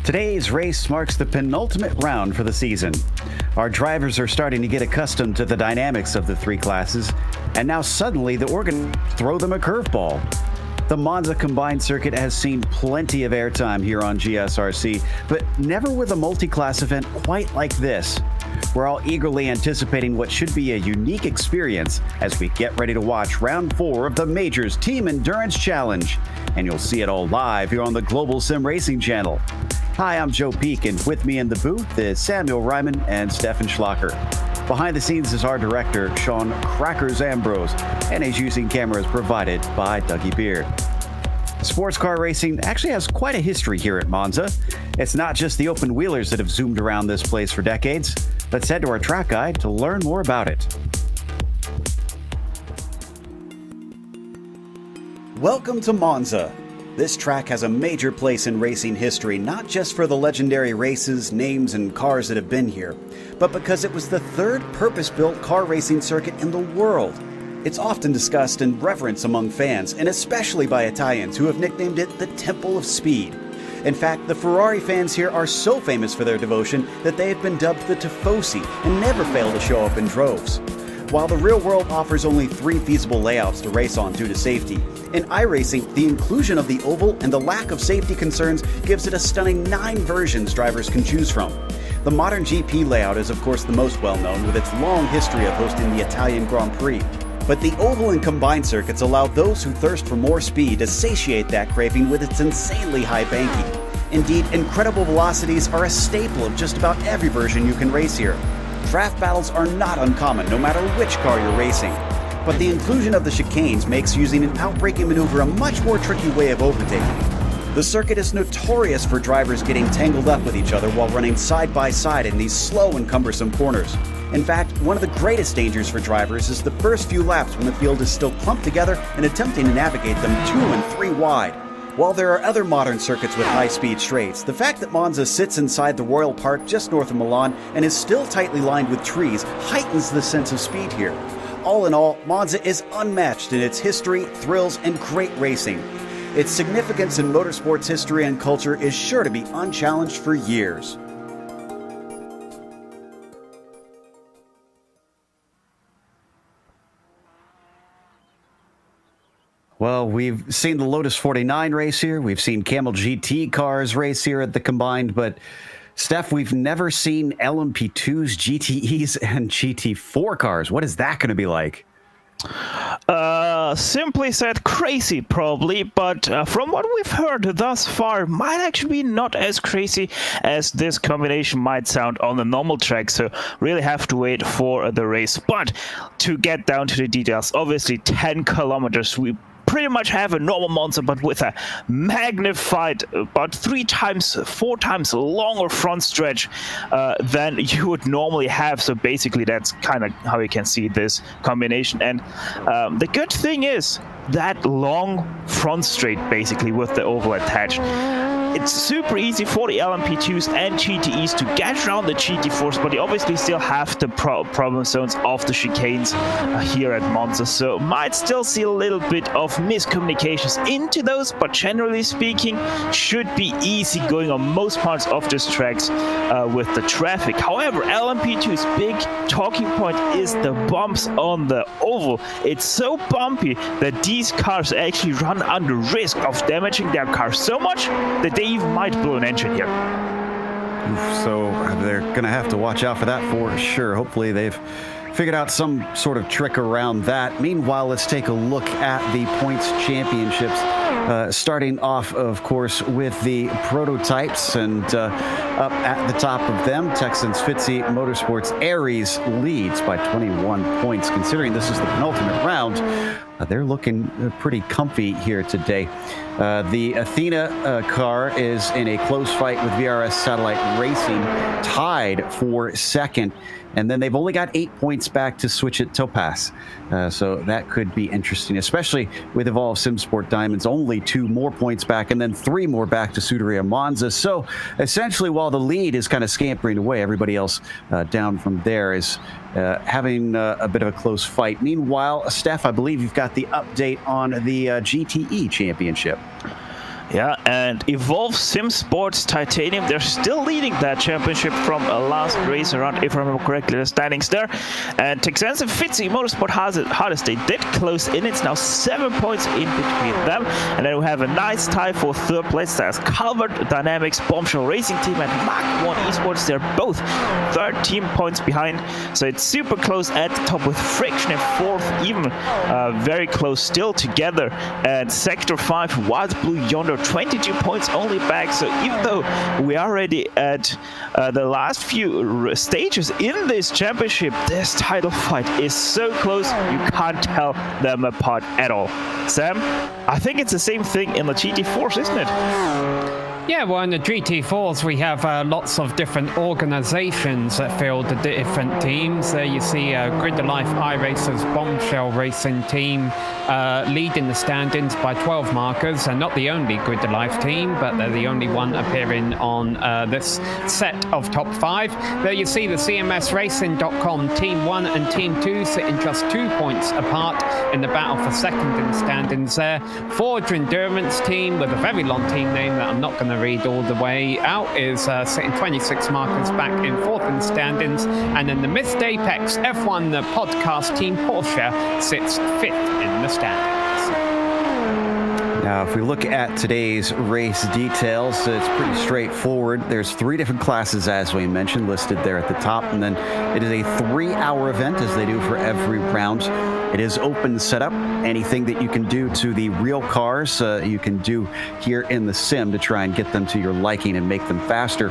Today's race marks the penultimate round for the season. Our drivers are starting to get accustomed to the dynamics of the three classes, and now suddenly the organizers throw them a curveball. The Monza combined circuit has seen plenty of airtime here on GSRC, but never with a multi-class event quite like this. We're all eagerly anticipating what should be a unique experience as we get ready to watch round 4 of the Majors Team Endurance Challenge. And you'll see it all live here on the Global SimRacing Channel. Hi, I'm Joe Peak, and with me in the booth is Samuel Ryman and Stefan Schlacher. Behind the scenes is our director, Sean Crackers Ambrose, and he's using cameras provided by Dougie Beard. Sports car racing actually has quite a history here at Monza. It's not just the open wheelers that have zoomed around this place for decades. Let's head to our track guide to learn more about it. Welcome to Monza. This track has a major place in racing history, not just for the legendary races, names, and cars that have been here, but because it was the third purpose-built car racing circuit in the world. It's often discussed and reverenced among fans, and especially by Italians who have nicknamed it the Temple of Speed. In fact, the Ferrari fans here are so famous for their devotion that they have been dubbed the Tifosi and never fail to show up in droves. While the real world offers only 3 feasible layouts to race on due to safety, in iRacing, the inclusion of the oval and the lack of safety concerns gives it a stunning 9 versions drivers can choose from. The modern GP layout is of course the most well known, with its long history of hosting the Italian Grand Prix. But the oval and combined circuits allow those who thirst for more speed to satiate that craving with its insanely high banking. Indeed, incredible velocities are a staple of just about every version you can race here. Draft battles are not uncommon, no matter which car you're racing. But the inclusion of the chicanes makes using an outbraking maneuver a much more tricky way of overtaking. The circuit is notorious for drivers getting tangled up with each other while running side by side in these slow and cumbersome corners. In fact, one of the greatest dangers for drivers is the first few laps when the field is still clumped together and attempting to navigate them 2 and 3 wide. While there are other modern circuits with high-speed straights, the fact that Monza sits inside the Royal Park just north of Milan and is still tightly lined with trees heightens the sense of speed here. All in all, Monza is unmatched in its history, thrills, and great racing. Its significance in motorsports history and culture is sure to be unchallenged for years. Well, we've seen the Lotus 49 race here. We've seen Camel GT cars race here at the combined, but Steph, we've never seen LMP2s, GTEs, and GT4 cars. What is that going to be like? Simply said, crazy probably, but from what we've heard thus far, might actually be not as crazy as this combination might sound on the normal track, so really have to wait for the race. But to get down to the details, obviously 10 kilometers, we pretty much have a normal Monza, but with a magnified, about 4 times longer front stretch than you would normally have. So basically, that's kind of how you can see this combination. And the good thing is that long front straight, basically, with the oval attached. It's super easy for the LMP2s and GTEs to get around the GT4s, but you obviously still have the problem zones of the chicanes here at Monza, so might still see a little bit of miscommunications into those, but generally speaking, should be easy going on most parts of this tracks with the traffic. However, LMP2's big talking point is the bumps on the oval. It's so bumpy that these cars actually run under risk of damaging their car so much that they even might blow an engine here. So they're going to have to watch out for that for sure. Hopefully they've figured out some sort of trick around that. Meanwhile, let's take a look at the points championships. Starting off, of course, with the prototypes, and up at the top of them, Texans Fitzy Motorsports Aries leads by 21 points. Considering this is the penultimate round, they're looking pretty comfy here today. The Athena car is in a close fight with VRS Satellite Racing, tied for second. And then they've only got 8 points back to switch at Topaz. So that could be interesting, especially with Evolve SimSport Diamonds, only 2 more points back and then 3 more back to Scuderia Monza. So essentially, while the lead is kind of scampering away, everybody else down from there is having a bit of a close fight. Meanwhile, Steph, I believe you've got the update on the GTE championship. Yeah, And Evolve Sim Sports Titanium, they're still leading that championship from last race around, if I remember correctly, the standings there. And Texans and Fitzy Motorsport Hardest, they did close in. It's now 7 points in between them. And then we have a nice tie for third place. That's Calvert Dynamics, Bombshell Racing Team, and Mach 1 Esports. They're both 13 points behind. So it's super close at the top with Friction in fourth, even very close still together. And Sector 5, Wild Blue Yonder, 22 points only back. So even though we are already at the last few stages in this championship, this title fight is so close you can't tell them apart at all. Sam, I think it's the same thing in the GT4s, isn't it? Yeah, well, in the GT4s, we have lots of different organizations that field the different teams. There you see Grid Life iRacers Bombshell Racing Team leading the standings by 12 markers, and not the only Grid Life team, but they're the only one appearing on this set of top 5. There you see the CMSRacing.com Team 1 and Team 2 sitting just 2 points apart in the battle for second in the standings there. Forge Endurance Team, with a very long team name that I'm not going to read all the way out, is sitting 26 markers back in fourth in the standings. And then the Missed Apex F1 the podcast team Porsche sits fifth in the standings. Now, if we look at today's race details, it's pretty straightforward. There's 3 different classes, as we mentioned, listed there at the top. And then it is a 3-hour event, as they do for every round. It is open setup. Anything that you can do to the real cars, you can do here in the sim to try and get them to your liking and make them faster.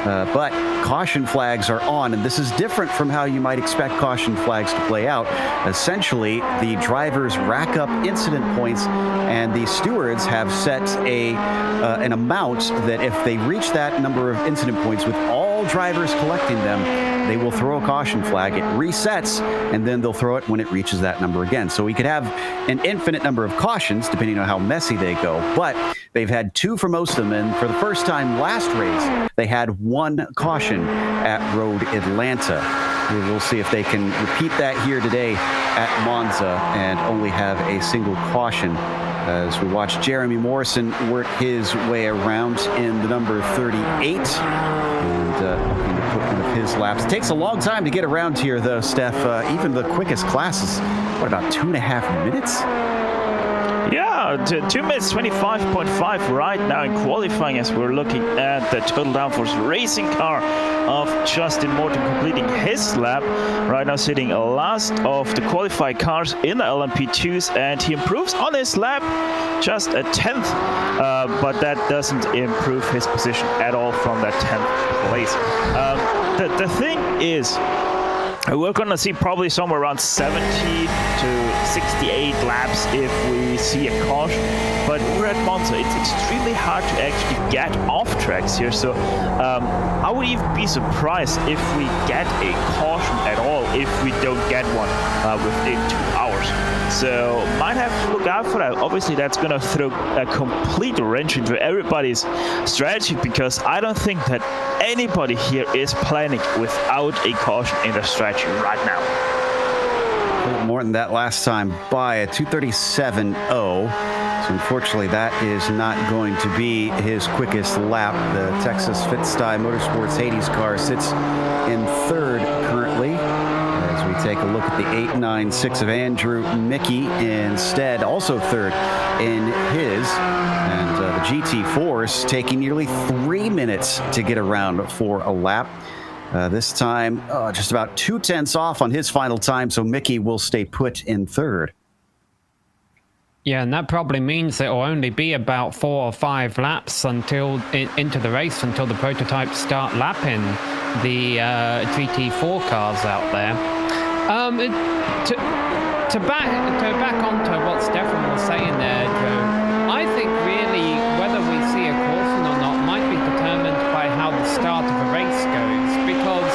But caution flags are on, and this is different from how you might expect caution flags to play out. Essentially, the drivers rack up incident points, and the stewards have set an amount that if they reach that number of incident points with all drivers collecting them, they will throw a caution flag. It resets, and then they'll throw it when it reaches that number again. So we could have an infinite number of cautions, depending on how messy they go. But they've had 2 for most of them, and for the first time last race, they had 1 caution at Road Atlanta. We'll see if they can repeat that here today at Monza and only have a single caution. As we watch Jeremy Morrison work his way around in the number 38 and looking to put one of his laps. It takes a long time to get around here, though, Steph. Even the quickest classes, what, about 2.5 minutes? Yeah, 2 minutes 25.5 right now in qualifying, as we're looking at the total downforce racing car of Justin Morton completing his lap. Right now sitting last of the qualified cars in the LMP2s, and he improves on his lap just a 10th, but that doesn't improve his position at all from that 10th place. The thing is, we're going to see probably somewhere around 70 to 68 laps if we see a caution, but we're at Monza. It's extremely hard to actually get off tracks here, so I would even be surprised if we get a caution at all if we don't get one within 2 hours. So might have to look out for that. Obviously, that's going to throw a complete wrench into everybody's strategy, because I don't think that anybody here is planning without a caution in their strategy right now. A little more than that last time by a 2:37.0. So unfortunately, that is not going to be his quickest lap. The Texas Fitstye Motorsports Hades car sits in third currently. As we take a look at the 896 of Andrew Mickey instead, also third in his. And the GT4s taking nearly 3 minutes to get around for a lap. This time, just about 0.2 off on his final time, so Mickey will stay put in third. Yeah, and that probably means that it will only be about 4 or 5 laps until into the race until the prototypes start lapping the GT4 cars out there. To back onto what Stefan was saying there, Joe, I think really whether we see a caution or not might be determined by how the start of a race goes. Because,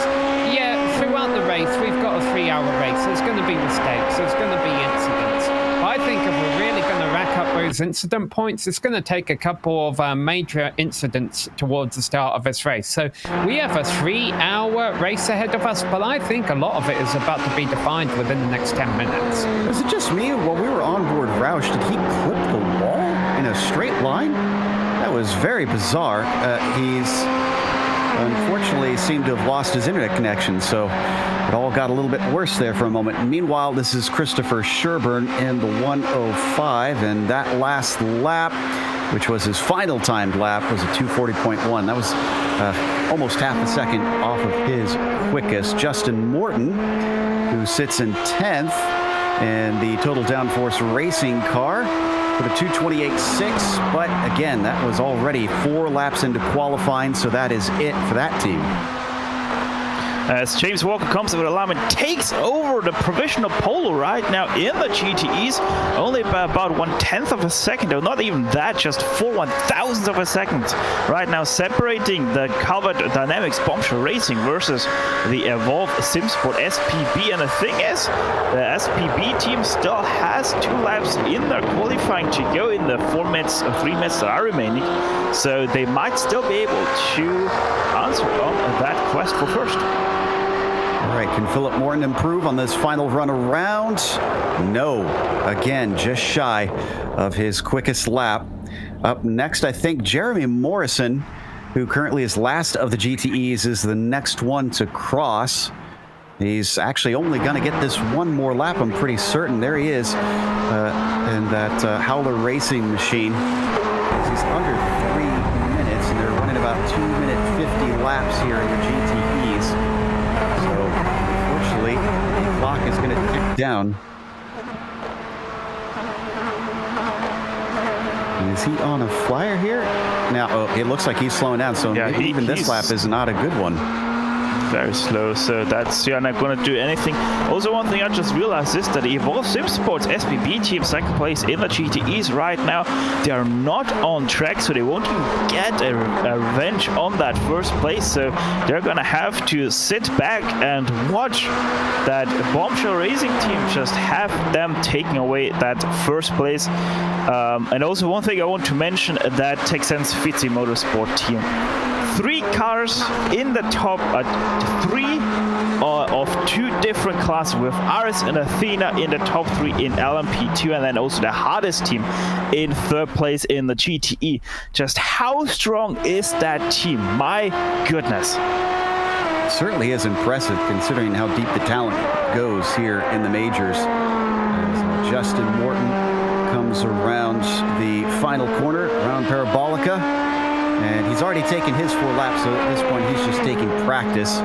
yeah, throughout the race, we've got a 3-hour race. There's going to be mistakes. There's going to be incidents. But I think if we're really going to rack up those incident points, it's going to take a couple of major incidents towards the start of this race. So we have a 3-hour race ahead of us, but I think a lot of it is about to be defined within the next 10 minutes. Was it just me? While we were on board Roush, did he clip the wall in a straight line? That was very bizarre. He's unfortunately seemed to have lost his internet connection, so it all got a little bit worse there for a moment. Meanwhile, this is Christopher Sherburne in the 105, and that last lap, which was his final timed lap, was a 240.1. That was almost half a second off of his quickest. Justin Morton, who sits in 10th in the Total Downforce racing car, with a 228.6, but again, that was already 4 laps into qualifying, so that is it for that team. As James Walker comes with a lap and takes over the provisional pole right now in the GTEs, only by about 1/10 of a second, or not even that, just 4/1000 of a second right now, separating the Calvert Dynamics Bombshell Racing versus the Evolve SimSport SPB. And the thing is, the SPB team still has 2 laps in their qualifying to go in the 4 minutes and 3 minutes that are remaining, so they might still be able to answer on that quest for first. All right, can Philip Morton improve on this final run around? No. Again, just shy of his quickest lap. Up next, I think Jeremy Morrison, who currently is last of the GTEs, is the next one to cross. He's actually only going to get this one more lap, I'm pretty certain. There he is in that Howler Racing machine. He's under 3 minutes, and they're running about 2-minute 50 laps here in the GTEs. So, unfortunately, the clock is going to tick down. And is he on a flyer here? Now, it looks like he's slowing down, so yeah, maybe even this lap is not a good one. Very slow, so that's not going to do anything. Also, one thing I just realized is that the Evolve SimSports SPB team, second place in the GTEs right now, they are not on track, so they won't even get a revenge on that first place. So they're going to have to sit back and watch that Bombshell Racing team just have them taking away that first place. And also, one thing I want to mention, that Texans Fitzy Motorsport team. 3 cars in the top, 3 of 2 different classes, with Aris and Athena in the top 3 in LMP2, and then also the hardest team in 3rd place in the GTE. Just how strong is that team? My goodness. It certainly is impressive considering how deep the talent goes here in the majors. As Justin Morton comes around the final corner, around Parabolica. And he's already taken his 4 laps, so at this point he's just taking practice.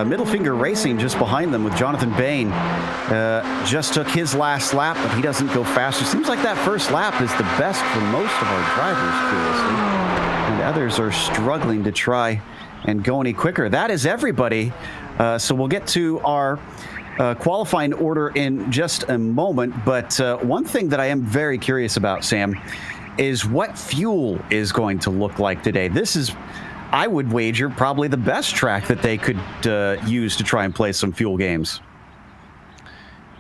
Middle Finger Racing just behind them with Jonathan Bain. Just took his last lap, but he doesn't go faster. Seems like that first lap is the best for most of our drivers, curiously. And others are struggling to try and go any quicker. That is everybody. So we'll get to our qualifying order in just a moment. But one thing that I am very curious about, Sam, is what fuel is going to look like today. This is, I would wager, probably the best track that they could use to try and play some fuel games.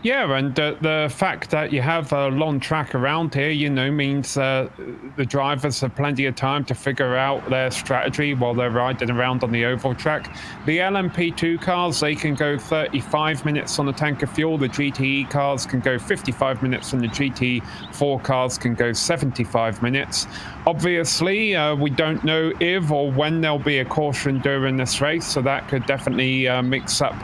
Yeah, and the fact that you have a long track around here, means the drivers have plenty of time to figure out their strategy while they're riding around on the oval track. The LMP2 cars, they can go 35 minutes on a tank of fuel. The GTE cars can go 55 minutes, and the GT4 cars can go 75 minutes. Obviously, we don't know if or when there'll be a caution during this race, so that could definitely mix up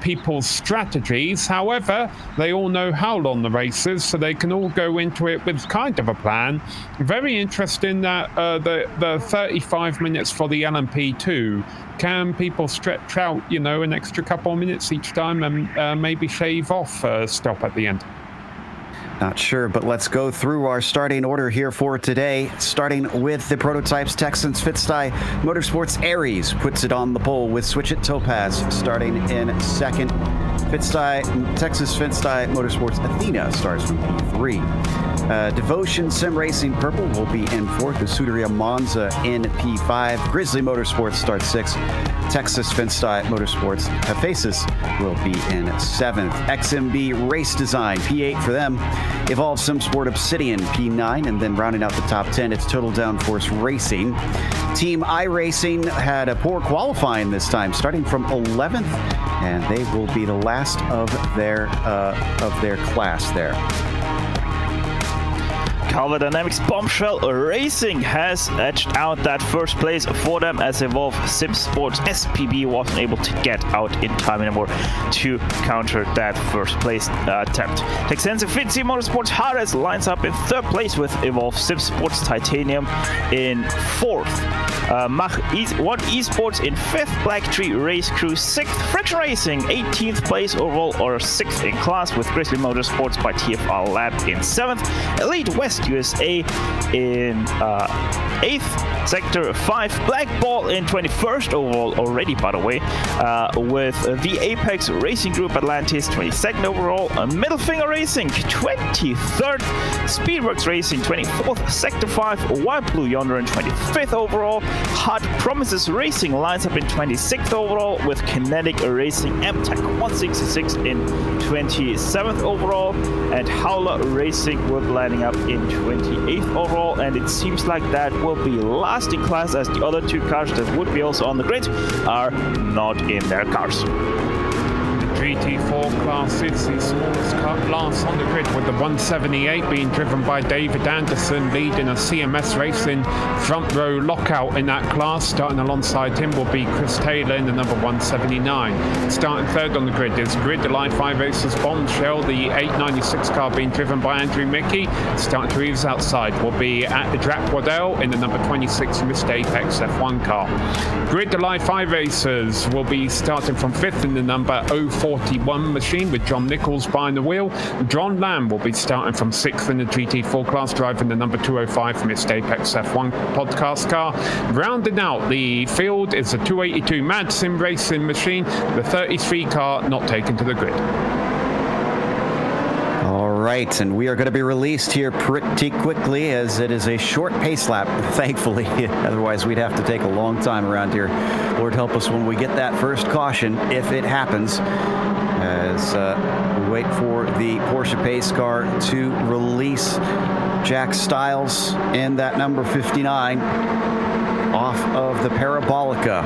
people's strategies. However, they all know how long the race is, so they can all go into it with kind of a plan. Very interesting that the 35 minutes for the LMP2, can people stretch out, an extra couple of minutes each time and maybe shave off a stop at the end? Not sure, but let's go through our starting order here for today. Starting with the prototypes, Texans Fitzy Motorsports Aries puts it on the pole with Switch It Topaz starting in 2nd. Texas Fitzy Motorsports Athena starts from P3. Devotion Sim Racing Purple will be in 4th, with Suderia Monza in P5. Grizzly Motorsports starts 6th. Texas Fitzy Motorsports Faces will be in 7th. XMB Race Design, P8 for them. Evolve SimSport Obsidian, P9, and then rounding out the top 10, it's Total Downforce Racing. Team iRacing had a poor qualifying this time, starting from 11th, and they will be the last of their class there. Calvert Dynamics Bombshell Racing has edged out that first place for them, as Evolve Sim Sports SPB wasn't able to get out in time anymore to counter that first place attempt. Texense Fitzy Motorsports Harris lines up in third place with Evolve Sim Sports Titanium in fourth. Mach One Esports in fifth, Black Tree Race Crew sixth, Friction Racing 18th place overall or sixth in class with Grizzly Motorsports by TFR Lab in seventh, Elite West USA in 8th, Sector 5, Black Ball in 21st overall already, by the way, with the Apex Racing Group Atlantis 22nd overall, Middle Finger Racing 23rd, Speedworks Racing 24th, Sector 5, Wild Blue Yonder in 25th overall, Hot Promises Racing lines up in 26th overall with Kinetic Racing MTEC 166 in 27th overall, and Howler Racing will be lining up in 28th overall, and it seems like that will be last in class, as the other two cars that would be also on the grid are not in their cars. GT4 class is the smallest class on the grid, with the 178 being driven by David Anderson, leading a CMS Racing front row lockout in that class. Starting alongside him will be Chris Taylor in the number 179. Starting third on the grid is Grid Life iRacers Bombshell, the 896 car being driven by Andrew Mickey. Starting to ease outside will be at the Drac Waddell in the number 26 Mr. Apex F1 car. Grid Life iRacers will be starting from fifth in the number 041 machine with John Nichols behind the wheel. John Lamb will be starting from sixth in the GT4 class, driving the number 205 Mr. Apex F1 podcast car. Rounding out the field is the 282 Mad Sim Racing machine, the 33 car not taken to the grid. All right, and we are going to be released here pretty quickly, as it is a short pace lap, thankfully. Otherwise, we'd have to take a long time around here. Lord help us when we get that first caution, if it happens, as we wait for the Porsche pace car to release Jack Stiles in that number 59 off of the Parabolica.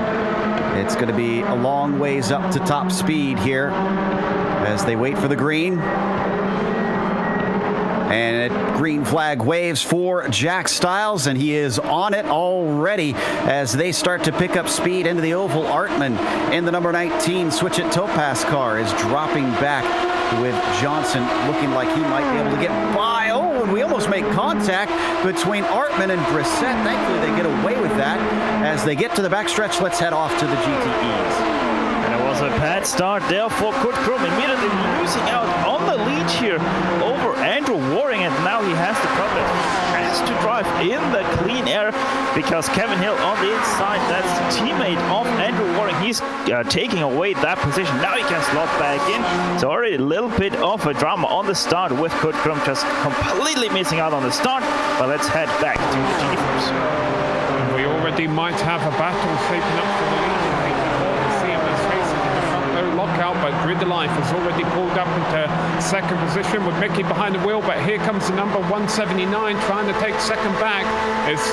It's going to be a long ways up to top speed here as they wait for the green. And green flag waves for Jack Stiles, and he is on it already as they start to pick up speed into the oval. Artman in the number 19 Switch It Topaz car is dropping back, with Johnson looking like he might be able to get by. Oh, and we almost make contact between Artman and Brissett. Thankfully, they get away with that. As they get to the backstretch, let's head off to the GTEs. And it was a bad start there for Kurt Krum, immediately losing out on the lead here over Andrew Waring, and now he has the problem. Has to drive in the clean air because Kevin Hill on the inside, that's the teammate of Andrew Waring. He's taking away that position. Now he can slot back in. So already a little bit of a drama on the start with Kurt Krum just completely missing out on the start. But let's head back to the GT4s. We already might have a battle shaping up for the lead. Lockout, but Grid Life has already pulled up into second position with Mickey behind the wheel, but here comes the number 179 trying to take second back. This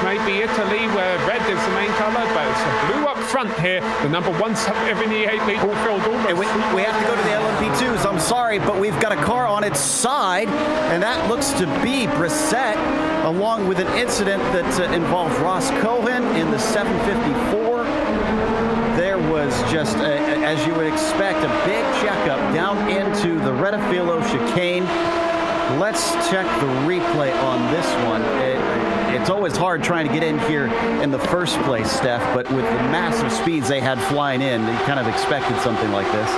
may be Italy, where red is the main colour, but it's a blue up front here. The number 178 lead field almost. We have to go to the LMP2s, I'm sorry, but we've got a car on its side, and that looks to be Brissett, along with an incident that involved Ross Cohen in the 754. There was just, as you would expect, a big checkup down into the Redafilo chicane. Let's check the replay on this one. It's always hard trying to get in here in the first place, Steph, but with the massive speeds they had flying in, you kind of expected something like this.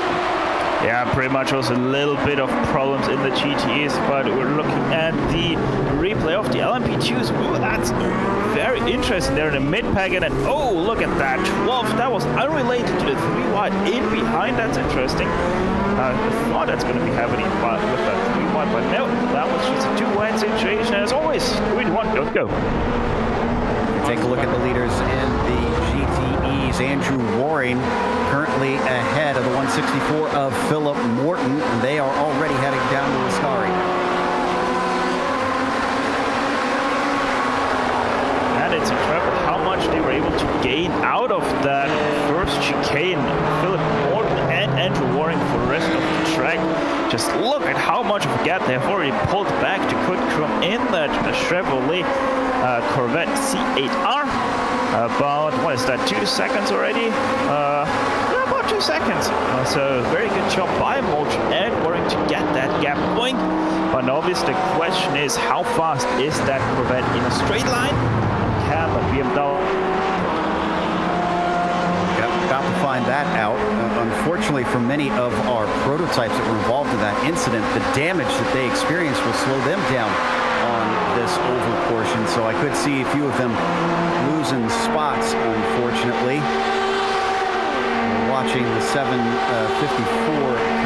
Yeah, pretty much was a little bit of problems in the GTEs, but we're looking at the replay of the LMP2s. Ooh, that's very interesting there in the mid-pack, and then, oh, look at that, 12th. That was unrelated to the 3 wide in behind. That's interesting. I thought that's going to be happening with that 3 wide, but no, that was just a 2 wide situation. As always, 3-1, don't go. Take a look at the leaders in the GTEs. Andrew Waring currently ahead of the 164 of Philip Morton, and they are already heading down to Ascari. And it's incredible how much they were able to gain out of that first chicane. Philip Morton and Andrew Waring for the rest of the track. Just look at how much of a gap they have already pulled back to Kurt Krum in that Chevrolet Corvette C8R. About, what is that, 2 seconds already? About 2 seconds. So very good job by Moultrie and Waring to get that gap going. But obviously the question is, how fast is that Corvette in a straight line? Can the BMW... About to find that out. Unfortunately, for many of our prototypes that were involved in that incident, the damage that they experienced will slow them down on this oval portion. So I could see a few of them losing spots, unfortunately. We're watching the 754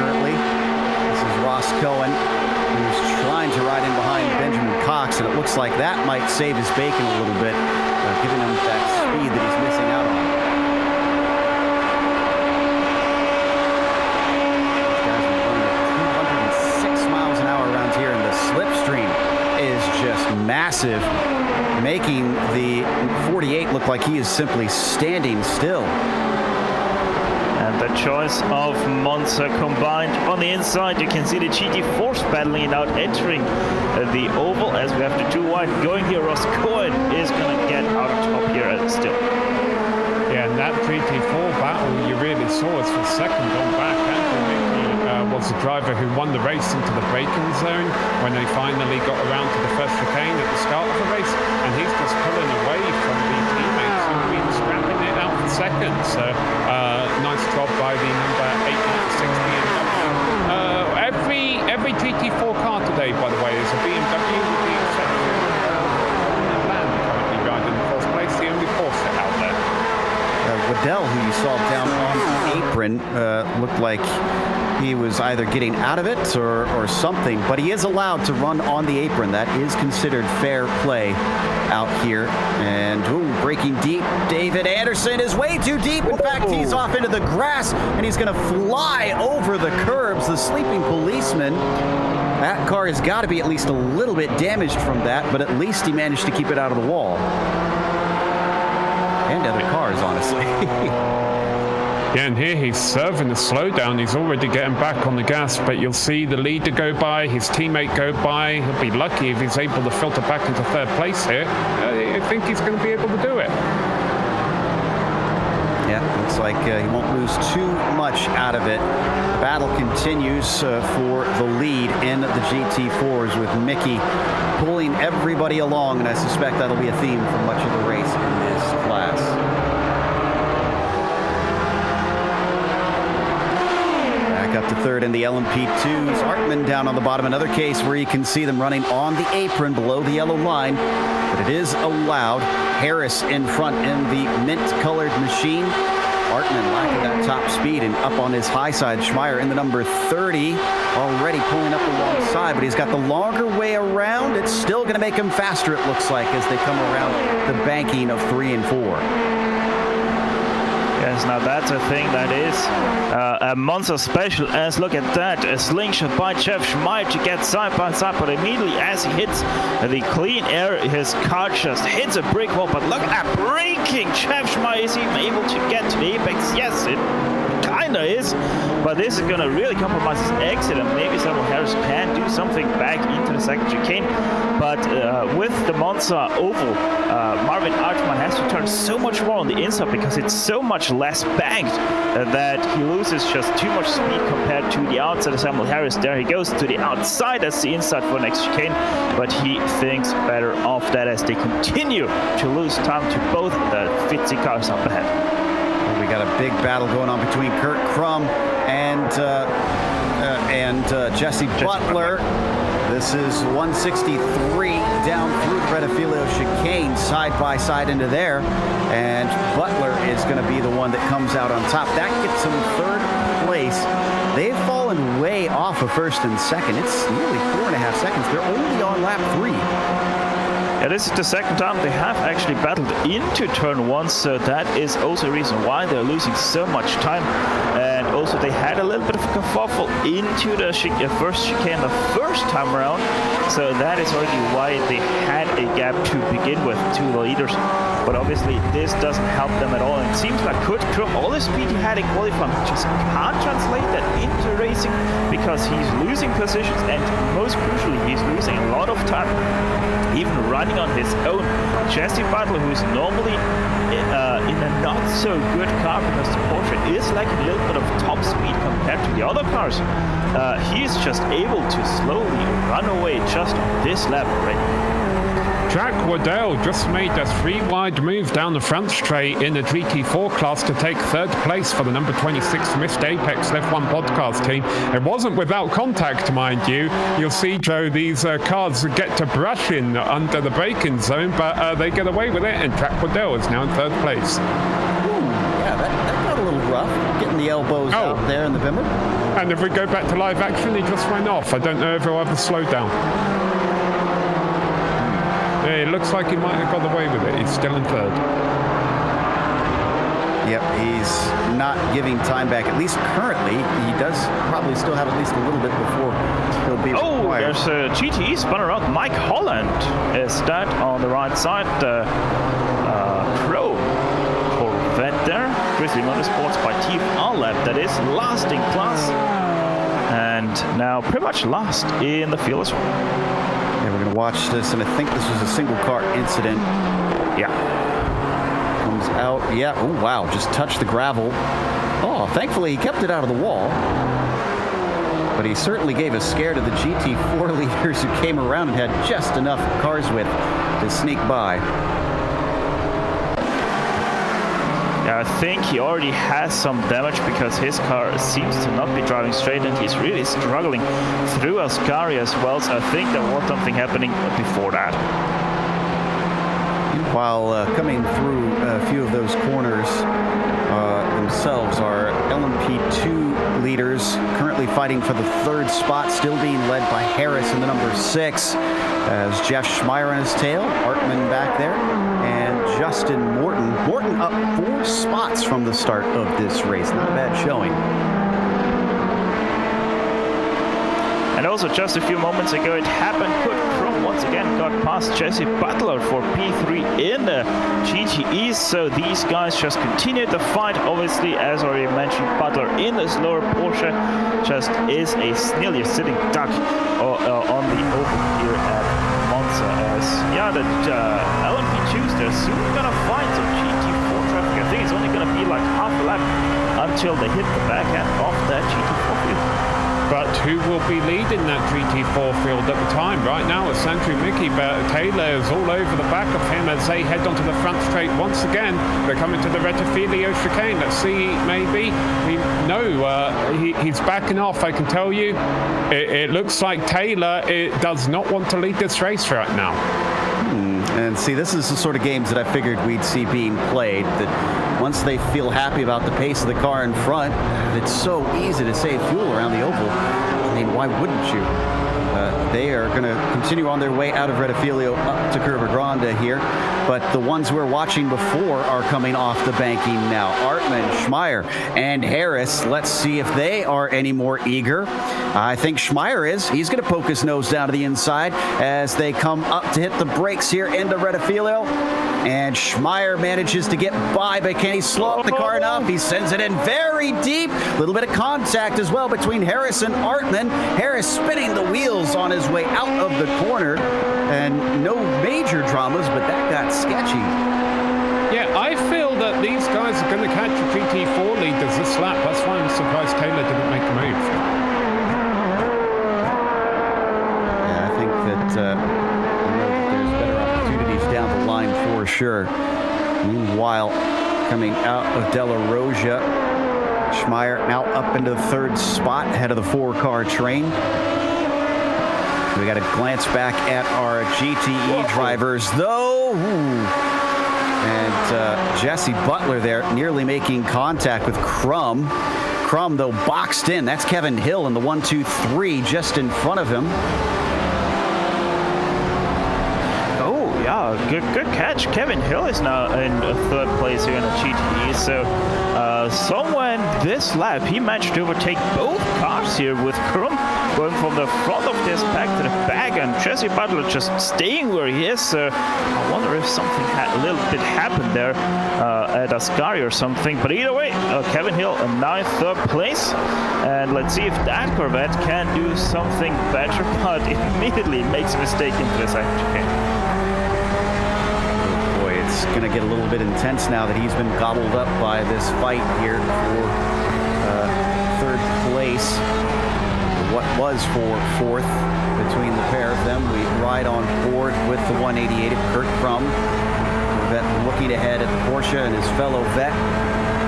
currently. This is Ross Cohen, who's trying to ride in behind Benjamin Cox, and it looks like that might save his bacon a little bit, giving him that speed that he's missing out on. 206 miles an hour around here, and the slipstream is just massive, making the 48 look like he is simply standing still. And the choice of Monza combined on the inside. You can see the GT4s battling it out, entering the oval as we have the 2 wide going here. Ross Cohen is going to get out on top here still. Yeah, and that GT4 battle you really saw as for second on back. Was the driver who won the race into the braking zone when they finally got around to the first chicane at the start of the race, and he's just pulling away from the teammates who've been scrapping it out for second. So nice job by the number 860 BMW. Every GT4 car today, by the way, is a BMW with the exception of Lamb currently riding in the first place, the only Porsche out there. Waddell, who you saw down on the apron, looked like he was either getting out of it or something, but he is allowed to run on the apron. That is considered fair play out here. And breaking deep, David Anderson is way too deep. In fact, he's off into the grass, and he's going to fly over the curbs. The sleeping policeman. That car has got to be at least a little bit damaged from that, but at least he managed to keep it out of the wall. And other cars, honestly. Yeah, and here he's serving the slowdown. He's already getting back on the gas, but you'll see the leader go by, his teammate go by. He'll be lucky if he's able to filter back into third place here. I think he's going to be able to do it. Yeah, looks like he won't lose too much out of it. The battle continues for the lead in the GT4s with Mickey pulling everybody along, and I suspect that'll be a theme for much of the race in this class. Up to third in the LMP2s. Artman down on the bottom. Another case where you can see them running on the apron below the yellow line, but it is allowed. Harris in front in the mint-colored machine. Artman lacking that top speed and up on his high side. Schmeier in the number 30, already pulling up alongside, but he's got the longer way around. It's still going to make him faster, it looks like, as they come around the banking of 3 and 4. Yes, now that's a thing that is a Monza special, as look at that, a slingshot by Jeff Schmeier to get side by side, but immediately as he hits the clean air, his car just hits a brick wall. But look at that braking! Jeff Schmeier is even able to get to the apex. Yes, it kinda is, but this is gonna really compromise his exit, and maybe Samuel Harris can do something back into the second chicane. But with the Monza oval, Marvin Artman has to turn so much more on the inside because it's so much less banked that he loses just too much speed compared to the outside of Samuel Harris. There he goes to the outside, that's the inside for next chicane, but he thinks better of that as they continue to lose time to both the Fitzy cars up ahead. We got a big battle going on between Kurt Krum and Jesse Butler. This is 163 down through the Redifilio chicane, side by side into there, and Butler is going to be the one that comes out on top. That gets him third place. They've fallen way off of first and second. It's nearly 4.5 seconds. They're only on lap 3. Yeah, this is the second time they have actually battled into turn 1, so that is also a reason why they're losing so much time. And also they had a little bit of a kerfuffle into the first chicane the first time around, so that is already why they had a gap to begin with to the leaders. but obviously this doesn't help them at all. And it seems like Kurt Krum, all the speed he had in qualifying, just can't translate that into racing because he's losing positions, and most crucially, he's losing a lot of time, even running on his own. Jesse Butler, who's normally in a not so good car because the Porsche is like a little bit of top speed compared to the other cars, he's just able to slowly run away just on this lap already. Jack Waddell just made a 3-wide move down the front straight in the GT4 class to take third place for the number 26 Missed Apex F1 podcast team. It wasn't without contact, mind you. You'll see, Joe, these cars get to brushing under the braking zone, but they get away with it, and Jack Waddell is now in third place. Yeah, that got a little rough, getting the elbows out there in the bimmer. And if we go back to live action, he just went off. I don't know if he'll ever slow down. Yeah, it looks like he might have got away with it. He's still in third. Yep, he's not giving time back. At least currently, he does probably still have at least a little bit before he'll be required. There's a GTE spun around. Mike Holland is that on the right side. Pro Corvette there. Grizzly Motorsports by Team Alep. That is last in class. And now pretty much last in the field as well. Yeah, we're going to watch this, and I think this was a single car incident. Yeah. Comes out. Yeah. Oh, wow. Just touched the gravel. Oh, thankfully he kept it out of the wall. But he certainly gave a scare to the GT4 leaders who came around and had just enough cars width to sneak by. Yeah, I think he already has some damage because his car seems to not be driving straight, and he's really struggling through Ascari as well. So I think there was something happening before that. While coming through a few of those corners themselves are LMP2 leaders currently fighting for the third spot, still being led by Harris in the number 6, as Jeff Schmeier on his tail, Artman back there, and Justin Morton. Morton up 4 spots from the start of this race. Not a bad showing. And also just a few moments ago it happened. Kurt Krum once again got past Jesse Butler for P3 in the GTE. So these guys just continued the fight. Obviously, as already mentioned, Butler in the slower Porsche just is nearly a sitting duck on the oval here at Monza. As the LMP2s, they're soon gonna find some GT4 traffic. I think it's only gonna be like half a lap until they hit the back end of that GT4 field. But who will be leading that GT4 field at the time? Right now it's Andrew Mickey, but Taylor is all over the back of him as they head onto the front straight once again. They're coming to the Rettifilio chicane. Let's see, maybe. He's backing off, I can tell you. It looks like Taylor does not want to lead this race right now. And see, this is the sort of games that I figured we'd see being played, that once they feel happy about the pace of the car in front, it's so easy to save fuel around the oval. I mean, why wouldn't you? They are going to continue on their way out of Rettifilio up to Curva Grande here, but the ones we're watching before are coming off the banking now. Artman, Schmeier, and Harris. Let's see if they are any more eager. I think Schmeier is. He's going to poke his nose down to the inside as they come up to hit the brakes here into Rettifilio. And Schmeier manages to get by, but can he slow up the car enough? He sends it in very deep. A little bit of contact as well between Harris and Artman. Harris spinning the wheels on his way out of the corner. And no major dramas, but that got sketchy. Yeah, I feel that these guys are going to catch the GT4 leaders this lap. That's why I'm surprised Taylor didn't make a move. Yeah, I think that there's better opportunities down the line for sure. Meanwhile, coming out of Della Rosa, Schmeier now up into the third spot ahead of the 4-car train. We got a glance back at our GTE drivers, though. And Jesse Butler there nearly making contact with Krum. Krum, though, boxed in. That's Kevin Hill in the 1-2-3 just in front of him. Good catch. Kevin Hill is now in third place here in the GTE. So somewhere in this lap, he managed to overtake both cars here with Krum going from the front of this pack to the back, and Jesse Butler just staying where he is. So I wonder if something a little bit happened there at Ascari or something. But either way, Kevin Hill now in third place. And let's see if that Corvette can do something better, but it immediately makes a mistake into the second chicane. Oh boy, it's going to get a little bit intense now that he's been gobbled up by this fight here for third place. What was for fourth between the pair of them. We ride on board with the 188 of Kurt Krum. Corvette looking ahead at Porsche and his fellow vet,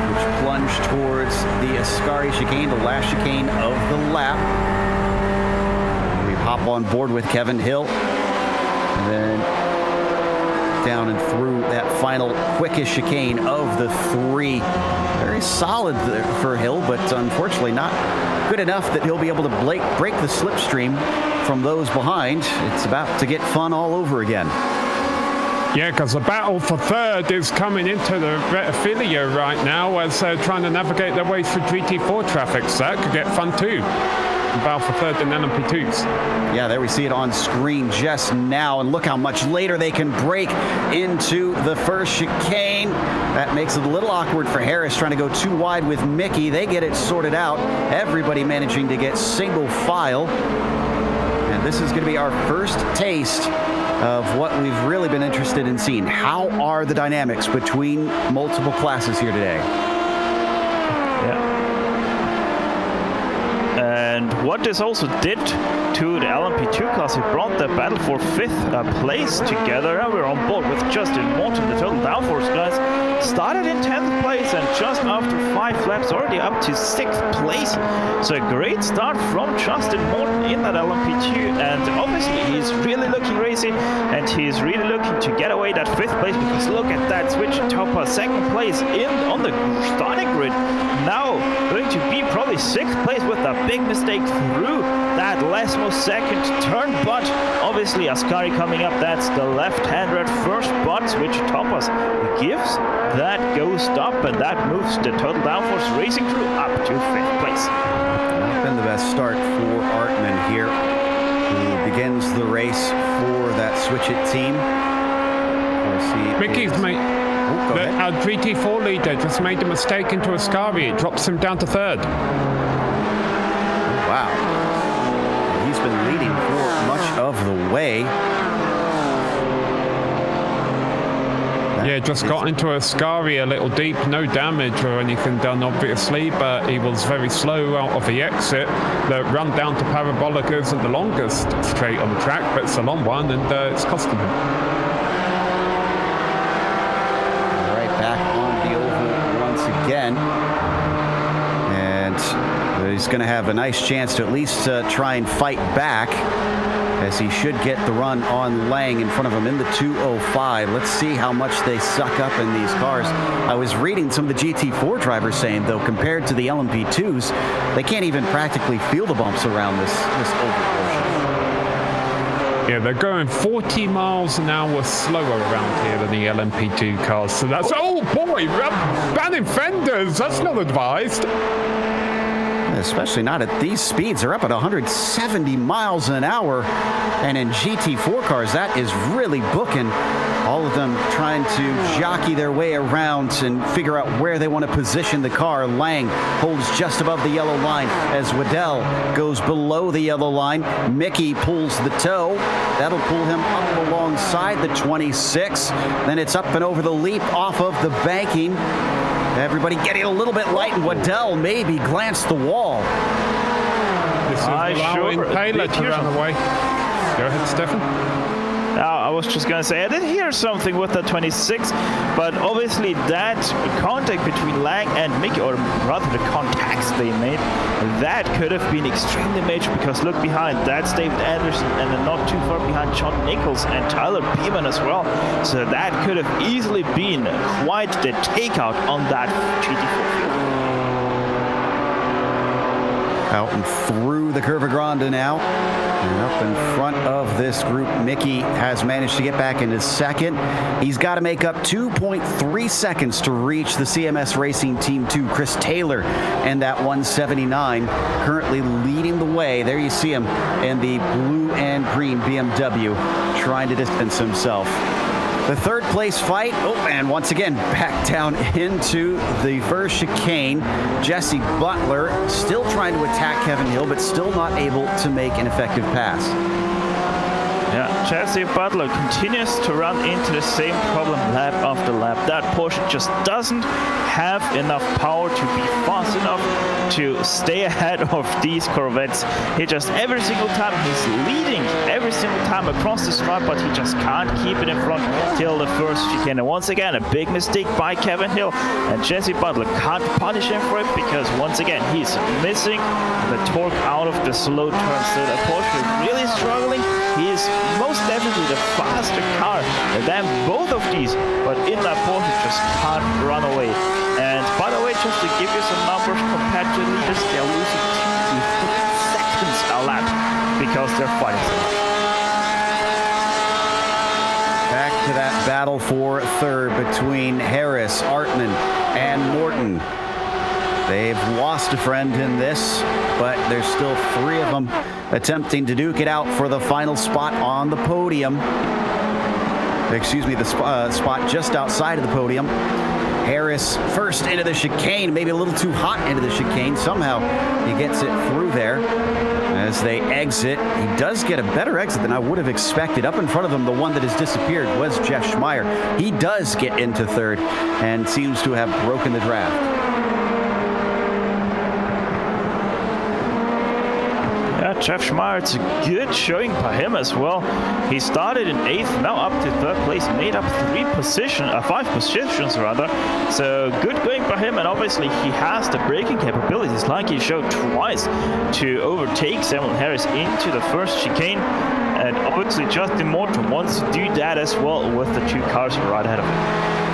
which plunged towards the Ascari chicane, the last chicane of the lap. We hop on board with Kevin Hill, and then down and through that final quickest chicane of the three. Very solid for Hill, but unfortunately not good enough that he'll be able to break the slipstream from those behind. It's about to get fun all over again. Yeah, because the battle for third is coming into the Rettifilia right now as they're trying to navigate their way through GT4 traffic. So that could get fun too. The battle for third in LMP2s. Yeah, there we see it on screen just now. And look how much later they can break into the first chicane. That makes it a little awkward for Harris trying to go too wide with Mickey. They get it sorted out. Everybody managing to get single file. And this is going to be our first taste of what we've really been interested in seeing. How are the dynamics between multiple classes here today? Yeah. And what this also did to the LMP2 class, it brought the battle for fifth place together, and we're on board with Justin Morton, the total downforce guys. Started in 10th place and just after 5 laps already up to 6th place. So a great start from Justin Morton in that LMP2, and obviously he's really looking racy and he's really looking to get away that 5th place, because look at that switch. Topper 2nd place on the starting grid, now going to be probably 6th place with a big mistake through that last-most second turn. But obviously Ascari coming up, that's the left-hander at first, but switch Toppers gives that go stop, and that moves the total downforce racing crew up to 5th place. Not been the best start for Artman here, who begins the race for that Switch It team. Mickey's mate. Our GT4 leader just made a mistake into Ascari. It drops him down to 3rd. Wow. He's been leading for much of the way. Yeah, just got into Ascari a little deep. No damage or anything done, obviously, but he was very slow out of the exit. The run down to Parabolic isn't the longest straight on the track, but it's a long one, and it's costing him. Right back on the oval once again. And he's going to have a nice chance to at least try and fight back, as he should get the run on Lang in front of him in the 205. Let's see how much they suck up in these cars. I was reading some of the GT4 drivers saying, though, compared to the LMP2s, they can't even practically feel the bumps around this oval portion. Yeah, they're going 40 miles an hour slower around here than the LMP2 cars. So that's, oh boy, banning fenders, that's not advised. Especially not at these speeds. They're up at 170 miles an hour. And in GT4 cars, that is really booking. All of them trying to jockey their way around and figure out where they want to position the car. Lang holds just above the yellow line as Waddell goes below the yellow line. Mickey pulls the toe. That'll pull him up alongside the 26. Then it's up and over the leap off of the banking. Everybody getting a little bit light, and Waddell maybe glanced the wall. This is allowing Taylor to run away. Go ahead, Stefan. I was just going to say, I did hear something with the 26, but obviously that contact between Lang and Mickey, or rather the contacts they made, that could have been extremely major, because look behind, that's David Anderson, and then not too far behind John Nichols and Tyler Beeman as well. So that could have easily been quite the takeout on that GT4 field. Out and through the Curva Grande now. And up in front of this group, Mickey has managed to get back into second. He's got to make up 2.3 seconds to reach the CMS Racing Team 2, Chris Taylor, and that 179, currently leading the way. There you see him in the blue and green BMW, trying to distance himself. The third place fight, and once again, back down into the first chicane. Jesse Butler still trying to attack Kevin Hill, but still not able to make an effective pass. Yeah, Jesse Butler continues to run into the same problem lap after lap. That Porsche just doesn't have enough power to be fast enough to stay ahead of these Corvettes. He just, every single time he's leading, every single time across the stripe, but he just can't keep it in front till the first chicane. And once again, a big mistake by Kevin Hill, and Jesse Butler can't punish him for it because once again, he's missing the torque out of the slow turn. So the Porsche is really struggling. He is most definitely the faster car than both of these, but in that Porsche just can't run away. And by the way, just to give you some numbers, compared to leaders, they're losing 2 to 3 seconds a lap because they're fighting so much. Back to that battle for third between Harris, Artman, and Morton. They've lost a friend in this, but there's still 3 of them attempting to duke it out for the final spot on the podium. Excuse me, the spot just outside of the podium. Harris first into the chicane, maybe a little too hot into the chicane. Somehow he gets it through there. As they exit, he does get a better exit than I would have expected. Up in front of him, the one that has disappeared was Jeff Schmeier. He does get into third and seems to have broken the draft. Jeff Schmeier, it's a good showing by him as well. He started in 8th, now up to 3rd place, made up 5 positions rather. So good going by him, and obviously he has the braking capabilities, like he showed twice, to overtake Samuel Harris into the first chicane. And obviously Justin Morton wants to do that as well with the 2 cars right ahead of him.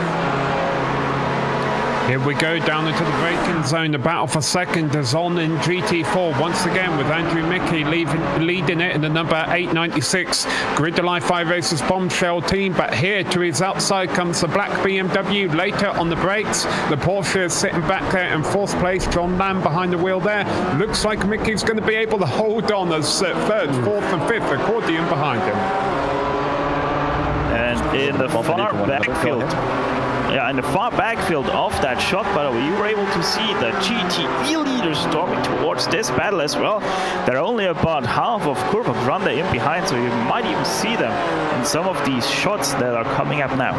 Here we go down into the braking zone. The battle for second is on in GT4 once again, with Andrew Mickey leading it in the number 896 Grid to Life iRacers Bombshell team. But here to his outside comes the black BMW. Later on the brakes, the Porsche is sitting back there in 4th place. John Lamb behind the wheel there. Looks like Mickey's going to be able to hold on as 3rd, 4th and 5th accordion behind him. And in the far backfield. Yeah, in the far backfield of that shot, by the way, you were able to see the GTE leaders storming towards this battle as well. They're only about half of Curva Grande in behind, so you might even see them in some of these shots that are coming up now.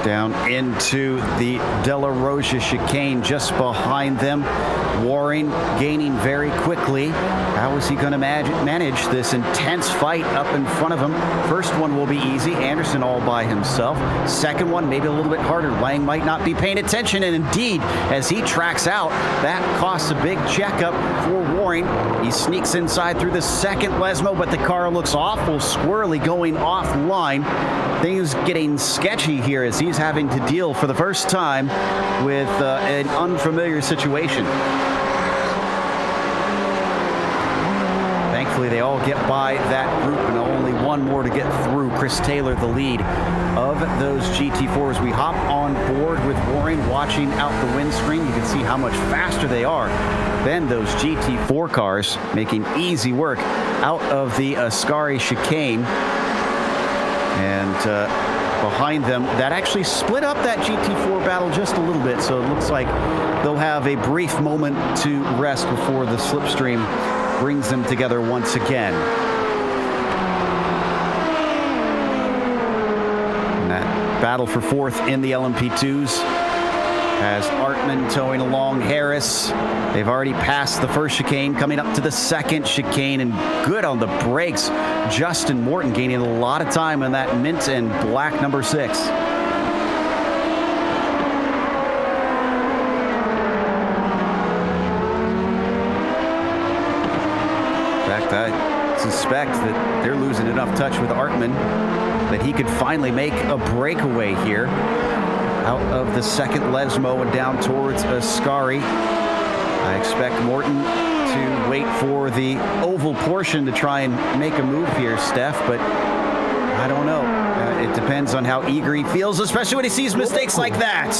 Down into the De La Rosa chicane just behind them. Warren gaining very quickly. How is he going to manage this intense fight up in front of him? First one will be easy. Anderson all by himself. Second one, maybe a little bit harder. Lang might not be paying attention, and indeed, as he tracks out, that costs a big checkup for Warren. He sneaks inside through the second Lesmo, but the car looks awful squirrely going offline. Things getting sketchy here as he's having to deal for the first time with an unfamiliar situation. Thankfully, they all get by that group, and only one more to get through. Chris Taylor, the lead of those GT4s. We hop on board with Warren, watching out the windscreen. You can see how much faster they are than those GT4 cars, making easy work out of the Ascari chicane. And behind them, that actually split up that GT4 battle just a little bit, so it looks like they'll have a brief moment to rest before the slipstream brings them together once again. And that battle for 4th in the LMP2s has Artman towing along Harris. They've already passed the first chicane, coming up to the second chicane, and good on the brakes. Justin Morton gaining a lot of time on that mint and black number 6. In fact, I suspect that they're losing enough touch with Artman that he could finally make a breakaway here out of the second Lesmo and down towards Ascari. I expect Morton to wait for the oval portion to try and make a move here, Steph, but I don't know. It depends on how eager he feels, especially when he sees mistakes like that.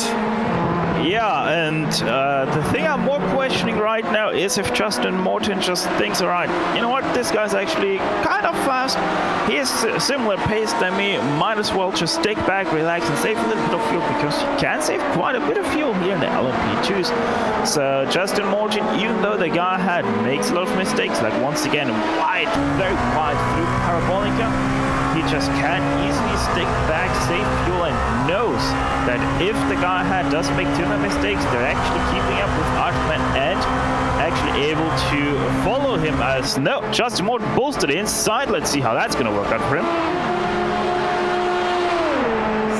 Yeah, and the thing I'm more questioning right now is if Justin Morton just thinks, all right, you know what, this guy's actually kind of fast. He is similar pace than me. Might as well just stick back, relax, and save a little bit of fuel, because you can save quite a bit of fuel here in the LMP2s. So Justin Morton, even though the guy makes a lot of mistakes, like once again, very wide through Parabolica, he just can't easily stick back, save fuel, and knows that if the guy does make too many mistakes, they're actually keeping up with Artman and actually able to follow him as Justin Morton pulls to the inside. Let's see how that's going to work out for him.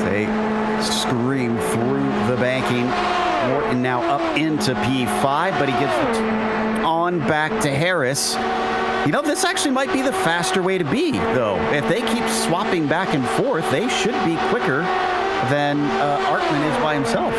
They scream through the banking. Morton now up into P5, but he gives it on back to Harris. You know, this actually might be the faster way to be, though. If they keep swapping back and forth, they should be quicker than Artman is by himself.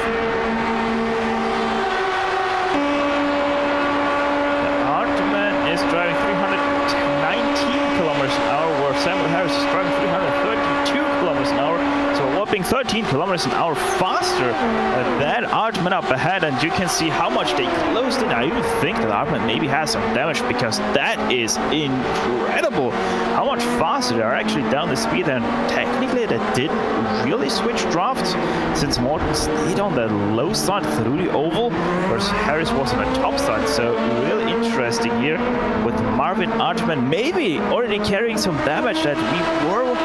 Artman is driving 319 kilometers an hour, where Samuel Harris is driving 332 kilometers an hour. So a whopping 13 kilometers an hour faster than Artman up ahead, and you can see how much they closed in. I even think that Artman maybe has some damage, because that is incredible how much faster they are actually down the speed, and technically they didn't really switch drafts since Morton stayed on the low side through the oval, whereas Harris was on the top side. So really interesting here with Marvin Artman maybe already carrying some damage that we were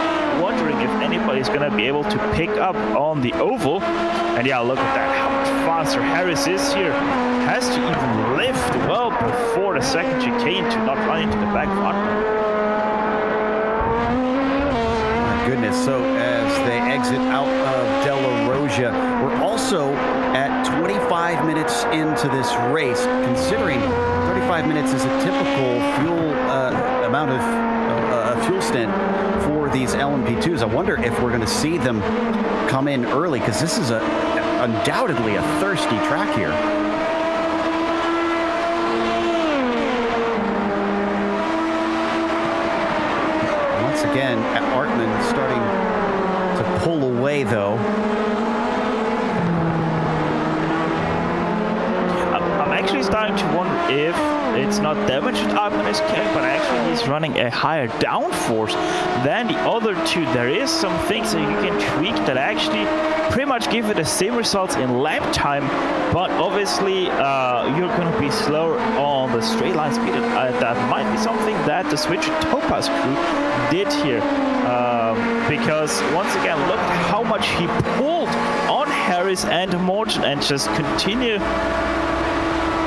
wondering if anybody's going to be able to pick up on the oval. And yeah, look at that, how much faster Harris is here. Has to even lift well before the second chicane to not run into the back of Artman. My goodness, so as they exit out of Della Rosa, we're also at 25 minutes into this race, considering 35 minutes is a typical fuel amount of fuel stint for these LMP2s. I wonder if we're going to see them come in early, because this is undoubtedly a thirsty track here. Once again, Artman starting to pull away, though. I'm actually starting to wonder if it's not damage that Artman is carrying, but actually he's running a higher downforce than the other two. There is some things that you can tweak that actually pretty much give you the same results in lap time, but obviously you're going to be slower on the straight line speed. That might be something that the Switch Topaz crew did here, because once again, look at how much he pulled on Harris and Morton, and just continue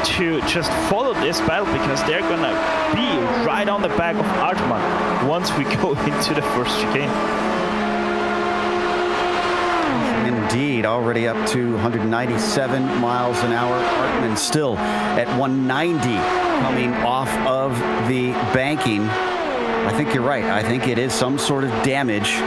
to just follow this battle, because they're gonna be right on the back of Artman once we go into the first chicane. Indeed, already up to 197 miles an hour. Artman still at 190 coming off of the banking. I think you're right. I think it is some sort of damage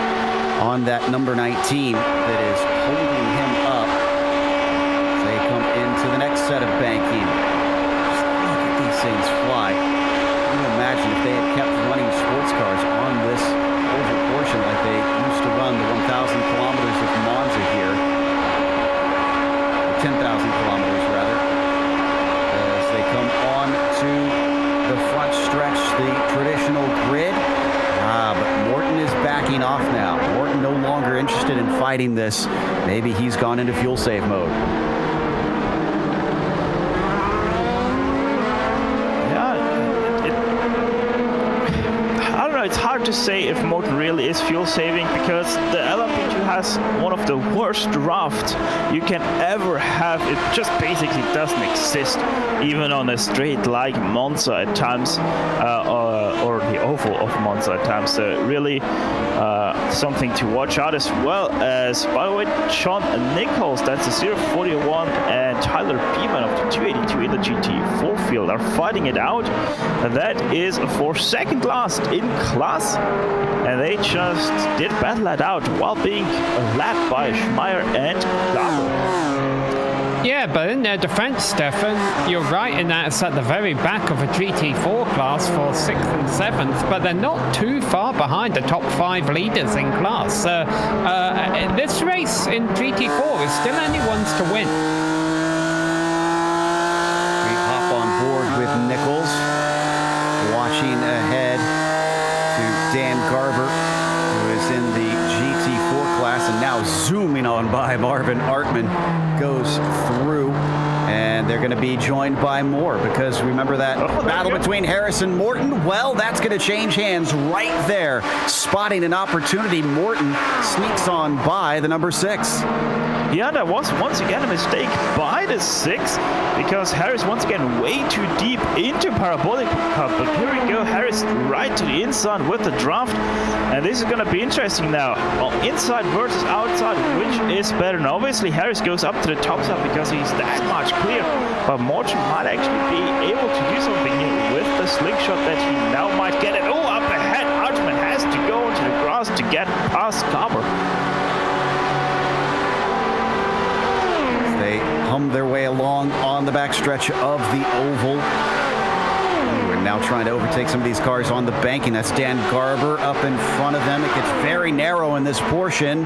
on that number 19 that is holding him up as they come into the next set of banking. Just look at these things fly. Can you imagine if they had kept running sports cars on this oval portion like they used to run the 1,000 kilometers of Monza here, or 10,000 kilometers rather, as they come on to the front stretch, the traditional grid. But Morton is backing off now. Morton no longer interested in fighting this. Maybe he's gone into fuel save mode. It's hard to say if Morton really is fuel saving, because the LMP2 has one of the worst drafts you can ever have. It just basically doesn't exist, even on a straight like Monza at times, or the oval of Monza at times. So really something to watch out, as well as, by the way, John Nichols, that's the 041, and Tyler Beeman of the 282 in the GT4 field are fighting it out. And that is for second last in class, and they just did battle it out while being lapped by Schmeier and Gabel. Yeah, but in their defense, Stefan, you're right in that it's at the very back of a GT4 class for 6th and 7th, but they're not too far behind the top 5 leaders in class. This race in GT4 is still anyone's to win. We hop on board with Nichols, watching ahead to Dan Garber, who is in the GT4 class, and now zooming on by Marvin Artman, goes through, and they're going to be joined by more, because remember that battle between Harris and Morton? Well, that's going to change hands right there. Spotting an opportunity, Morton sneaks on by the number 6. Yeah, that was once again a mistake by the 6, because Harris once again way too deep into parabolic cup. But here we go, Harris right to the inside with the draft, and this is going to be interesting now. Inside versus outside, which is better? And obviously Harris goes up to the top side because he's that much clear, but Morton might actually be able to do something here with the slingshot that he now might get it. Oh, up ahead, Archman has to go into the grass to get past Garber. They hum their way along on the backstretch of the oval. We're now trying to overtake some of these cars on the banking. That's Dan Garber up in front of them. It gets very narrow in this portion.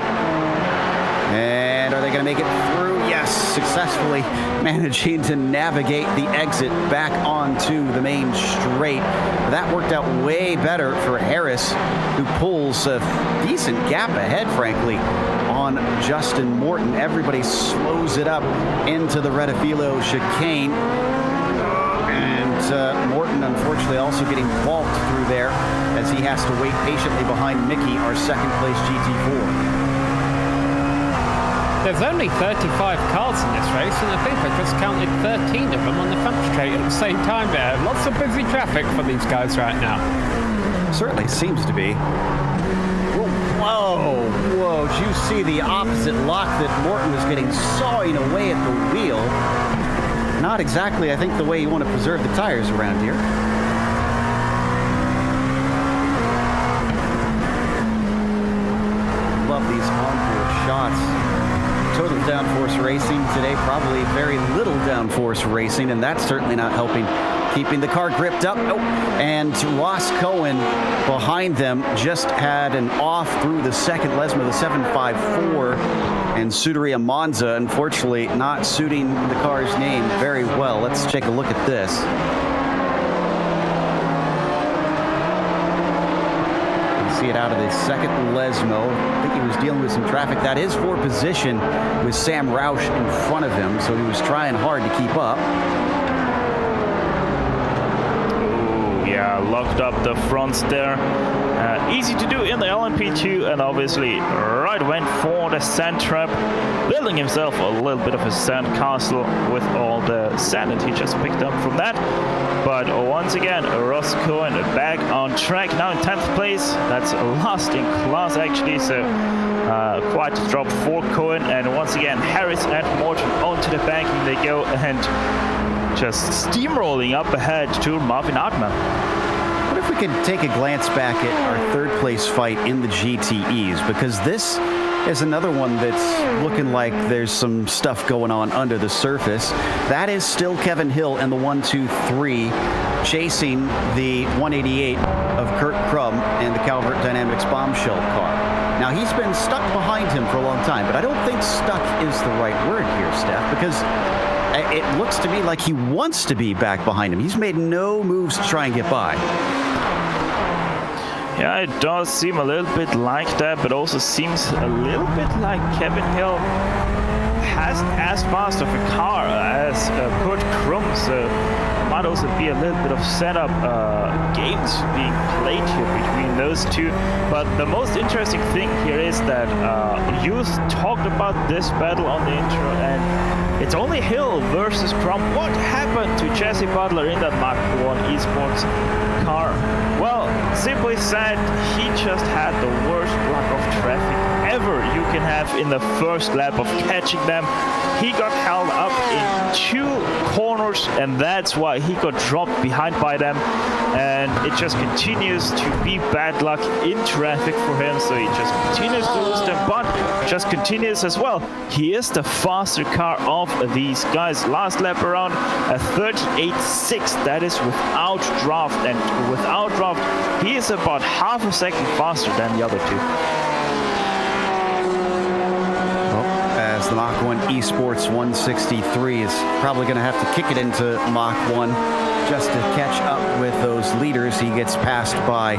And are they going to make it through? Yes, successfully managing to navigate the exit back onto the main straight. That worked out way better for Harris, who pulls a decent gap ahead, frankly, on Justin Morton. Everybody slows it up into the Redifilo chicane. And Morton, unfortunately, also getting balked through there as he has to wait patiently behind Mickey, our second-place GT4. There's only 35 cars in this race, and I think I just counted 13 of them on the front straight at the same time there. Lots of busy traffic for these guys right now. Certainly seems to be. Whoa, did you see the opposite lock that Morton was getting sawing away at the wheel? Not exactly, I think, the way you want to preserve the tires around here. Love these onboard shots. Total downforce racing today, probably very little downforce racing, and that's certainly not helping keeping the car gripped up. Oh, and Ross Cohen behind them just had an off through the second Lesmo, the 754, and Scuderia Monza, unfortunately not suiting the car's name very well. Let's take a look at this. See it out of the second Lesmo. I think he was dealing with some traffic. That is for position with Sam Roush in front of him, so he was trying hard to keep up. Ooh, yeah, locked up the fronts there. Easy to do in the LMP2, and obviously right went for the sand trap, building himself a little bit of a sand castle with all the sand that he just picked up from that. But once again, Ross Cohen back on track, now in 10th place. That's last in class actually, so quite a drop for Cohen. And once again, Harris and Morton onto the banking they go, and just steamrolling up ahead to Marvin Artman. What if we could take a glance back at our third place fight in the GTEs, because this is another one that's looking like there's some stuff going on under the surface. That is still Kevin Hill and the 1-2-3 chasing the 188 of Kurt Crum and the Calvert Dynamics bombshell car. Now, he's been stuck behind him for a long time, but I don't think stuck is the right word here, Steph, because it looks to me like he wants to be back behind him. He's made no moves to try and get by. Yeah, it does seem a little bit like that, but also seems a little bit like Kevin Hill hasn't as fast of a car as Kurt Crum, so might also be a little bit of setup games being played here between those two. But the most interesting thing here is that you talked about this battle on the intro, and it's only Hill versus Crum. What happened to Jesse Butler in that Mark 1 Esports car? Well, simply said, he just had the worst block of traffic whatever you can have in the first lap of catching them. He got held up in 2 corners, and that's why he got dropped behind by them. And it just continues to be bad luck in traffic for him, so he just continues to lose them, but just continues as well. He is the faster car of these guys. Last lap around a 38.6, that is without draft, and without draft he is about half a second faster than the other two. As the Mach 1 Esports 163 is probably going to have to kick it into Mach 1 just to catch up with those leaders. He gets passed by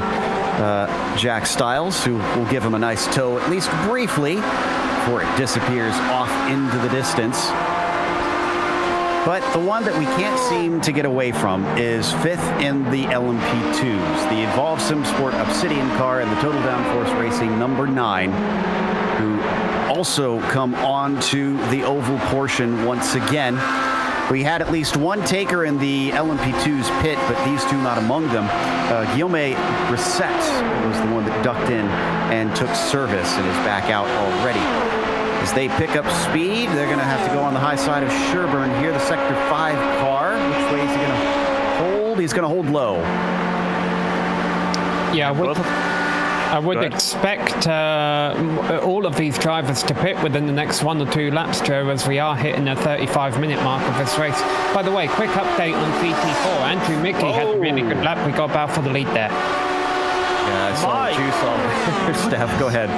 Jack Stiles, who will give him a nice tow, at least briefly, before it disappears off into the distance. But the one that we can't seem to get away from is 5th in the LMP2s, the Evolve SimSport Obsidian car and the Total Downforce Racing number 9, who also come on to the oval portion once again. We had at least one taker in the LMP2's pit, but these two not among them. Guillaume Brissett was the one that ducked in and took service and is back out already. As they pick up speed, they're going to have to go on the high side of Sherburne here. The Sector 5 car, which way is he going to hold? He's going to hold low. Yeah, I would expect all of these drivers to pit within the next 1 or 2 laps, Joe, as we are hitting the 35-minute mark of this race. By the way, quick update on GT4. Andrew Mickey had a really good lap. We got Bow for the lead there. Yeah, I saw the juice on Steph. Go ahead.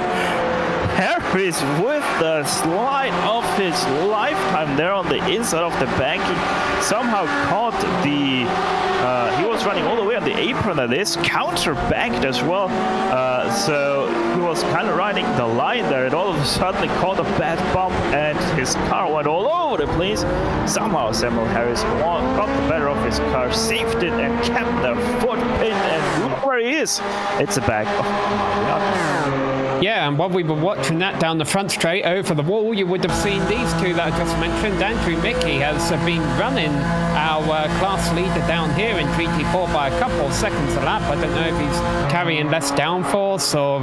Harris with the slide of his lifetime there on the inside of the banking. Somehow caught the... he was running all the way on the apron of this, counter-banked as well. So he was kind of riding the line there, and all of a sudden he caught a bad bump and his car went all over the place. Somehow Samuel Harris got the better of his car, saved it and kept the foot pin, and look where he is. It's a bag of Mario. Yeah, and while we were watching that down the front straight over the wall, you would have seen these two that I just mentioned. Andrew Mickey has been running our class leader down here in GT4 by a couple of seconds a lap. I don't know if he's carrying less downforce or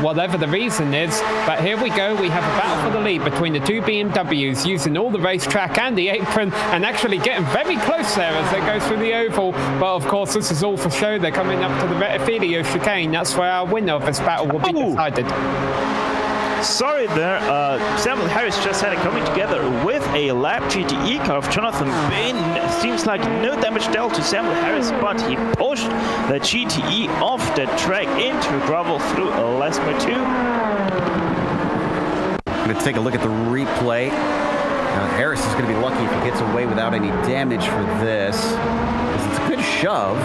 whatever the reason is. But here we go. We have a battle for the lead between the two BMWs, using all the racetrack and the apron, and actually getting very close there as they go through the oval. But of course, this is all for show. They're coming up to the Rettifilio chicane. That's where our winner of this battle will be decided. Sorry there, Samuel Harris just had it coming together with a lap GTE car of Jonathan Bain. Seems like no damage dealt to Samuel Harris, but he pushed the GTE off the track into gravel through Lesmo 2. I'm going to take a look at the replay. Harris is going to be lucky if he gets away without any damage for this, because it's a good shove.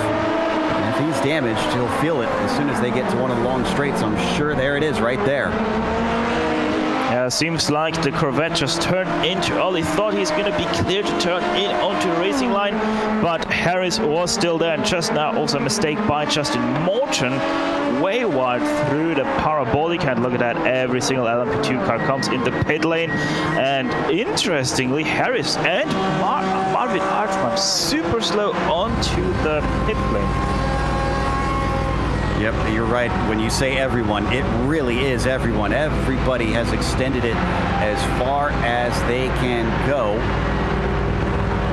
If he's damaged, he'll feel it as soon as they get to one of the long straights. I'm sure there it is right there. Yeah, seems like the Corvette just turned into Ollie. Thought he's going to be clear to turn in onto the racing line, but Harris was still there. And just now, also a mistake by Justin Morton. Way wide through the parabolic, and look at that, every single LMP2 car comes in the pit lane. And interestingly, Harris and Marvin Archman super slow onto the pit lane. Yep, you're right. When you say everyone, it really is everyone. Everybody has extended it as far as they can go.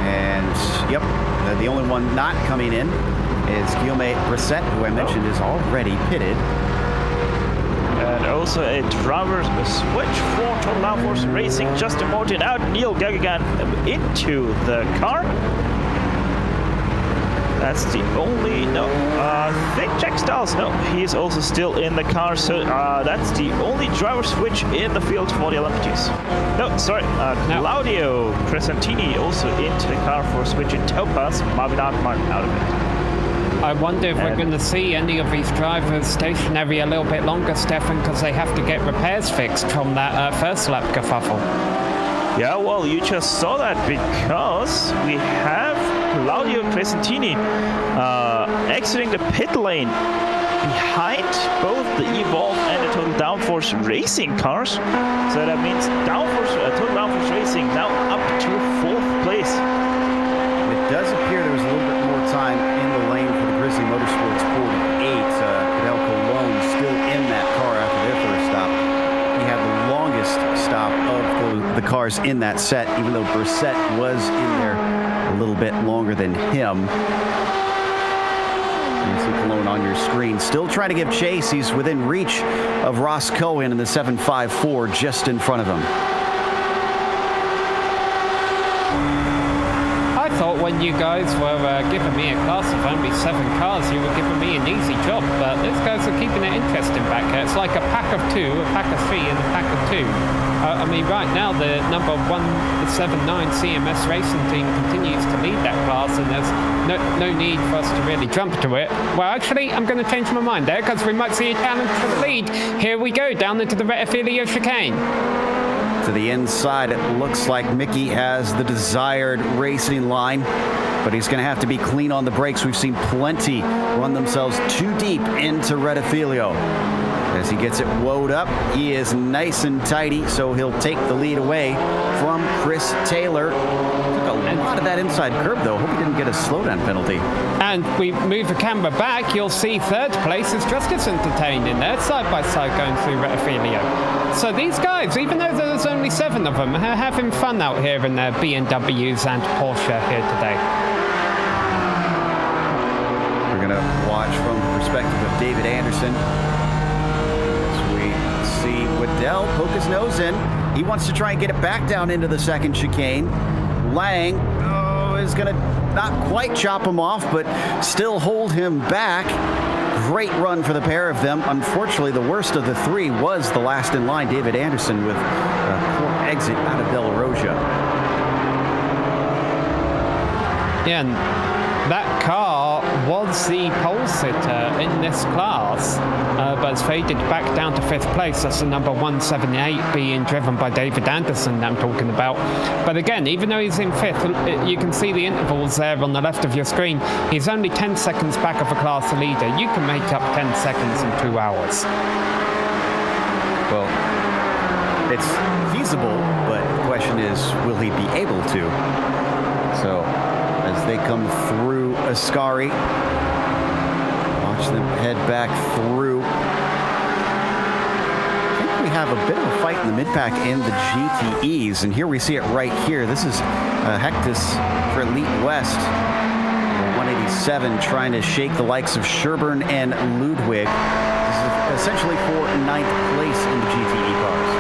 And, yep, the only one not coming in is Guillaume Brissett, who I mentioned is already pitted. And also a driver's switch for Total Downforce Racing. Justin Morton out, Neil Gagagan into the car. That's the only, I think Jack Stiles, no, he's also still in the car, so that's the only driver switch in the field for the LMP2s. No, sorry, Claudio Crescentini also into the car for switching Topaz, Marvin Artman out of it. I wonder if we're going to see any of these drivers stationary a little bit longer, Stefan, because they have to get repairs fixed from that first lap kerfuffle. Yeah, well, you just saw that because we have Claudio Crescentini exiting the pit lane behind both the Evolve and the Total Downforce Racing cars. So that means Total Downforce Racing now up to 4th place. It does appear there was a little bit more time in the lane for the Grizzly Motorsports 48. Cadel Cologne still in that car after their first stop. the cars in that set, even though Brissett was in there a little bit longer than him. You see Cologne on your screen. Still trying to give chase. He's within reach of Ross Cohen in the 754, just in front of him. I thought when you guys were giving me a class of only 7 cars, you were giving me an easy job, but these guys are keeping it interesting back here. It's like a pack of 2, a pack of 3, and a pack of 2. I mean, right now, the number 179 CMS Racing team continues to lead that class, and there's no need for us to really jump to it. Well, actually, I'm going to change my mind there, because we might see a challenge for the lead. Here we go, down into the Rettifilio chicane. To the inside, it looks like Mickey has the desired racing line, but he's going to have to be clean on the brakes. We've seen plenty run themselves too deep into Rettifilio. As he gets it woed up, he is nice and tidy, so he'll take the lead away from Chris Taylor. Took a lot of that inside curb, though. Hope he didn't get a slowdown penalty. And we move the camera back, you'll see third place is just as entertained in there, side by side going through Rettifilio. So these guys, even though there's only 7 of them, are having fun out here in their BMWs and Porsche here today. We're going to watch from the perspective of David Anderson. See Waddell poke his nose in. He wants to try and get it back down into the second chicane. Lang is going to not quite chop him off, but still hold him back. Great run for the pair of them. Unfortunately, the worst of the 3 was the last in line, David Anderson, with a poor exit out of Della Rosa. Yeah, and that car was the pole sitter in this class, but it's faded back down to 5th place. That's the number 178 being driven by David Anderson that I'm talking about. But again, even though he's in 5th, you can see the intervals there on the left of your screen. He's only 10 seconds back of a class leader. You can make up 10 seconds in 2 hours. Well, it's feasible, but the question is, will he be able to? So, as they come through Ascari, watch them head back through. I think we have a bit of a fight in the mid-pack and the GTEs, and here we see it right here. This is Hectus for Elite West, 187, trying to shake the likes of Sherburne and Ludwig. This is essentially for 9th place in the GTE cars.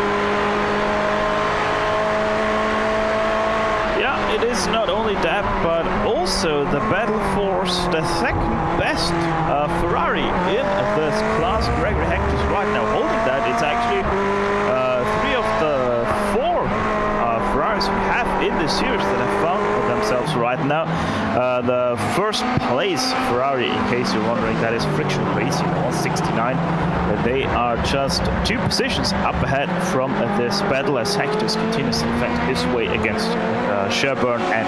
It is not only that, but also the battle for the second best Ferrari in this class. Gregory Hector's right now holding that. It's actually 3 of the 4 Ferraris we have in the series that have found themselves right now. The first place Ferrari, in case you're wondering, that is Friction Racing, 169. They are just 2 positions up ahead from this battle as Hector's continues to defend his way against Sherburne and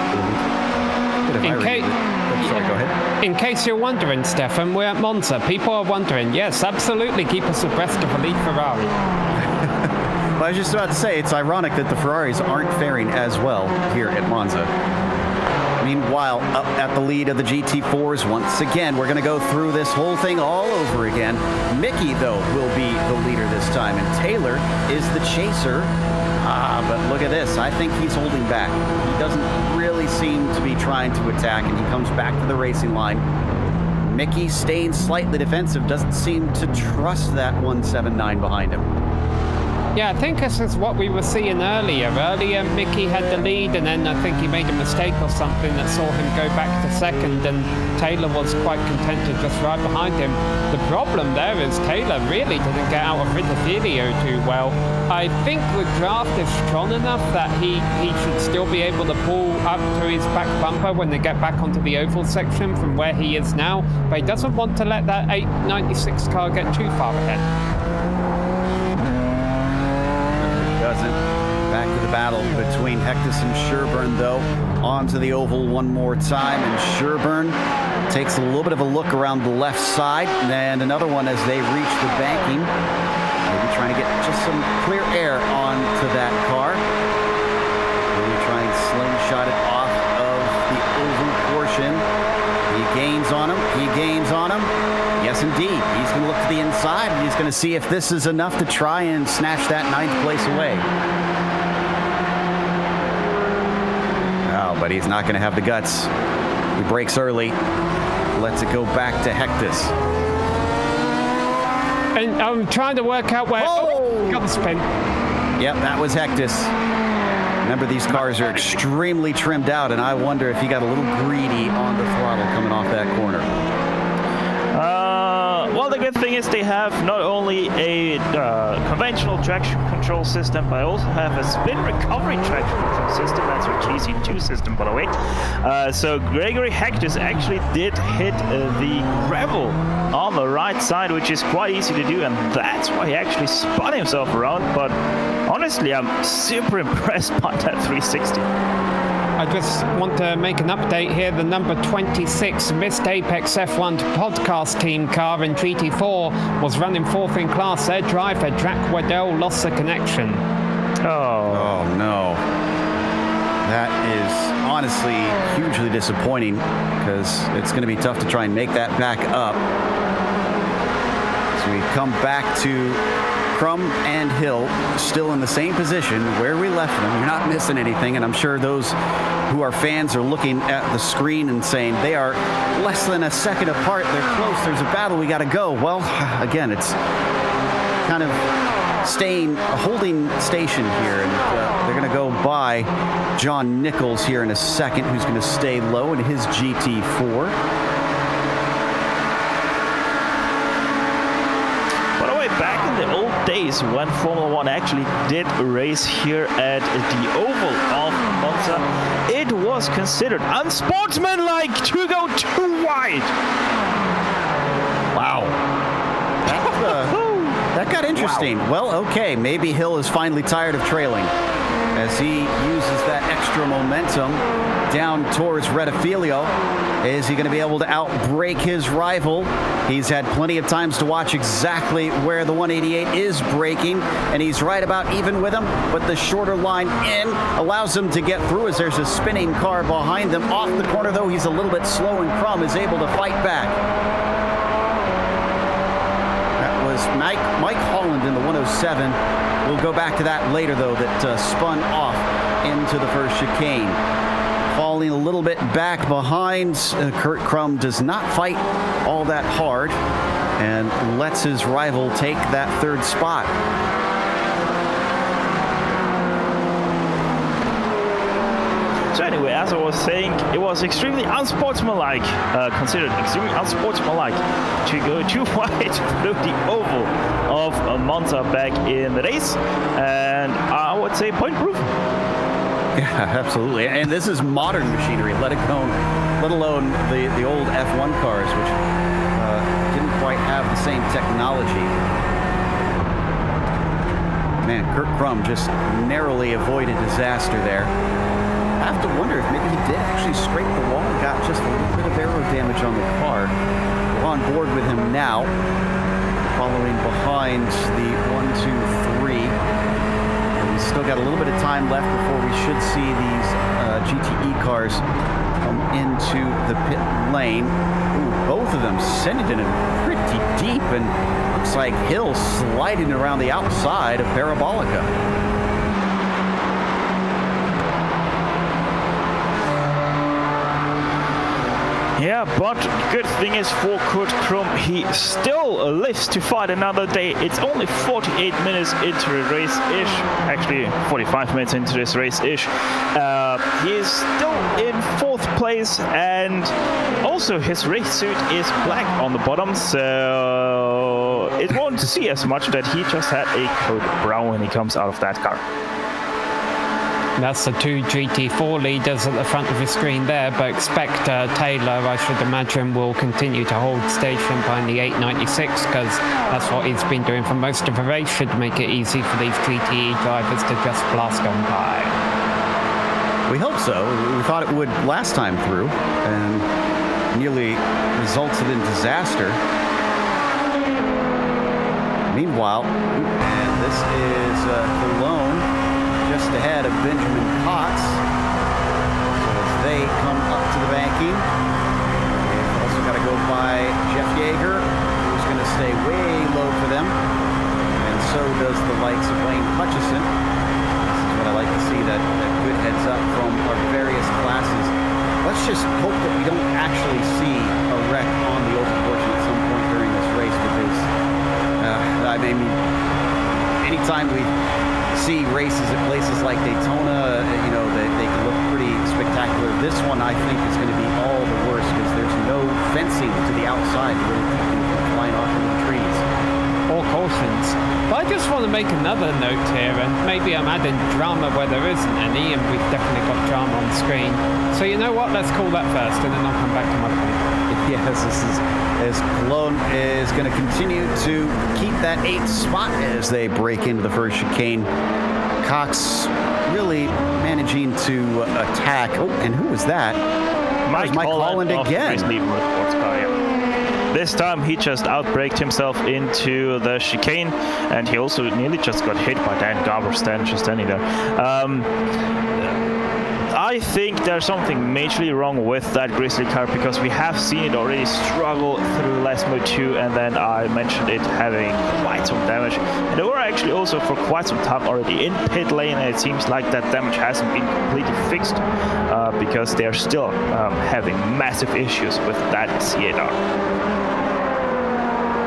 In case you're wondering, Stefan, we're at Monza. People are wondering. Yes, absolutely, keep us abreast of Elite Ferrari. Well, I was just about to say, it's ironic that the Ferraris aren't faring as well here at Monza. Meanwhile, up at the lead of the GT4s, once again, we're going to go through this whole thing all over again. Mickey, though, will be the leader this time, and Taylor is the chaser. But look at this. I think he's holding back. He doesn't really seem to be trying to attack, and he comes back to the racing line. Mickey, staying slightly defensive, doesn't seem to trust that 179 behind him. Yeah, I think this is what we were seeing earlier. Earlier, Mickey had the lead, and then I think he made a mistake or something that saw him go back to second, and Taylor was quite content to just right behind him. The problem there is Taylor really didn't get out of Rettifilio too well. I think the draft is strong enough that he should still be able to pull up to his back bumper when they get back onto the oval section from where he is now, but he doesn't want to let that 896 car get too far ahead. Back to the battle between Hectus and Sherburne, though. Onto the oval one more time, and Sherburne takes a little bit of a look around the left side, and another one as they reach the banking. Maybe trying to get just some clear air onto that car. Maybe try and slingshot it off of the oval portion. He gains on him. He gains on him. Yes, indeed. He's going to look to the inside, and he's going to see if this is enough to try and snatch that 9th place away. Oh, but he's not going to have the guts. He breaks early, lets it go back to Hectus. And I'm trying to work out where... Oh! Got the spin. Yep, that was Hectus. Remember, these cars are extremely trimmed out, and I wonder if he got a little greedy on the throttle coming off that corner. Well, the good thing is they have not only a conventional traction control system, but also have a spin recovery traction control system. That's a GC2 system, by the way. So Gregory Hectus actually did hit the gravel on the right side, which is quite easy to do, and that's why he actually spun himself around. But honestly, I'm super impressed by that 360. I just want to make an update here. The number 26 Missed Apex F1 podcast team car in GT4 was running fourth in class. Their driver, Jack Waddell, lost the connection. Oh no. That is honestly hugely disappointing because it's going to be tough to try and make that back up. So we come back to Crum and Hill still in the same position where we left them. You're not missing anything, and I'm sure those who are fans are looking at the screen and saying they are less than a second apart. They're close. There's a battle. We got to go. Well, again, it's kind of holding station here, and they're going to go by John Nichols here in a second, who's going to stay low in his GT4. Back in the old days when Formula 1 actually did a race here at the Oval of Monza, it was considered unsportsmanlike to go too wide. Wow. That got interesting. Wow. Well, okay, maybe Hill is finally tired of trailing as he uses that extra momentum down towards Rettifilio. Is he going to be able to outbrake his rival? He's had plenty of times to watch exactly where the 188 is braking, and he's right about even with him, but the shorter line in allows him to get through as there's a spinning car behind them. Off the corner, though, he's a little bit slow, and Crum is able to fight back. That was Mike Holland in the 107. We'll go back to that later, though, that spun off into the first chicane. Falling a little bit back behind, Kurt Crum does not fight all that hard and lets his rival take that third spot. So anyway, as I was saying, it was extremely unsportsmanlike, considered extremely unsportsmanlike to go too wide through the oval of Monza back in the race, and I would say point proof. Yeah, absolutely. And this is modern machinery, let alone the old F1 cars, which didn't quite have the same technology. Man, Kurt Crum just narrowly avoided disaster there. I have to wonder if maybe he did actually scrape the wall and got just a little bit of aero damage on the car. We're on board with him now, following behind the 1, 2, 3. Still got a little bit of time left before we should see these GTE cars come into the pit lane. Ooh, both of them sending it in pretty deep, and looks like Hill sliding around the outside of Parabolica. Yeah, but good thing is for Kurt Crum, he still lives to fight another day. It's only 48 minutes into the race-ish, actually 45 minutes into this race-ish. He is still in 4th place, and also his race suit is black on the bottom, so it won't see as much that he just had a coat brown when he comes out of that car. That's the 2 GT4 leaders at the front of the screen there, but expect Taylor, I should imagine, will continue to hold station behind the 896, because that's what he's been doing for most of the race. Should make it easy for these GTE drivers to just blast on by. We hope so. We thought it would last time through, and nearly resulted in disaster. Meanwhile, and this is Cologne, just ahead of Benjamin Kotz. So as they come up to the banking, they've also got to go by Jeff Yeager, who's going to stay way low for them. And so does the likes of Wayne Hutchison. This is what I like to see, that good heads up from our various classes. just hope that we don't actually see a wreck on the open portion at some point during this race, because I mean, anytime we see races at places like Daytona, you know, they can look pretty spectacular. This one, I think, is going to be all the worse because there's no fencing to the outside to really keep them from flying off into the trees. All cautions. But I just want to make another note here, and maybe I'm adding drama where there isn't any, and we've definitely got drama on screen. So you know what? Let's call that first, and then I'll come back to my point. Yes, this is as Cologne is going to continue to keep that 8th spot as they break into the first chicane. Cox really managing to attack. Oh, and who was that? Mike Holland again. This time he just outbraked himself into the chicane, and he also nearly just got hit by Dan Garber standing there. I think there's something majorly wrong with that Grizzly car, because we have seen it already struggle through last mode 2, and then I mentioned it having quite some damage. And they were actually also for quite some time already in pit lane, and it seems like that damage hasn't been completely fixed because they're still having massive issues with that C8R.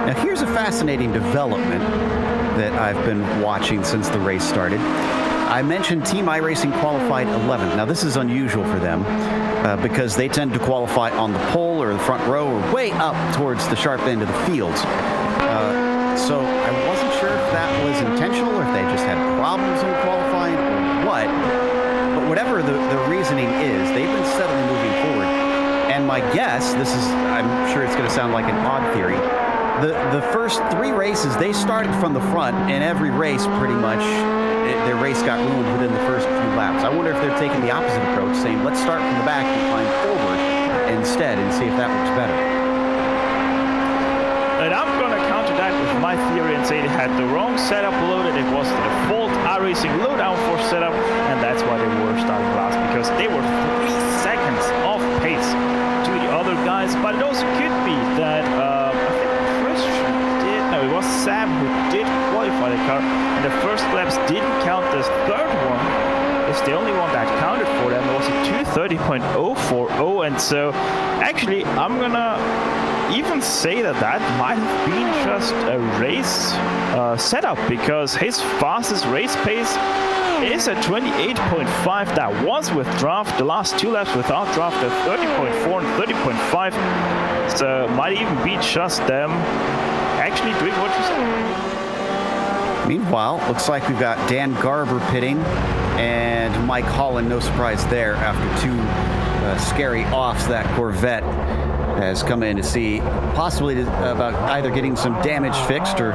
Now here's a fascinating development that I've been watching since the race started. I mentioned Team iRacing qualified 11th. Now this is unusual for them because they tend to qualify on the pole or the front row or way up towards the sharp end of the field. So I wasn't sure if that was intentional or if they just had problems in qualifying or what. But whatever the reasoning is, they've been steadily moving forward. And my guess, I'm sure it's going to sound like an odd theory, the first 3 races, they started from the front, and every race pretty much, their race got ruined within the first few laps. I wonder if they're taking the opposite approach, saying let's start from the back and climb forward instead and see if that works better. And I'm going to counter that with my theory and say they had the wrong setup loaded. It was the default iRacing low downforce setup, and that's why they were starting last, because they were 3 seconds off pace to the other guys. But it also could be that it was Sam who did qualify the car, and the first laps didn't count. This third one is the only one that counted for them. It was a 2:30.040, and so actually I'm gonna even say that might have been just a race setup, because his fastest race pace is at 28.5. That was with draft. The last 2 laps without draft at 30.4 and 30.5. So might even be just them actually doing what you said. Meanwhile, looks like we've got Dan Garber pitting and Mike Holland, no surprise there, after 2 scary offs. That Corvette has come in to see possibly about either getting some damage fixed or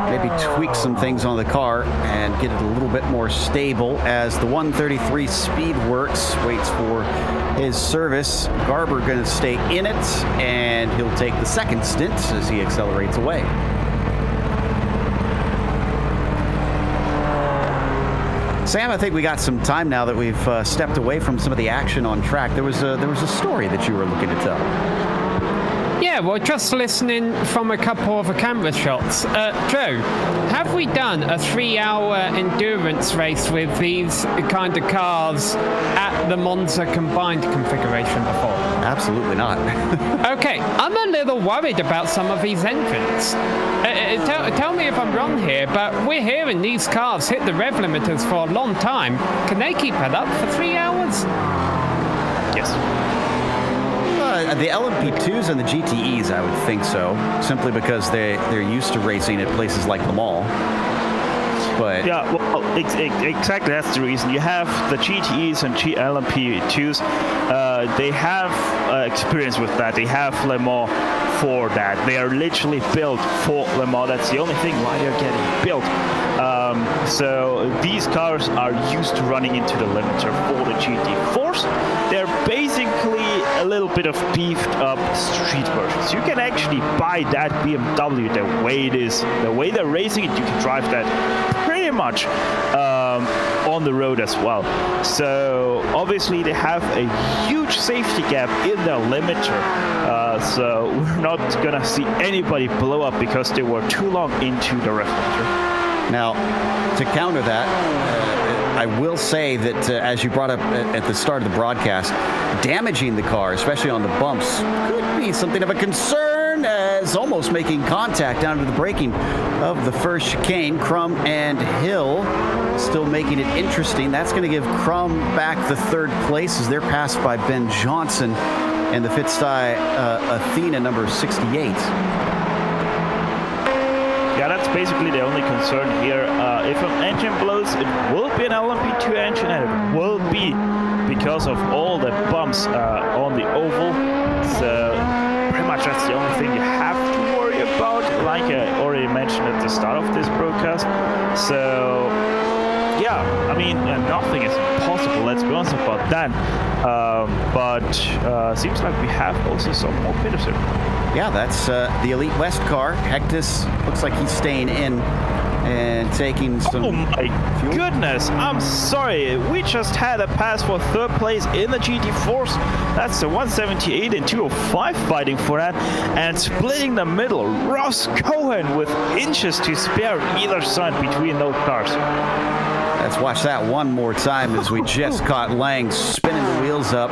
maybe tweak some things on the car and get it a little bit more stable as the 133 Speedworks waits for his service. Garber going to stay in it, and he'll take the second stint as he accelerates away. Sam, I think we got some time now that we've stepped away from some of the action on track. There was a story that you were looking to tell. Yeah, well, just listening from a couple of camera shots. Joe, have we done a 3-hour endurance race with these kind of cars at the Monza combined configuration before? Absolutely not. Okay, I'm a little worried about some of these entrants. Tell me if I'm wrong here, but we're hearing these cars hit the rev limiters for a long time. Can they keep it up for 3 hours? Yes. The LMP2s and the GTEs, I would think so, simply because they're used to racing at places like Le Mans. But yeah, well, exactly, that's the reason. You have the GTEs and LMP2s. They have experience with that. They have Le Mans for that. They are literally built for Le Mans. That's the only thing why they're getting built. So these cars are used to running into the limiter for the GT4s. They're basically a little bit of beefed up street versions. You can actually buy that BMW the way it is, the way they're racing it. You can drive that pretty much on the road as well. So obviously they have a huge safety gap in their limiter. So we're not gonna see anybody blow up because they were too long into the rev limiter. Now, to counter that, I will say that, as you brought up at the start of the broadcast, damaging the car, especially on the bumps, could be something of a concern, as almost making contact down to the braking of the first chicane. Crum and Hill still making it interesting. That's going to give Crum back the third place as they're passed by Ben Johnson and the Fitztai Athena number 68. Yeah, that's basically the only concern here. If an engine blows, it will be an LMP2 engine, and it will be because of all the bumps on the oval. So pretty much that's the only thing you have to worry about, like I already mentioned at the start of this broadcast. So yeah, I mean, nothing is impossible, let's be honest about that. But seems like we have also some more Peterson. Yeah, that's the Elite West car. Hectus looks like he's staying in and taking some Oh my fuel. goodness, I'm sorry. We just had a pass for third place in the GT4s. That's the 178 and 205 fighting for that. And splitting the middle, Ross Cohen with inches to spare either side between those cars. Let's watch that one more time as we just caught Lang spinning the wheels up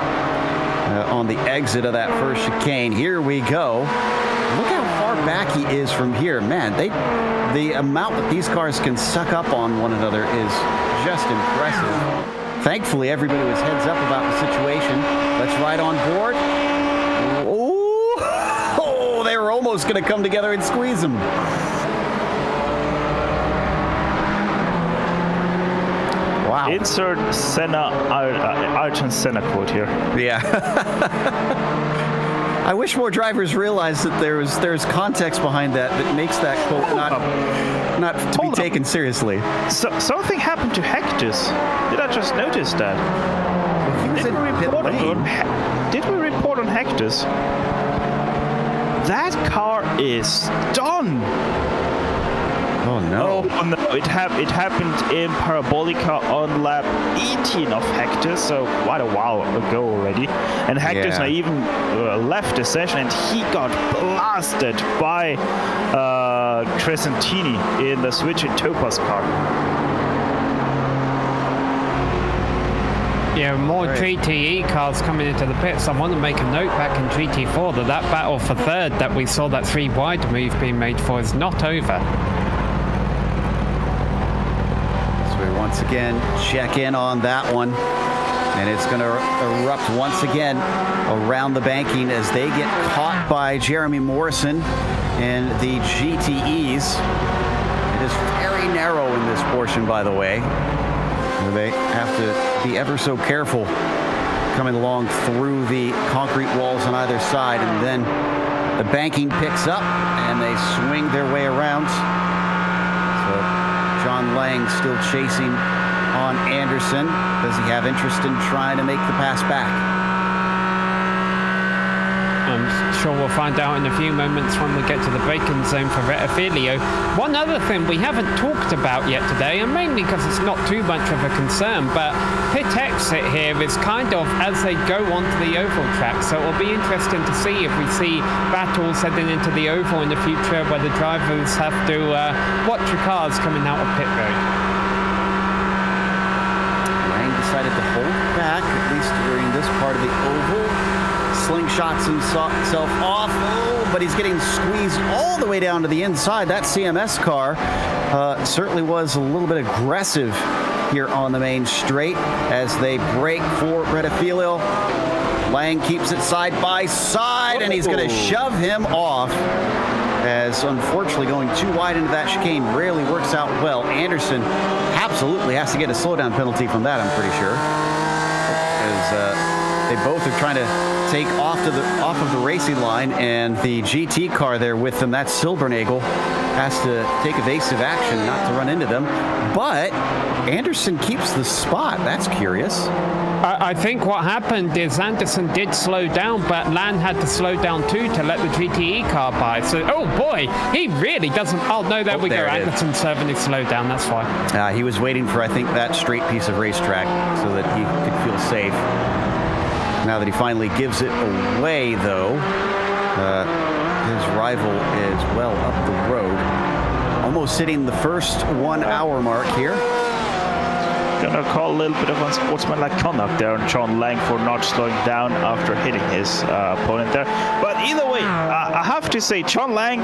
on the exit of that first chicane. Here we go. Look how far back he is from here. Man, the amount that these cars can suck up on one another is just impressive. Thankfully, everybody was heads up about the situation. Let's ride on board. Oh, they were almost going to come together and squeeze them. Wow. Insert Senna, Ayrton Senna quote here. Yeah. I wish more drivers realized that there's context behind that makes that quote not to be taken seriously. So something happened to Hectus. Did I just notice that? He was in pit lane. Did we report on Hectus? That car is done. Oh no. Oh no, it happened in Parabolica on lap 18 of Hector, so quite a while ago already. And Hector's not even left the session, and he got blasted by Crescentini in the Switch and Topaz car. Yeah, more GTE cars coming into the pits. I want to make a note back in GT4 that battle for third that we saw that 3 wide move being made for is not over. Once again, check in on that one. And it's going to erupt once again around the banking as they get caught by Jeremy Morrison and the GTEs. It is very narrow in this portion, by the way. They have to be ever so careful coming along through the concrete walls on either side. And then the banking picks up and they swing their way around. So John Lang still chasing on Anderson. Does he have interest in trying to make the pass back? I'm sure we'll find out in a few moments when we get to the braking zone for Rettifilio. One other thing we haven't talked about yet today, and mainly because it's not too much of a concern, but pit exit here is kind of as they go onto the oval track. So it'll be interesting to see if we see battles heading into the oval in the future where the drivers have to watch the cars coming out of pit road. Lang decided to hold back, at least during this part of the oval. Slingshots himself off, but he's getting squeezed all the way down to the inside. That CMS car certainly was a little bit aggressive here on the main straight as they break for Rettifilio. Lang keeps it side by side, and he's going to shove him off as unfortunately going too wide into that chicane rarely works out well. Anderson absolutely has to get a slowdown penalty from that, I'm pretty sure. As they both are trying to take off of the racing line, and the GT car there with them, that's Silbernagel, has to take evasive action not to run into them. But Anderson keeps the spot. That's curious. I think what happened is Anderson did slow down, but Lan had to slow down too to let the GTE car by. So, oh boy, he really doesn't. Oh no, there we go. Anderson serving his slow down. That's why. He was waiting for, I think, that straight piece of racetrack so that he could feel safe. Now that he finally gives it away, though, his rival is well up the road. Almost hitting the first 1 hour mark here. gonna call a little bit of unsportsmanlike conduct there on John Lang for not slowing down after hitting his opponent there. But either way, I have to say, John Lang,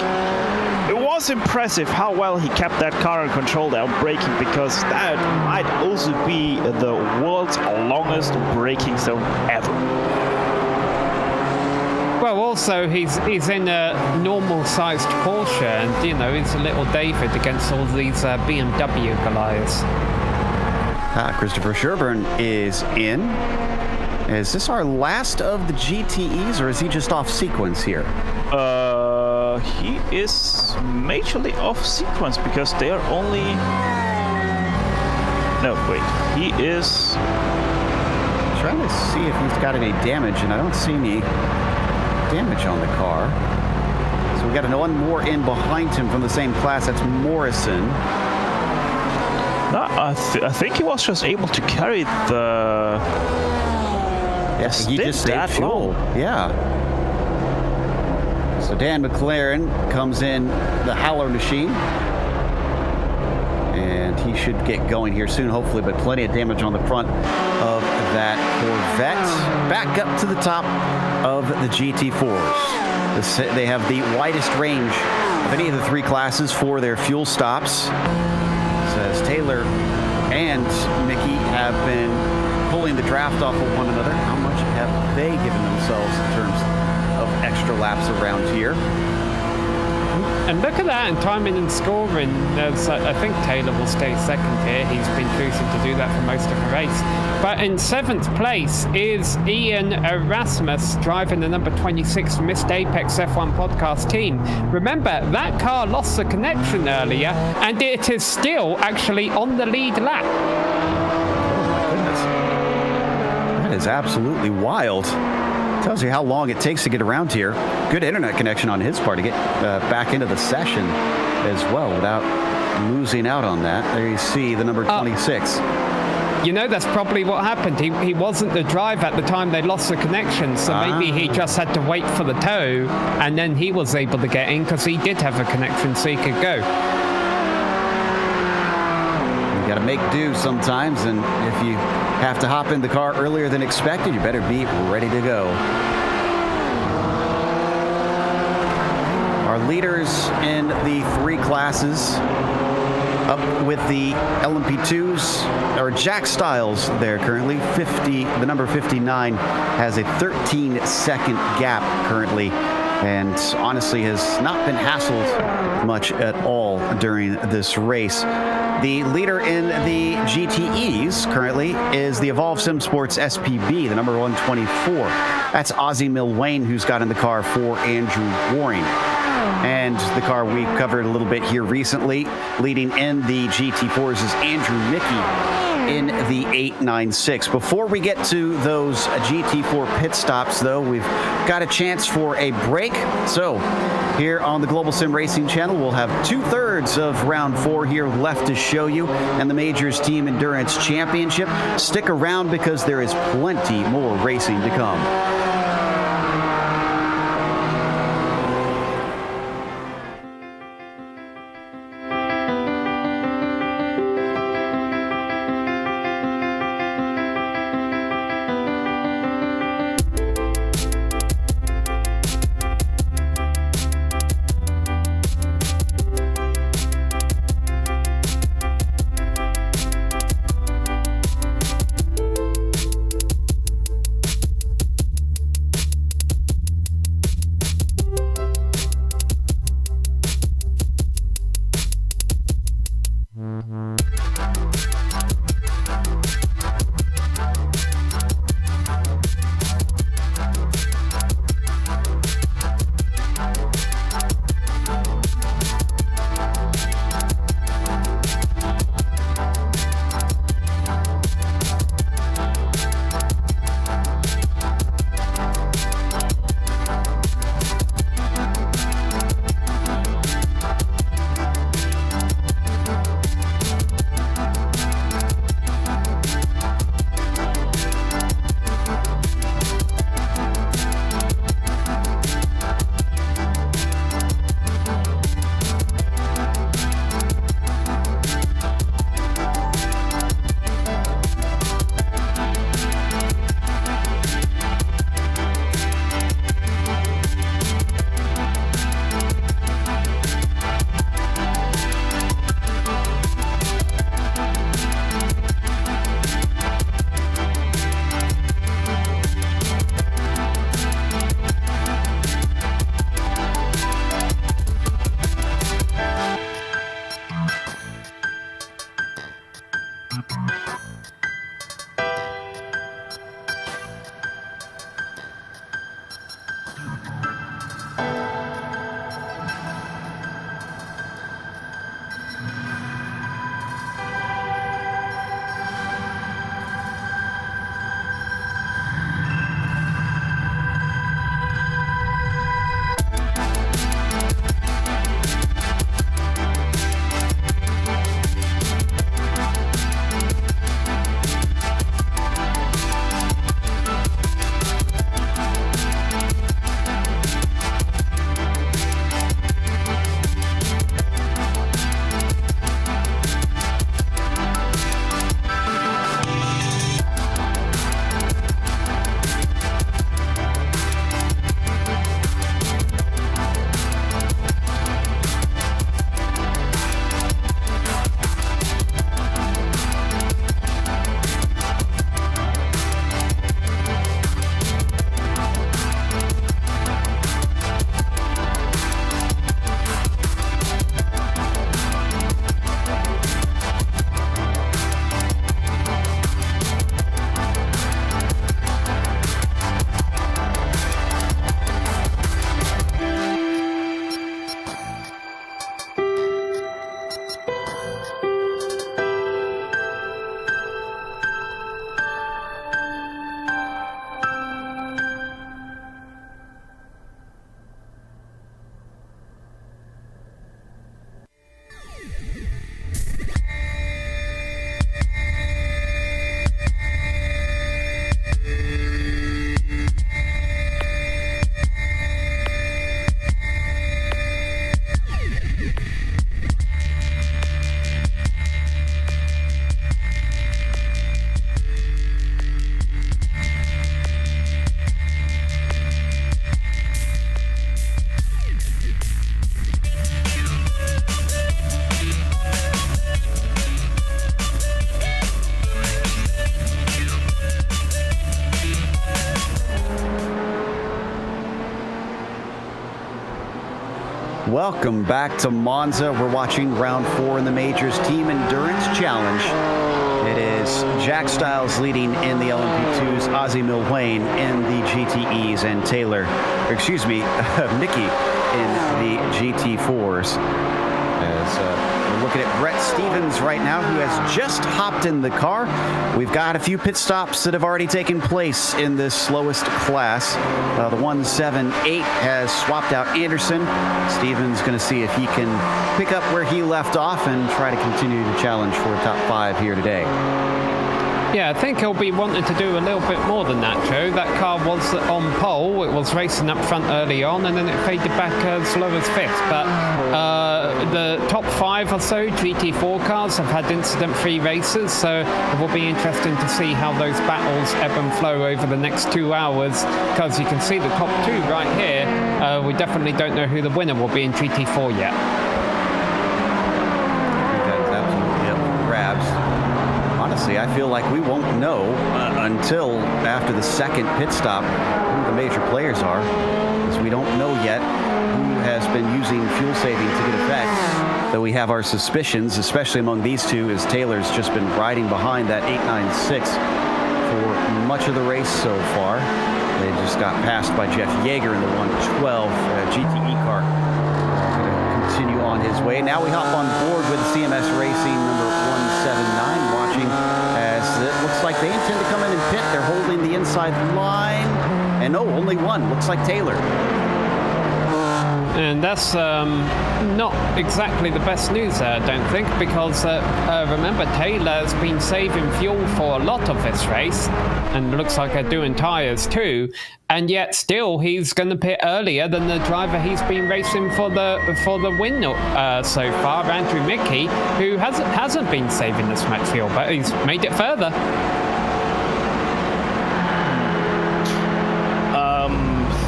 it was impressive how well he kept that car in control there on braking, because that might also be the world's longest braking zone ever. Well, also, he's in a normal-sized Porsche, and, you know, he's a little David against all these BMW Goliaths. Christopher Sherburne is in. Is this our last of the GTEs, or is he just off sequence here? He is majorly off sequence because they are only... No, wait. He is... Trying to see if he's got any damage, and I don't see any damage on the car. So we got one more in behind him from the same class. That's Morrison. No, I think he was just able to carry the... Yes, he just saved fuel. Yeah. So Dan McLaren comes in the Howler machine. And he should get going here soon, hopefully, but plenty of damage on the front of that Corvette. Back up to the top of the GT4s. They have the widest range of any of the three classes for their fuel stops. Says Taylor and Mickey have been pulling the draft off of one another. How much have they given themselves in terms of extra laps around here? And look at that, and timing and scoring. I think Taylor will stay second here. He's been choosing to do that for most of the race. But in 7th place is Ian Erasmus, driving the number 26 Missed Apex F1 podcast team. Remember, that car lost the connection earlier, and it is still actually on the lead lap. Oh my goodness. That is absolutely wild. Tells you how long it takes to get around here. Good internet connection on his part to get back into the session as well without losing out on that. There you see the number 26. You know, that's probably what happened. He wasn't the driver at the time they lost the connection, so maybe he just had to wait for the tow, and then he was able to get in because he did have a connection, so he could go. You got to make do sometimes, and if you have to hop in the car earlier than expected, you better be ready to go. Our leaders in the three classes up with the LMP2s are Jack Stiles there currently. The number 59 has a 13-second gap currently, and honestly has not been hassled much at all during this race. The leader in the GTEs currently is the Evolve Sim Sports SPB, the number 124. That's Ozzie Milwane, who's got in the car for Andrew Waring. And the car we covered a little bit here recently, leading in the GT4s, is Andrew Mickey in the 896. Before we get to those GT4 pit stops, though, we've got a chance for a break. So here on the Global Sim Racing Channel, we'll have 2/3 of round 4 here left to show you, and the Majors Team Endurance Championship. Stick around because there is plenty more racing to come. Welcome back to Monza. We're watching round 4 in the Majors Team Endurance Challenge. It is Jack Stiles leading in the LMP2s, Ozzy Milwane in the GTEs, and Mickey in the GT4s. As we're looking at Brett Stevens right now, who has just hopped in the car. We've got a few pit stops that have already taken place in this slowest class. The 178 has swapped out Anderson. Stevens going to see if he can pick up where he left off and try to continue to challenge for a top 5 here today. Yeah, I think he'll be wanting to do a little bit more than that, Joe. That car was on pole. It was racing up front early on, and then it faded back as low as 5th. But the top 5 or so GT4 cars have had incident-free races, so it will be interesting to see how those battles ebb and flow over the next 2 hours, because you can see the top 2 right here. We definitely don't know who the winner will be in GT4 yet. That's absolutely up for grabs. Honestly, I feel like we won't know until after the second pit stop who the major players are, because we don't know yet who has been using fuel saving to good effect. Though we have our suspicions, especially among these two, as Taylor's just been riding behind that 896 for much of the race so far. They just got passed by Jeff Yeager in the 112 GTE car. Continue on his way. Now we hop on board with CMS Racing number 179, watching as it looks like they intend to come in and pit. They're holding the inside line, and no, only one. Looks like Taylor. And that's not exactly the best news there, I don't think, because remember, Taylor's been saving fuel for a lot of this race, and it looks like they're doing tyres too, and yet still he's going to pit earlier than the driver he's been racing for the win so far, Andrew Mickey, who hasn't been saving this much fuel, but he's made it further.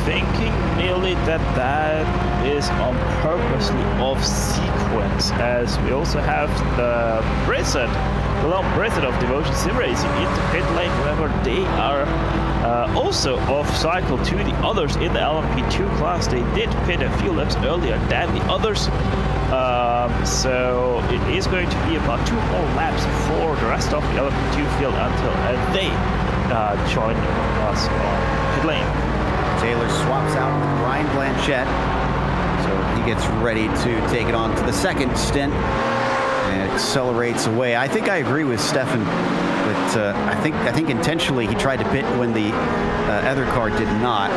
Thinking merely that is on purposely off sequence, as we also have the lone Blizzard of Devotion SimRacing into pit lane whenever they are also off cycle to the others in the LMP2 class. They did pit a few laps earlier than the others, so it is going to be about 2 more laps for the rest of the LMP2 field until they join us on pit lane. Taylor swaps out Ryan Blanchette, so he gets ready to take it on to the second stint and accelerates away. I think I agree with Stefan, but I think intentionally he tried to pit when the other car did not,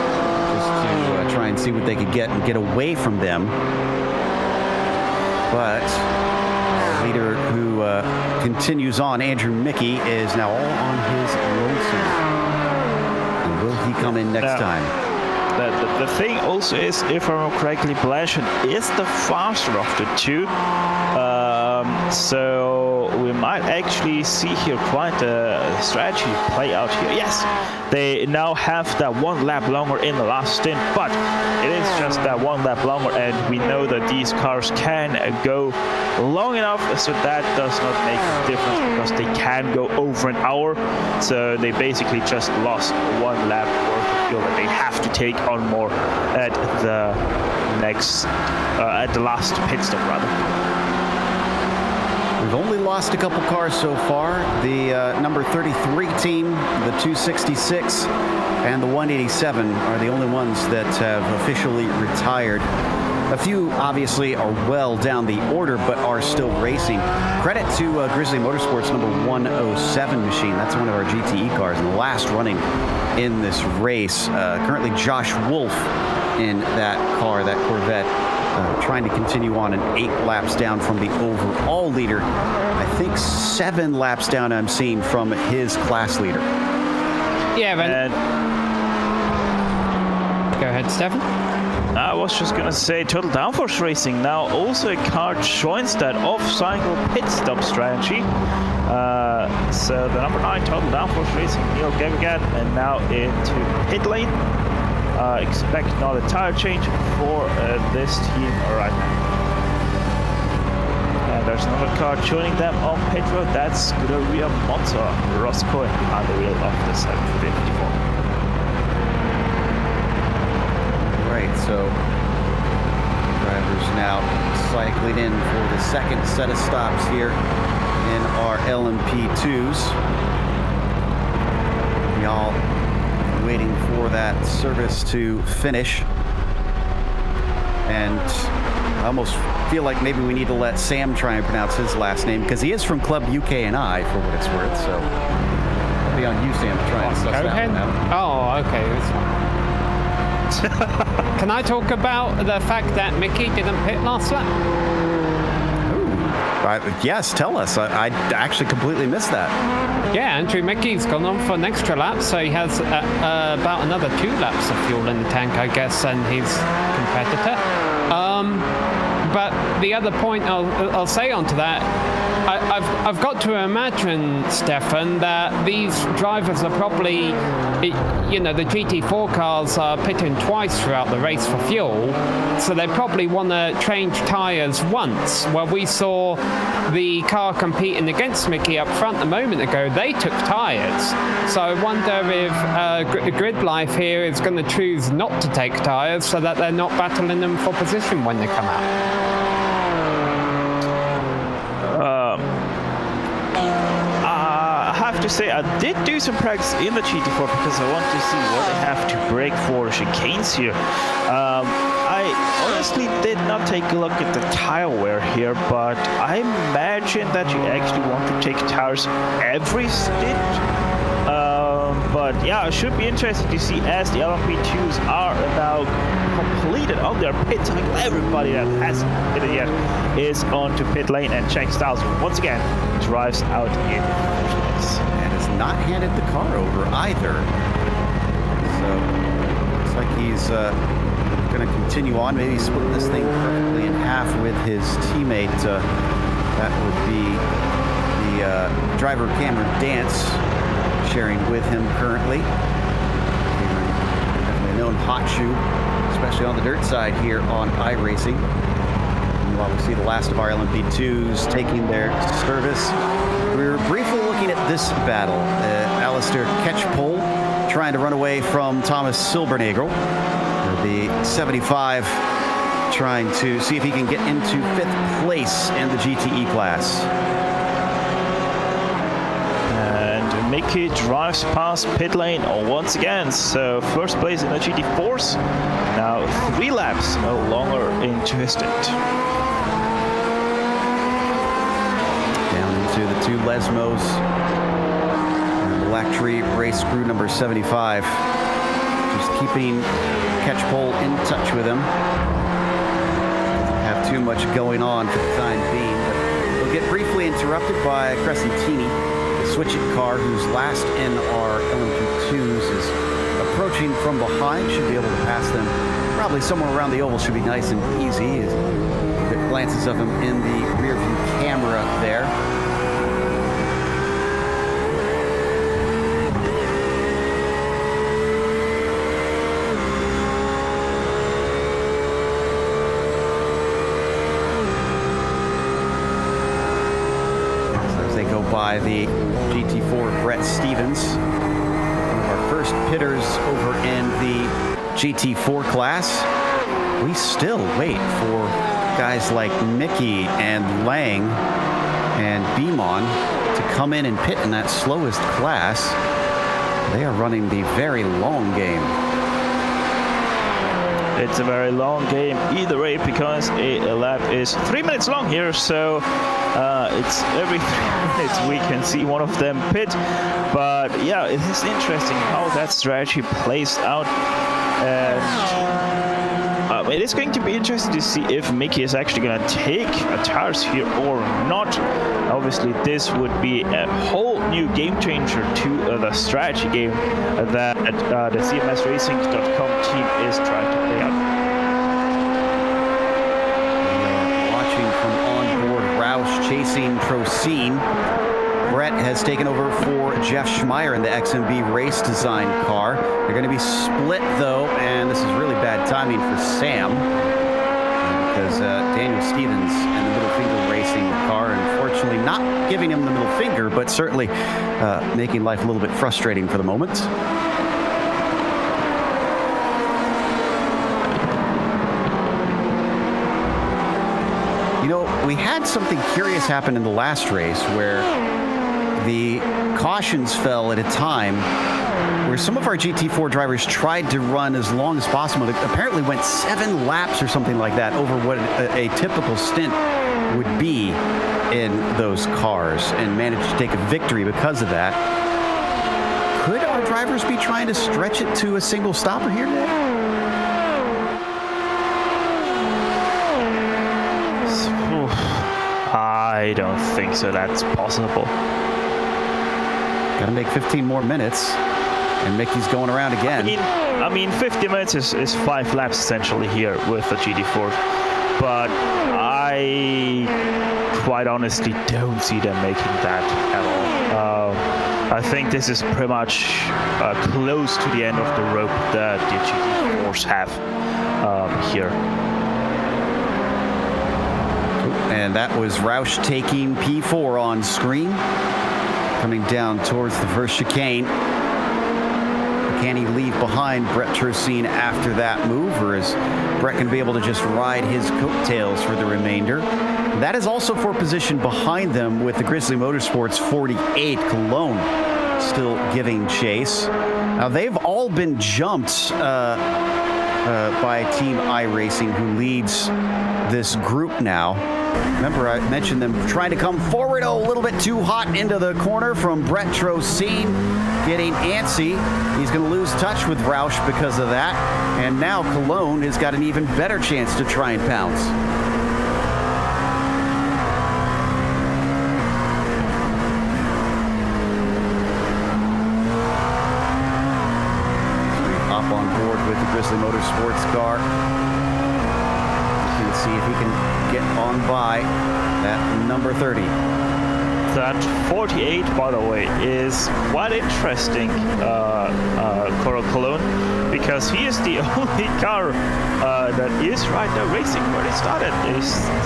just to try and see what they could get and get away from them. But the leader who continues on, Andrew Mickey, is now all on his lonesome. And will he come in next time? The thing also is, if I remember correctly, Blanchard is the faster of the two, so we might actually see here quite a strategy play out here. Yes, they now have that 1 lap longer in the last stint, but it is just that 1 lap longer, and we know that these cars can go long enough, so that does not make a difference because they can go over an hour. So they basically just lost 1 lap worth of fuel that they have to take on more at the last pit stop rather. We've only lost a couple cars so far. The number 33 team, the 266, and the 187 are the only ones that have officially retired. A few obviously are well down the order, but are still racing. Credit to Grizzly Motorsports number 107 machine. That's one of our GTE cars, and the last running in this race. Currently Josh Wolf in that car, that Corvette, trying to continue on and 8 laps down from the overall leader. I think 7 laps down I'm seeing from his class leader. Yeah, man. Go ahead, Stefan. I was just gonna say, Total Downforce Racing now also a car joins that off-cycle pit stop strategy. So the number 9 Total Downforce Racing, Neil Gavigan, and now into pit lane. Expect not a tire change for this team right now. And there's another car joining them on pit road. That's Gloria Monza, Ross Cohen behind the wheel of the 754. Right, so Drivers now cycling in for the second set of stops here in our LMP2s. We all waiting for that service to finish. And I almost feel like maybe we need to let Sam try and pronounce his last name, because he is from Club UK&I, for what it's worth. So I'll be on you, Sam, to try and suss that one out. Oh, okay. Can I talk about the fact that Mickey didn't pit last lap? Yes, tell us. I actually completely missed that. Yeah, Andrew Mickey's gone on for an extra lap, so he has about another 2 laps of fuel in the tank, I guess, than his competitor. But the other point I'll say onto that, I've got to imagine, Stefan, that these drivers are probably, the GT4 cars are pitting twice throughout the race for fuel, so they probably want to change tyres once. Well, we saw the car competing against Mickey up front a moment ago. They took tyres. So I wonder if Grid Life here is going to choose not to take tyres so that they're not battling them for position when they come out. I have to say, I did do some practice in the GT4 because I want to see what they have to brake for chicanes here. I honestly did not take a look at the tire wear here, but I imagine that you actually want to take tires every stint. But yeah, it should be interesting to see as the LMP2s are now completed on their pit cycle. Everybody that hasn't pitted yet is on to pit lane, and Jack Styles once again drives out in first place. And has not handed the car over either. So looks like he's going to continue on, maybe split this thing perfectly in half with his teammate. That would be the driver Cameron Dance, sharing with him currently. Definitely a known hot shoe, especially on the dirt side here on iRacing. And while we see the last of our LMP2s taking their service, we're briefly looking at this battle. Alistair Catchpole trying to run away from Thomas Silbernagel. The 75 trying to see if he can get into 5th place in the GTE class. Mickey drives past pit lane once again, so first place in the GT4s, now 3 laps no longer into his stint. Down into the 2 Lesmos, and Black Tree race crew number 75, just keeping Catchpole in touch with him. Doesn't have too much going on for the time being, but we'll get briefly interrupted by Crescentini. Switch It car, who's last in our LMP2s, is approaching from behind. Should be able to pass them probably somewhere around the oval. Should be nice and easy. Good glances of him in the rear view camera there. By the GT4 Brett Stevens, one of our first pitters over in the GT4 class. We still wait for guys like Mickey and Lang and Beamon to come in and pit in that slowest class. They are running the very long game. It's a very long game either way, because a lap is 3 minutes long here, so it's every 3 minutes we can see one of them pit. But yeah, it is interesting how that strategy plays out, and it is going to be interesting to see if Mickey is actually going to take tires here or not. Obviously, this would be a whole new game changer to the strategy game that the CMSRacing.com team is trying to play out. Watching from onboard, Roush chasing Trocine. Brett has taken over for Jeff Schmeier in the XMB race design car. They're going to be split though, and this is really bad timing for Sam, because Daniel Stevens and the Middle Finger Racing car, unfortunately not giving him the middle finger, but certainly making life a little bit frustrating for the moment. You know, we had something curious happen in the last race where the cautions fell at a time where some of our GT4 drivers tried to run as long as possible. It apparently went 7 laps or something like that over what a typical stint would be in those cars, and managed to take a victory because of that. Could our drivers be trying to stretch it to a single stopper here today? I don't think so. That's possible. Got to make 15 more minutes, and Mickey's going around again. I mean 50 minutes is 5 laps essentially here with the GT4, but I quite honestly don't see them making that at all. I think this is pretty much close to the end of the rope that the GT4s have here. And that was Roush taking P4 on screen, coming down towards the first chicane. Can he leave behind Brett Trosine after that move, or is Brett going to be able to just ride his coattails for the remainder? That is also for position behind them with the Grizzly Motorsports 48, Cologne still giving chase. Now they've all been jumped by Team iRacing, who leads this group now. Remember, I mentioned them trying to come forward a little bit too hot into the corner from Brett Trosine, getting antsy. He's going to lose touch with Roush because of that. And now Cologne has got an even better chance to try and pounce. Hop on board with the Grizzly Motorsports car. See if he can get on by that number 30. That 48, by the way, is quite interesting, Coro Cologne, because he is the only car that is right now racing where they started. They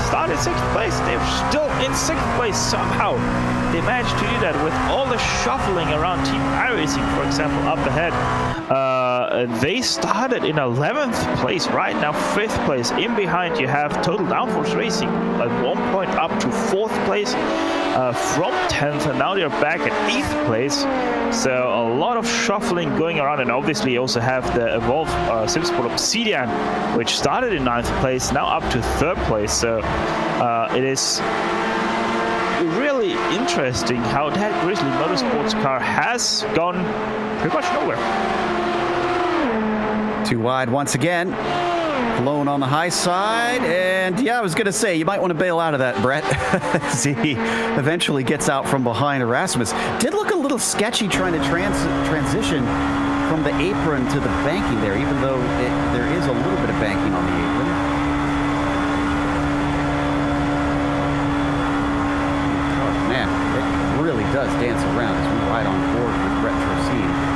started 6th place. They're still in 6th place somehow. They managed to do that with all the shuffling around Team iRacing, for example, up ahead. They started in 11th place, right now 5th place. In behind you have Total Downforce Racing at 1 point up to 4th place from 10th, and now they're back at 8th place. So a lot of shuffling going around, and obviously you also have the Evolve SimSport Obsidian, which started in 9th place, now up to 3rd place. So it is really interesting how that Grizzly Motorsports car has gone pretty much nowhere. Too wide once again. Cologne on the high side, and yeah, I was going to say, you might want to bail out of that, Brett, as he eventually gets out from behind Erasmus. Did look a little sketchy trying to transition from the apron to the banking there, even though there is a little bit of banking on the apron. Oh, man, it really does dance around as we ride on board with Brett Trosine.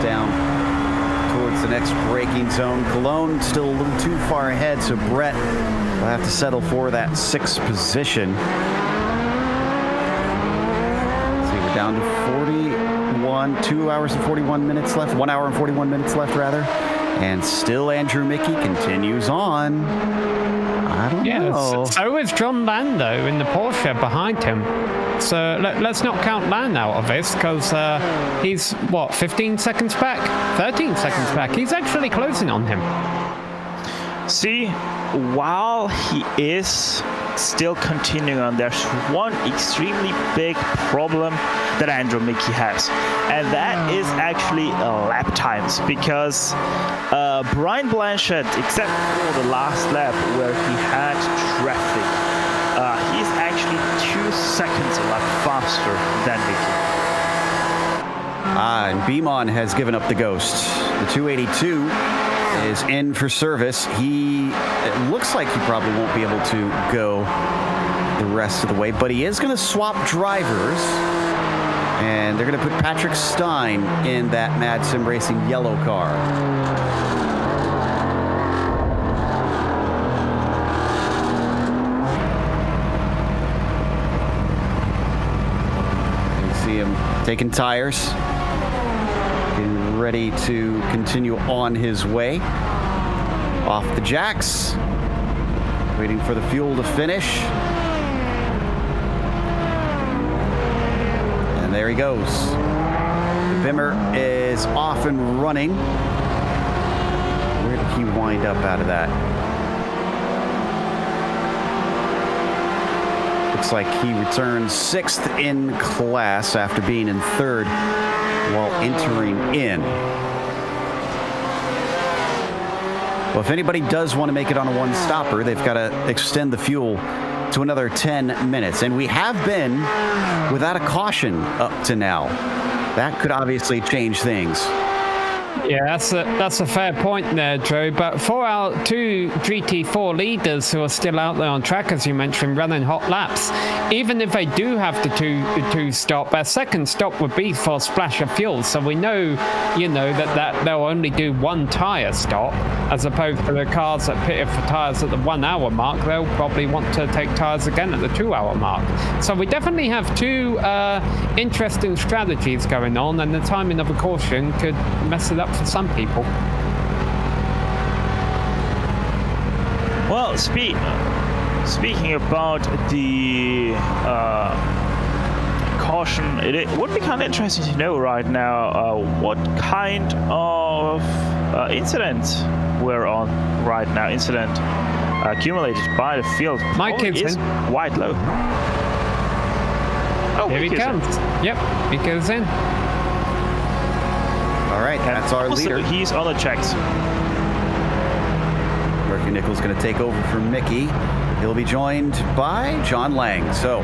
Down towards the next braking zone. Cologne still a little too far ahead, so Brett will have to settle for that 6th position. Let's see, we're down to 41, 2 hours and 41 minutes left, 1 hour and 41 minutes left, rather. And still Andrew Mickey continues on. I don't know. So is John Lando in the Porsche behind him. So let's not count Land out of this, because he's, 15 seconds back? 13 seconds back. He's actually closing on him. See, while he is still continuing on, there's one extremely big problem that Andrew Mickey has, and that is actually lap times, because Brian Blanchett, except for the last lap where he had traffic, he's actually 2 seconds a lap faster than Mickey. And Beamon has given up the ghost. The 282 is in for service. It looks like he probably won't be able to go the rest of the way, but he is going to swap drivers, and they're going to put Patrick Stein in that Mad Sim Racing yellow car. taking tires, getting ready to continue on his way. Off the jacks, waiting for the fuel to finish. And there he goes. The Bimmer is off and running. Where did he wind up out of that? Looks like he returns 6th in class after being in 3rd while entering in. Well, if anybody does want to make it on a one-stopper, they've got to extend the fuel to another 10 minutes. And we have been without a caution up to now. That could obviously change things. Yeah, that's a fair point there, Joe. But for our 2 GT4 leaders who are still out there on track, as you mentioned, running hot laps, even if they do have the two stop, a second stop would be for a splash of fuel. So we know, that they'll only do 1 tire stop, as opposed to the cars that pitted for tires at the 1 hour mark. They'll probably want to take tires again at the 2 hour mark. So we definitely have 2 interesting strategies going on, and the timing of a caution could mess it up for some people. Well, speaking about the caution, it would be kind of interesting to know right now what kind of incident we're on right now. Incident accumulated by the field. Mike is wide low. Oh, here he comes. Yep, he goes in. All right, that's our leader. He's on the checks. Murphy Nichols going to take over from Mickey. He'll be joined by John Lang. So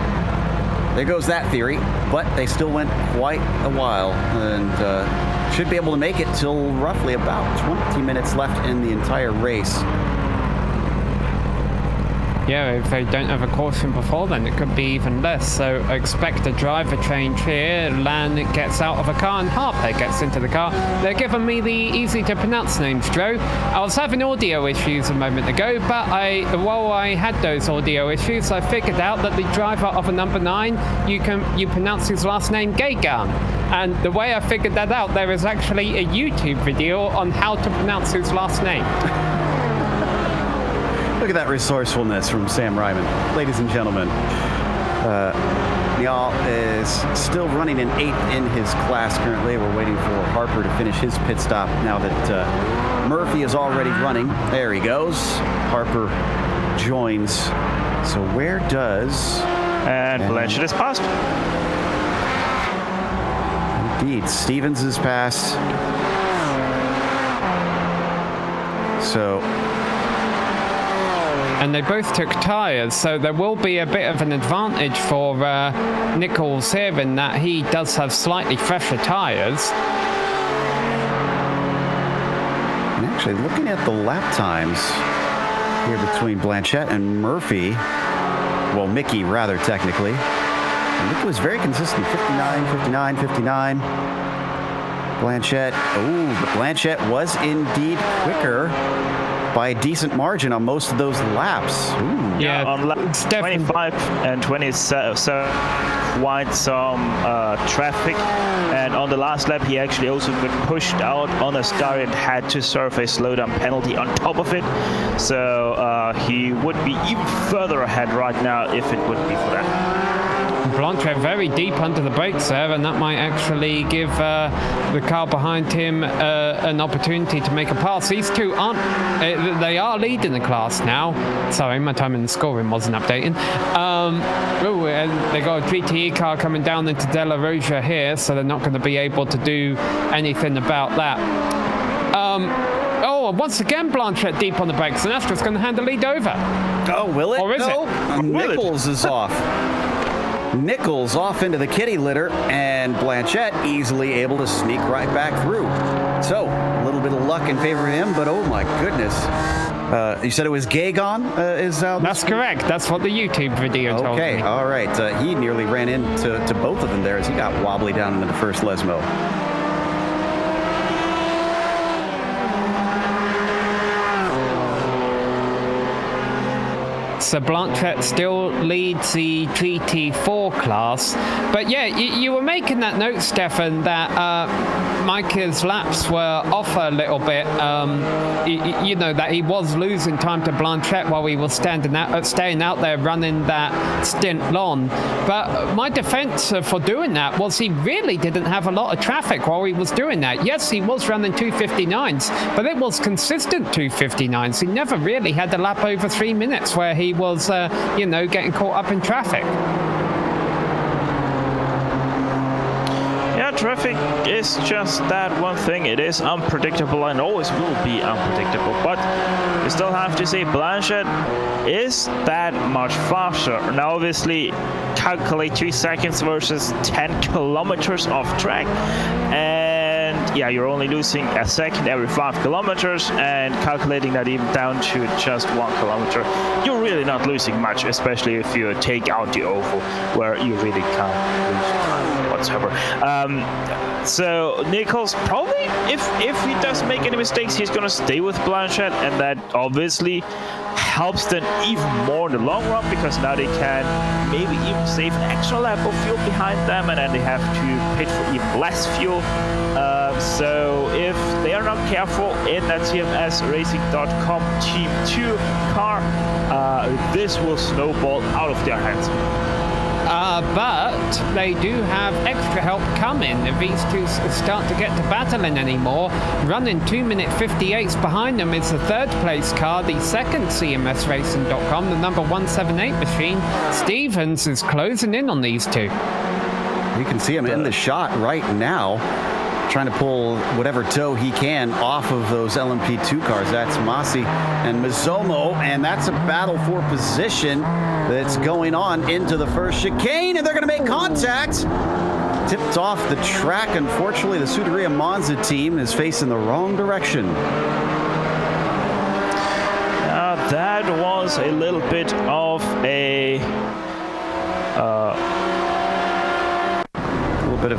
there goes that theory, but they still went quite a while and should be able to make it till roughly about 20 minutes left in the entire race. Yeah, if they don't have a caution before, then it could be even less. So expect a driver change here. Lan gets out of a car and Harper gets into the car. They're giving me the easy to pronounce names, Joe. I was having audio issues a moment ago, but while I had those audio issues, I figured out that the driver of a number 9, you pronounce his last name Gagan. And the way I figured that out, there is actually a YouTube video on how to pronounce his last name. Look at that resourcefulness from Sam Ryman. Ladies and gentlemen, Niall is still running in 8th in his class currently. We're waiting for Harper to finish his pit stop now that Murphy is already running. There he goes. Harper joins. So where does... And Blanchard is passed. Indeed, Stevens is passed. So... And they both took tires, so there will be a bit of an advantage for Nichols here in that he does have slightly fresher tires. And actually, looking at the lap times here between Blanchett and Murphy, well, Mickey rather technically, Mickey was very consistent, 59, 59, 59. Blanchett, but Blanchett was indeed quicker by a decent margin on most of those laps. Ooh. Yeah, on laps 25 and 27, so quite some traffic. And on the last lap, he actually also got pushed out on a start and had to serve a slowdown penalty on top of it. So he would be even further ahead right now if it would be for that. Blanchard very deep under the brakes there, and that might actually give the car behind him an opportunity to make a pass. These two aren't, they are leading the class now. Sorry, my time in the scoring wasn't updating. They got a GTE car coming down into De La Roja here, so they're not going to be able to do anything about that. Once again, Blanchard deep on the brakes, and Astra's going to hand the lead over. Oh, will it? Or is it? Nichols is off. Nichols off into the kitty litter, and Blanchett easily able to sneak right back through. So, a little bit of luck in favor of him, but oh my goodness. You said it was Gagon is out? That's correct. That's what the YouTube video told me. Okay, all right. He nearly ran into both of them there as he got wobbly down into the first Lesmo. So Blanchett still leads the GT4 class. But yeah, you were making that note, Stefan, that Mike's laps were off a little bit. You know, that he was losing time to Blanchett while he was staying out there running that stint long. But my defense for doing that was he really didn't have a lot of traffic while he was doing that. Yes, he was running 2:59s, but it was consistent 2:59s. He never really had a lap over 3 minutes where he was, you know, getting caught up in traffic. Yeah, traffic is just that one thing. It is unpredictable and always will be unpredictable. But you still have to say Blanchett is that much faster. Now, obviously, calculate 3 seconds versus 10 kilometers of track. And yeah, you're only losing a second every 5 kilometers, and calculating that even down to just 1 kilometer, you're really not losing much, especially if you take out the oval, where you really can't lose time whatsoever. So Nichols probably, if he does make any mistakes, he's gonna stay with Blanchett, and that obviously helps them even more in the long run, because now they can maybe even save an extra lap of fuel behind them, and then they have to pay for even less fuel. So if they are not careful in that TMSRacing.com Team 2 car, this will snowball out of their hands. But they do have extra help coming if these two start to get to battling anymore. Running 2-minute 58s behind them is the third place car, the second CMSRacing.com, the number 178 machine. Stevens is closing in on these two. You can see him in the shot right now, trying to pull whatever tow he can off of those LMP2 cars. That's Masi and Mizomo, and that's a battle for position that's going on into the first chicane, and they're going to make contact. Tipped off the track. Unfortunately, the Scuderia Monza team is facing the wrong direction. That was a little bit of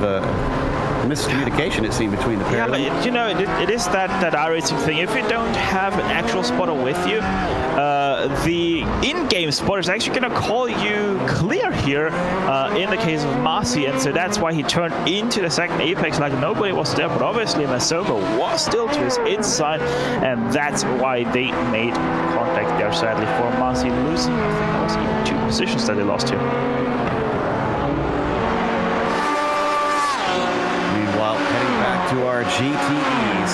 a miscommunication, it seemed, between the pair. Yeah, but you know, it is that iRacing thing. If you don't have an actual spotter with you, the in-game spotter is actually going to call you clear here in the case of Masi, and so that's why he turned into the second apex like nobody was there. But obviously Masomo was still to his inside, and that's why they made contact there, sadly, for Masi losing. I think that was even 2 positions that they lost here. To our GTEs.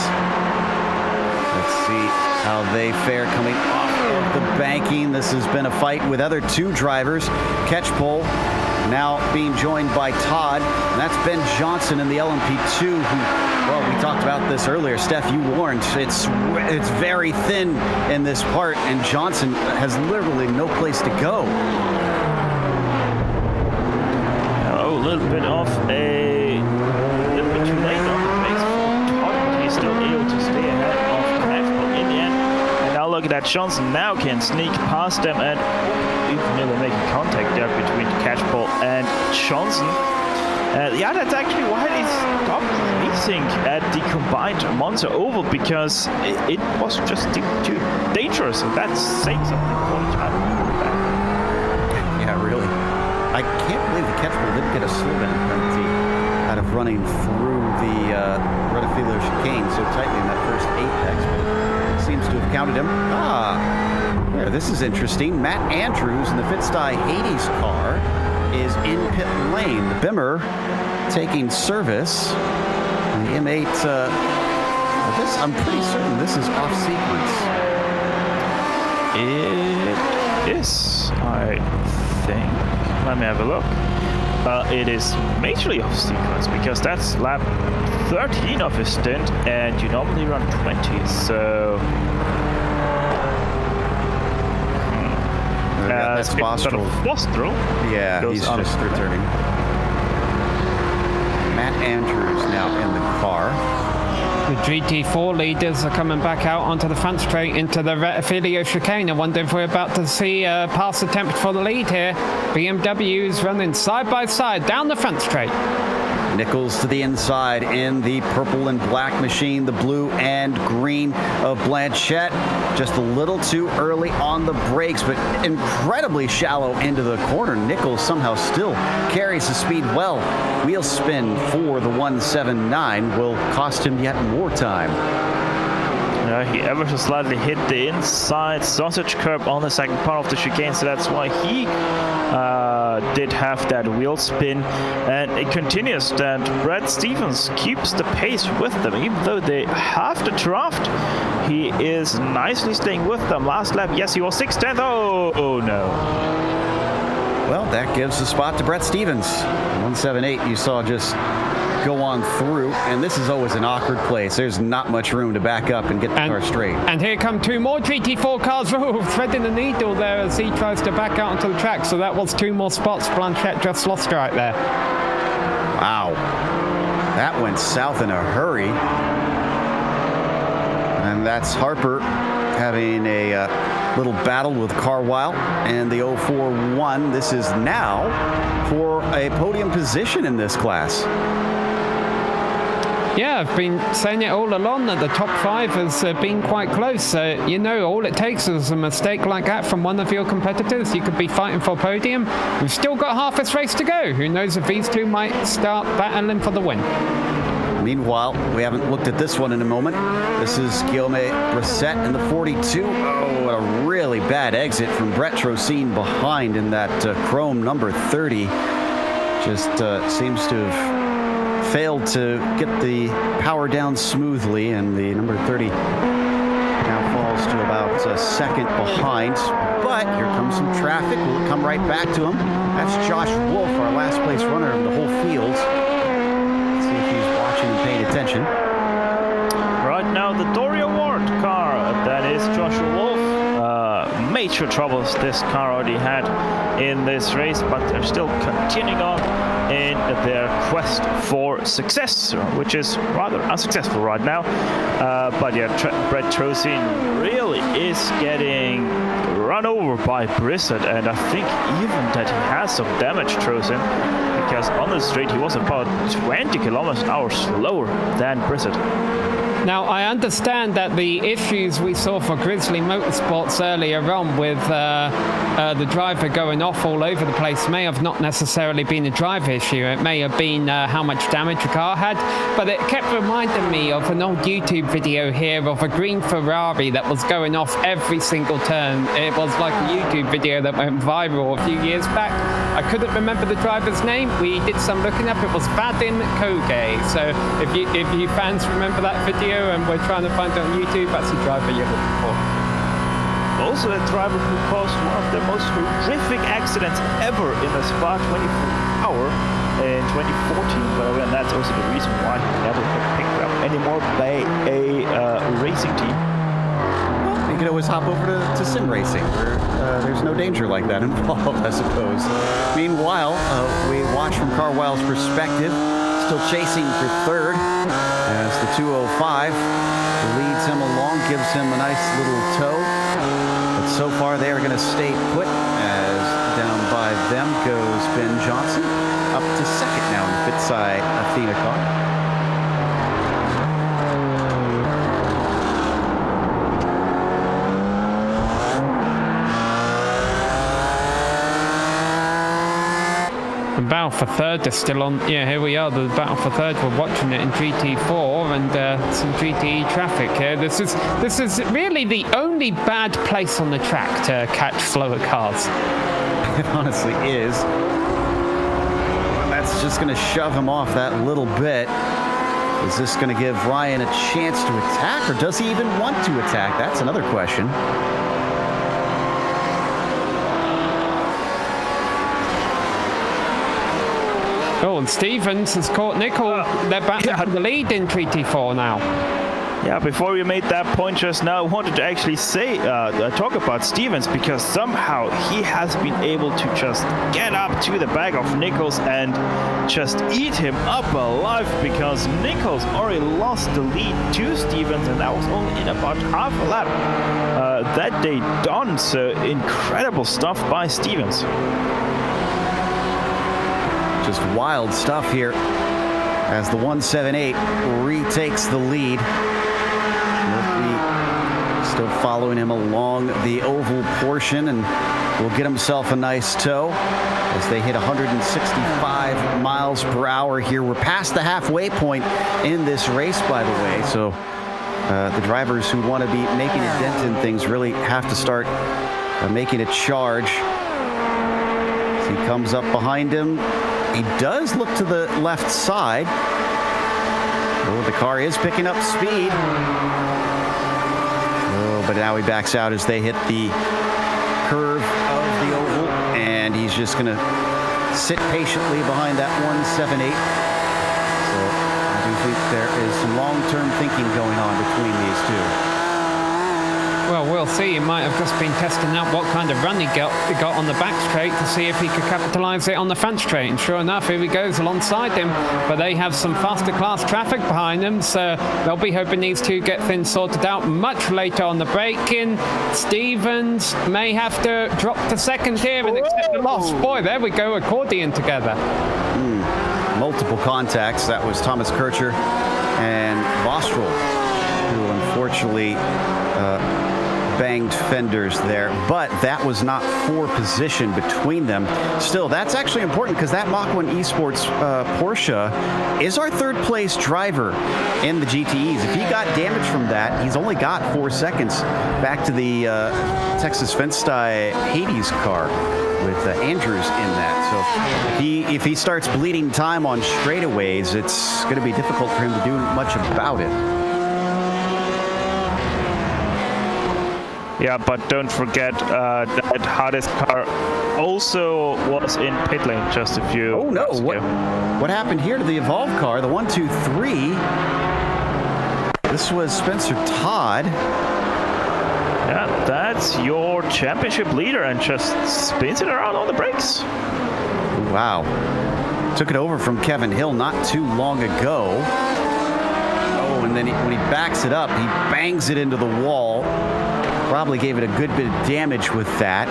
Let's see how they fare coming off of the banking. This has been a fight with other 2 drivers. Catchpole now being joined by Todd, and that's Ben Johnson in the LMP2, who, well, we talked about this earlier. Steph, you warned, it's very thin in this part, and Johnson has literally no place to go. Oh, a little bit off too late on the pace for Todd. He's still able to stay ahead of Catchpole in the end. And now look at that, Johnson now can sneak past them, and even nearly making contact there between Catchpole and Johnson. Yeah, that's actually why they stopped racing at the combined Monza Oval, because it was just too dangerous, and that's saying something for the time. Yeah, really. I can't believe the Catchpole didn't get a slowdown penalty out of running through the Redifilo chicane so tightly in that first apex, but it seems to have counted him. There, this is interesting. Matt Andrews in the Fitstye Hades car is in pit lane. The Bimmer taking service. And the M8, I'm pretty certain this is off sequence. It is, I think. Let me have a look. It is majorly off sequence, because that's lap 13 of his stint, and you normally run 20, so... That's Fostrel. Fostrel? Yeah, he's just returning. Matt Andrews now in the car. The GT4 leaders are coming back out onto the front straight into the Filio chicane. I wonder if we're about to see a pass attempt for the lead here. BMW's running side by side down the front straight. Nichols to the inside in the purple and black machine, the blue and green of Blanchette. Just a little too early on the brakes, but incredibly shallow into the corner. Nichols somehow still carries the speed well. Wheel spin for the 179 will cost him yet more time. He ever so slightly hit the inside sausage curb on the second part of the chicane, so that's why he did have that wheel spin. And it continues that Brad Stevens keeps the pace with them, even though they have the draft. He is nicely staying with them. Last lap, yes, he was 6/10. Oh no. Well, that gives the spot to Brett Stevens. 178 you saw just go on through, and this is always an awkward place. There's not much room to back up and get the car straight. And here come two more GT4 cars. Oh, threading the needle there as he tries to back out onto the track. So that was 2 more spots Blanchette just lost right there. Wow. That went south in a hurry. And that's Harper having a little battle with Carwile and the 041. This is now for a podium position in this class. Yeah, I've been saying it all along that the top 5 has been quite close. You know, all it takes is a mistake like that from one of your competitors. You could be fighting for a podium. We've still got half this race to go. Who knows if these two might start battling for the win. Meanwhile, we haven't looked at this one in a moment. This is Guillaume Brissett in the 42. Oh, a really bad exit from Brett Trocine behind in that chrome number 30. Just seems to have failed to get the power down smoothly, and the number 30 now falls to about a second behind. But here comes some traffic. We'll come right back to him. That's Josh Wolf, our last place runner of the whole field. Let's see if he's watching and paying attention. Right now, the Doria Ward car, that is Joshua Wolf. Major troubles this car already had in this race, but they're still continuing on in their quest for success, which is rather unsuccessful right now. But yeah, Brett Trocine really is getting run over by Brissett, and I think even that he has some damage, Trocine, because on the straight he was about 20 kilometers an hour slower than Brissett. Now, I understand that the issues we saw for Grizzly Motorsports earlier on with the driver going off all over the place may have not necessarily been a driver issue. It may have been how much damage the car had, but it kept reminding me of an old YouTube video here of a green Ferrari that was going off every single turn. It was like a YouTube video that went viral a few years back. I couldn't remember the driver's name. We did some looking up. It was Vadim Koge. So if you fans remember that video and we're trying to find it on YouTube, that's the driver you're looking for. Also a driver who caused one of the most horrific accidents ever in the Spa 24-hour in 2014. But again, that's also the reason why he never got picked up anymore by a racing team. Well, you can always hop over to sim racing, where there's no danger like that involved, I suppose. Meanwhile, we watch from Carwile's perspective, still chasing for third, as the 205 leads him along, gives him a nice little tow. But so far they are going to stay put, as down by them goes Ben Johnson, up to second now in the pit side Athena car. The battle for third is still on. Yeah, here we are. The battle for third. We're watching it in GT4 and some GTE traffic here. This is really the only bad place on the track to catch slower cars. It honestly is. And that's just going to shove him off that little bit. Is this going to give Ryan a chance to attack, or does he even want to attack? That's another question. Oh, and Stevens has caught Nickel. They're back to the lead in GT4 now. Yeah, before we made that point just now, I wanted to actually say, talk about Stevens, because somehow he has been able to just get up to the back of Nichols and just eat him up alive, because Nichols already lost the lead to Stevens, and that was only in about half a lap that day done. So incredible stuff by Stevens. Just wild stuff here. as the 178 retakes the lead. Murphy still following him along the oval portion, and will get himself a nice tow as they hit 165 miles per hour here. We're past the halfway point in this race, by the way, so the drivers who want to be making a dent in things really have to start making a charge. As he comes up behind him, he does look to the left side. Oh, the car is picking up speed. Oh, but now he backs out as they hit the curve of the oval, and he's just going to sit patiently behind that 178. So I do think there is some long-term thinking going on between these two. Well, we'll see. He might have just been testing out what kind of run he got on the back straight to see if he could capitalize it on the front straight. And sure enough, here he goes alongside him. But they have some faster class traffic behind them, so they'll be hoping these two get things sorted out much later on the braking. Stevens may have to drop to second here and accept the loss. Boy, there we go, accordion together. Multiple contacts. That was Thomas Kircher and Vostrel, who unfortunately banged fenders there, but that was not for position between them. Still, that's actually important because that Mach 1 Esports Porsche is our third place driver in the GTEs. If he got damage from that, he's only got 4 seconds back to the Texas Fenstye Hades car with Andrews in that. So if he starts bleeding time on straightaways, it's going to be difficult for him to do much about it. Yeah, but don't forget that hardest car also was in pit lane just a few. Oh no! What happened here to the Evolve car? The 1, 2, 3. This was Spencer Todd. Yeah, that's your championship leader, and just spins it around on the brakes. Wow! Took it over from Kevin Hill not too long ago. Oh, and then when he backs it up, he bangs it into the wall. Probably gave it a good bit of damage with that.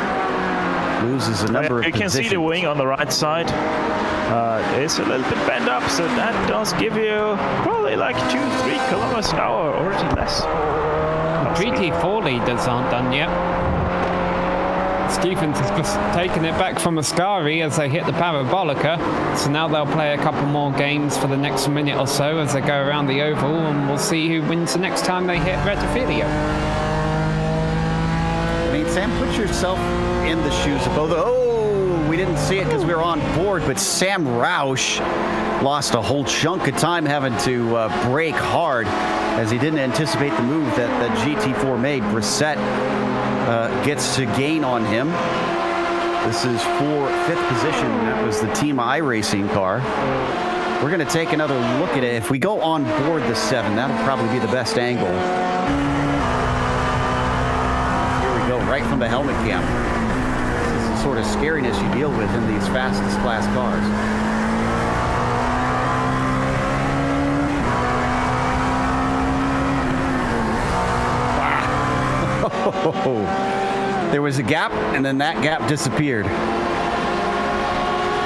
Loses a number of positions. You can see the wing on the right side. It's a little bit bent up, so that does give you probably like 2-3 kilometers an hour or even less. GT4 leaders aren't done yet. Stevens has just taken it back from Ascari as they hit the Parabolica. So now they'll play a couple more games for the next minute or so as they go around the oval, and we'll see who wins the next time they hit Rettifilio. I mean, Sam, put yourself in the shoes of both. Oh, we didn't see it because we were on board, but Sam Roush lost a whole chunk of time having to brake hard as he didn't anticipate the move that GT4 made. Brissett gets to gain on him. This is for 5th position. That was the Team iRacing car. We're going to take another look at it. If we go on board the 7, that'll probably be the best angle. Right from the helmet cam. This is the sort of scariness you deal with in these fastest class cars. Wow. There was a gap, and then that gap disappeared.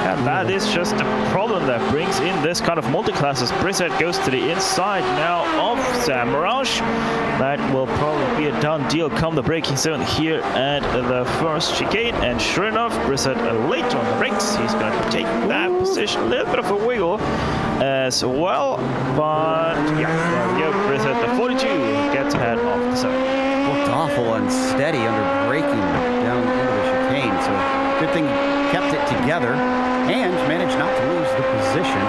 And that is just the problem that brings in this kind of multi-classes. Brissett goes to the inside now of Sam Roush. That will probably be a done deal come the braking zone here at the first chicane. And sure enough, Brissett late on the brakes. He's going to take that position. A little bit of a wiggle as well. But yeah, there we go. Brissett, the 42, gets ahead of the 7. Looked awful unsteady under braking down into the chicane. So good thing he kept it together and managed not to lose the position.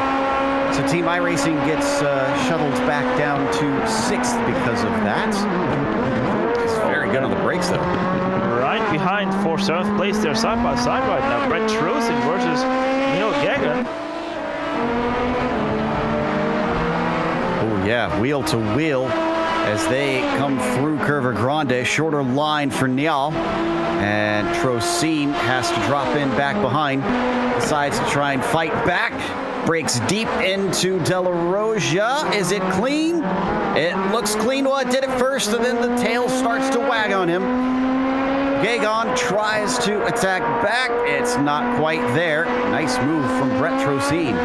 So Team iRacing gets shuttled back down to 6th because of that. It's very good on the brakes, though. Right behind for 7th place. They're side by side right now. Brett Trosin versus Neil Gagan. Oh, yeah, wheel to wheel as they come through Curva Grande. Shorter line for Niall. And Trosin has to drop in back behind. Decides to try and fight back. Breaks deep into De La Roja. Is it clean? It looks clean. Well, it did it first, and then the tail starts to wag on him. Gagon tries to attack back. It's not quite there. Nice move from Brett Trosin.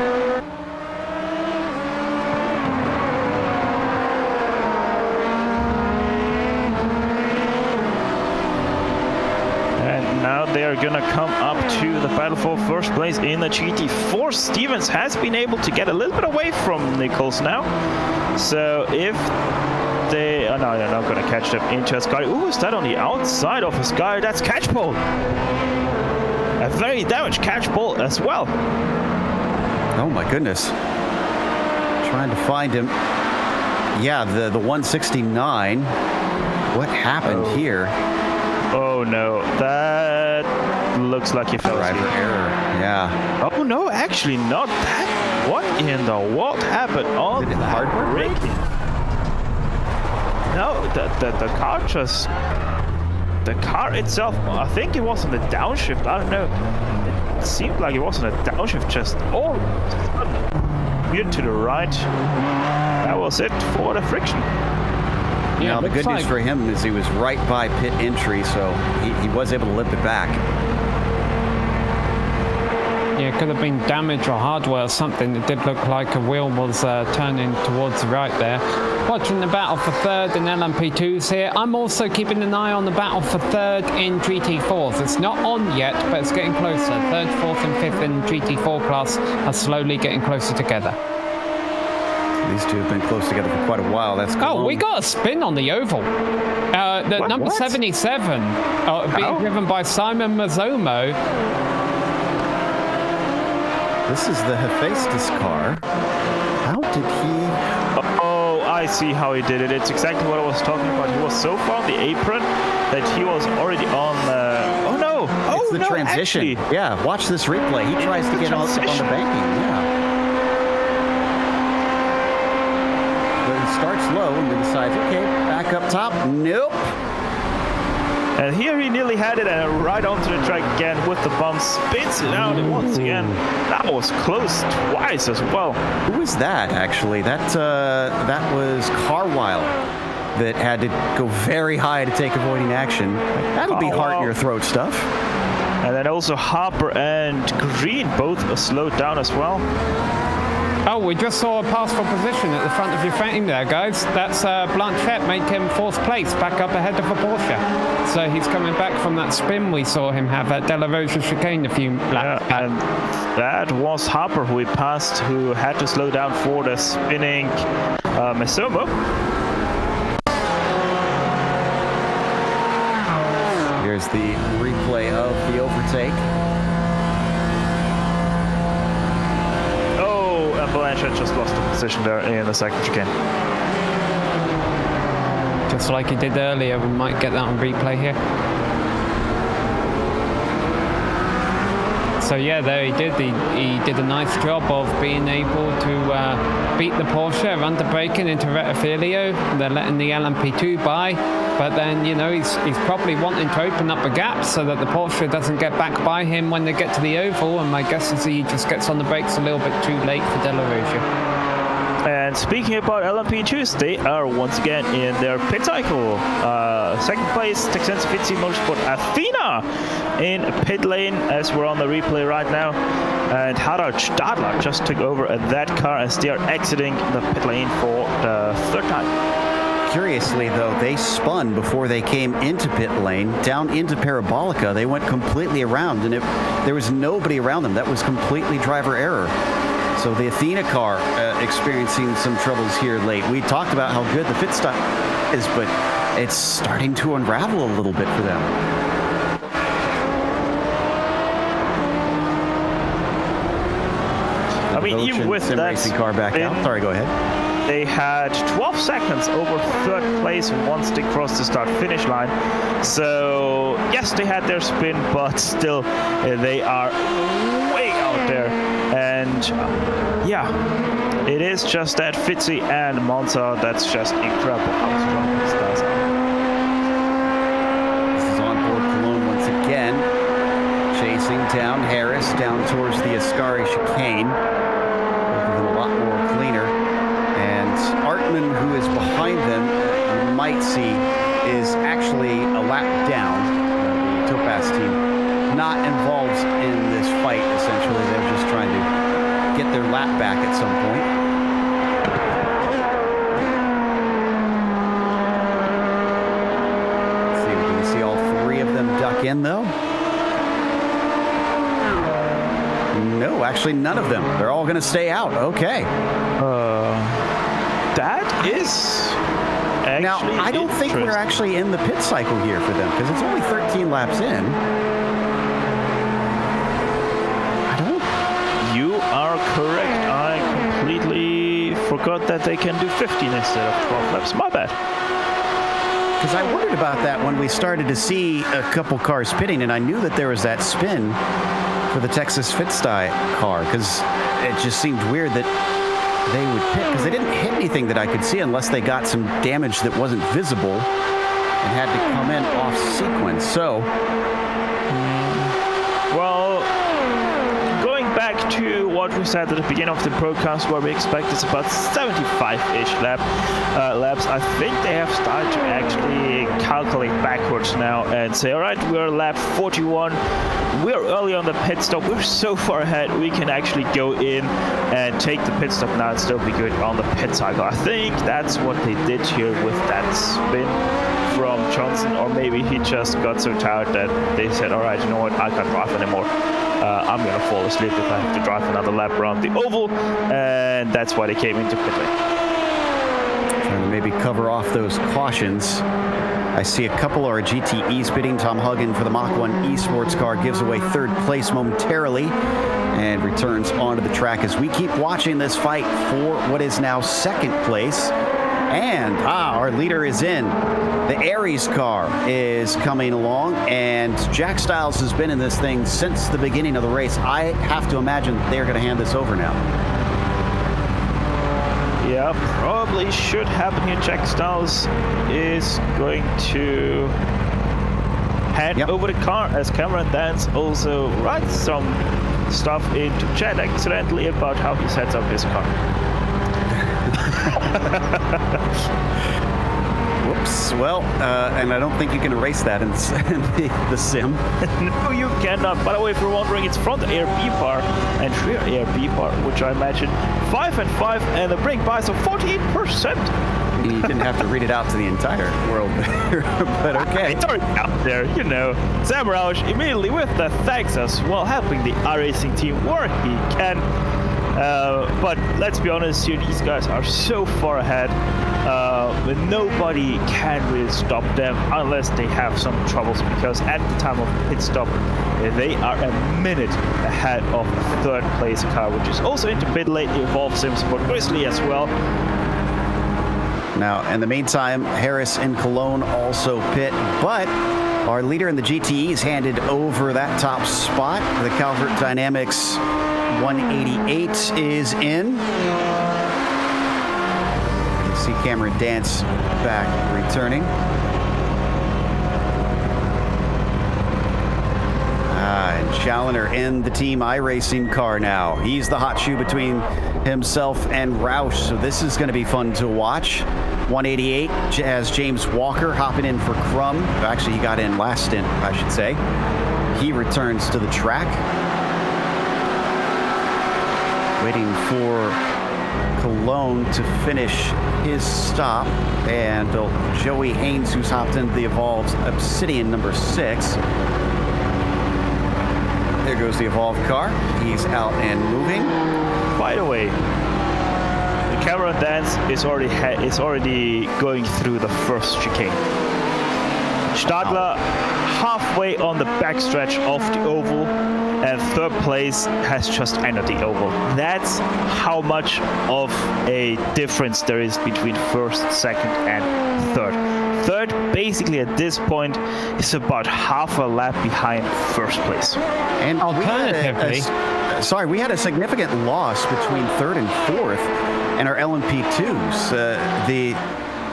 And now they are gonna come up to the battle for first place in the GT4. Stevens has been able to get a little bit away from Nichols now. So if they... Oh no, they're not gonna catch them into Ascari. Ooh, is that on the outside of Ascari? That's Catchpole. A very damaged Catchpole as well. Oh my goodness. Trying to find him. Yeah, the 169. What happened here? Oh no, that looks like he fell asleep. Driver error, yeah. Oh no, actually not that. What in the world happened on Did it that hardware break? braking? No, the car just... The car itself, I think it was on the downshift, I don't know. It seemed like it was on a downshift, just all weird to the right. That was it for the friction. Yeah, Now, the good news for him is he was right by pit entry, so he was able to limp it back. Yeah, it could have been damage or hardware or something. It did look like a wheel was turning towards the right there. Watching the battle for third in LMP2s here. I'm also keeping an eye on the battle for third in GT4s. It's not on yet, but it's getting closer. Third, fourth, and fifth in GT4 class are slowly getting closer together. These two have been close together for quite a while. That's Oh, we got a spin on the oval. The number 77 being driven by Simon Mazzomo. This is the Hephaestus car. How did he... Oh, I see how he did it. It's exactly what I was talking about. He was so far on the apron that he was already on the... Oh no! Oh, It's the no, transition. actually. Yeah, watch this replay. He tries to get on the banking. Yeah. But he starts low and then decides, okay, back up top. Nope. And here he nearly had it and right onto the track again with the bump, spins it out and once again. That was close twice as well. Who was that, actually? That was Carlisle that had to go very high to take avoiding action. That'll be heart in your throat stuff. And then also Harper and Green both slowed down as well. Oh, we just saw a pass for position at the front of your frame there, guys. That's Blanchett make him fourth place, back up ahead of a Porsche. So he's coming back from that spin we saw him have at De La Rosa chicane a few laps back. And that was Harper who he passed, who had to slow down for the spinning Mazzomo. Here's the replay of the overtake. Blanchett just lost the position there in the second chicane. Just like he did earlier, we might get that on replay here. So yeah, there he did. He did a nice job of being able to beat the Porsche under braking into Rettifilio. They're letting the LMP2 by, but then he's probably wanting to open up a gap so that the Porsche doesn't get back by him when they get to the oval. And my guess is he just gets on the brakes a little bit too late for De La Rosa. And speaking about LMP2s, they are once again in their pit cycle. Second place, Texense Fitzy Motorsport Athena in pit lane as we're on the replay right now. And Harald Stadler just took over at that car as they are exiting the pit lane for the third time. Curiously, though, they spun before they came into pit lane, down into Parabolica. They went completely around, and there was nobody around them. That was completely driver error. So the Athena car experiencing some troubles here late. We talked about how good the pit stop is, but it's starting to unravel a little bit for them. I mean, even with that racing car back out. Sorry, go ahead. They had 12 seconds over third place once they crossed the start-finish line. So, yes, they had their spin, but still, they are way out there. And, yeah, it is just that Fitzy and Monza, that's just incredible how strong this does. This is on board Cologne once again. Chasing down Harris, down towards the Ascari chicane. Looking a lot more cleaner. And Artman, who is behind them, you might see, is actually a lap down. The Topaz team not involved in this fight, essentially. They're just trying to get their lap back at some point. Let's see, we can see all three of them duck back in, though? No, actually, none of them. They're all going to stay out. Okay. That is actually Now, I don't think we're actually in the pit cycle here for them because it's only 13 laps in. I don't. You are correct. I completely forgot that they can do 15 instead of 12 laps. My bad. Because I wondered about that when we started to see a couple cars pitting, and I knew that there was that spin for the Texas Fitstyle car, because it just seemed weird that they would pit, because they didn't hit anything that I could see unless they got some damage that wasn't visible and had to come in off sequence. So, well, going back to what we said at the beginning of the broadcast, where we expect it's about 75-ish laps, I think they have started to actually calculate backwards now and say, all right, we're lap 41. We're early on the pit stop. We're so far ahead. We can actually go in and take the pit stop now and still be good on the pit cycle. I think that's what they did here with that spin from Johnson, or maybe he just got so tired that they said, all right, you know what, I can't drive anymore. I'm going to fall asleep if I have to drive another lap around the oval, and that's why they came into pit lane. Trying to maybe cover off those cautions. I see a couple are GTEs bidding. Tom Huggan for the Mach 1 esports car gives away third place momentarily and returns onto the track as we keep watching this fight for what is now second place. And our leader is in. The Aries car is coming along, and Jack Stiles has been in this thing since the beginning of the race. I have to imagine they're going to hand this over now. Yeah, probably should happen here. Jack Stiles is going to hand over the car as Cameron Dance also writes some stuff into chat accidentally about how he sets up his car. Whoops. Well, and I don't think you can erase that in the sim. No, you cannot. By the way, if you're wondering, it's front air B bar and rear air B bar, which I imagine 5 and 5, and the brake bias of 48%. You didn't have to read it out to the entire world, but okay. It's already out there, you know. Sam Roush immediately with the thanks as well, helping the iRacing team where he can. But let's be honest here, these guys are so far ahead. Nobody can really stop them unless they have some troubles, because at the time of the pit stop, they are a minute ahead of the third place car, which is also into pit lane, Evolve Sim Sport Grizzly as well. Now, in the meantime, Harris and Cologne also pit, but our leader in the GTE is handed over that top spot. The Calvert Dynamics 188 is in. You see Cameron Dance back returning. And Challenger in the Team iRacing car now. He's the hot shoe between himself and Roush, so this is going to be fun to watch. 188 has James Walker hopping in for Crum. Actually, he got in last stint, I should say. He returns to the track. Waiting for Cologne to finish his stop. And Joey Haynes, who's hopped into the Evolve's Obsidian number 6. There goes the Evolve car. He's out and moving. By the way, the Cameron Dance is already going through the first chicane. Stadler halfway on the backstretch of the oval, and third place has just entered the oval. That's how much of a difference there is between first, second, and third. Third, basically at this point, is about half a lap behind first place. And alternatively, we had a significant loss between third and fourth in our LMP2s.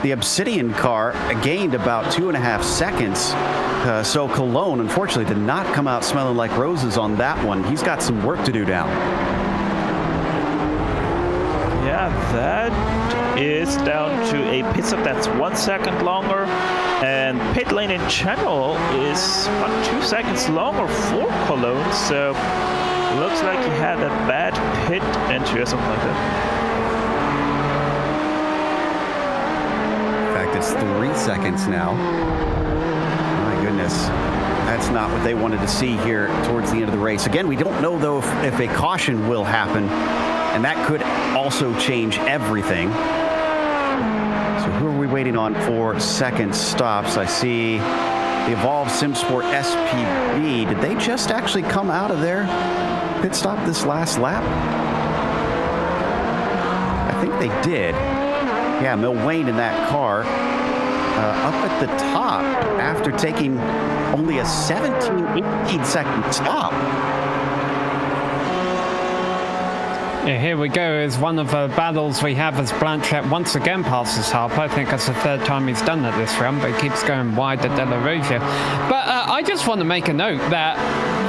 The Obsidian car gained about 2.5 seconds. So Cologne, unfortunately, did not come out smelling like roses on that one. He's got some work to do now. Yeah, that is down to a pit stop that's 1 second longer, and pit lane in general is about 2 seconds longer for Cologne, so looks like he had a bad pit entry or something like that. In fact, it's 3 seconds now. My goodness. That's that's not what they wanted to see here towards the end of the race. Again, we don't know, though, if a caution will happen, and that could also change everything. So who are we waiting on for second stops? I see the Evolve SimSport SPB. Did they just actually come out of their pit stop this last lap? I think they did. Yeah, Milwain in that car up at the top after taking only a 18 second stop. Yeah, here we go, is one of the battles we have as Blanchett once again passes Harper. I think that's the third time he's done that this run, but he keeps going wide at De La Rosa. But I just want to make a note that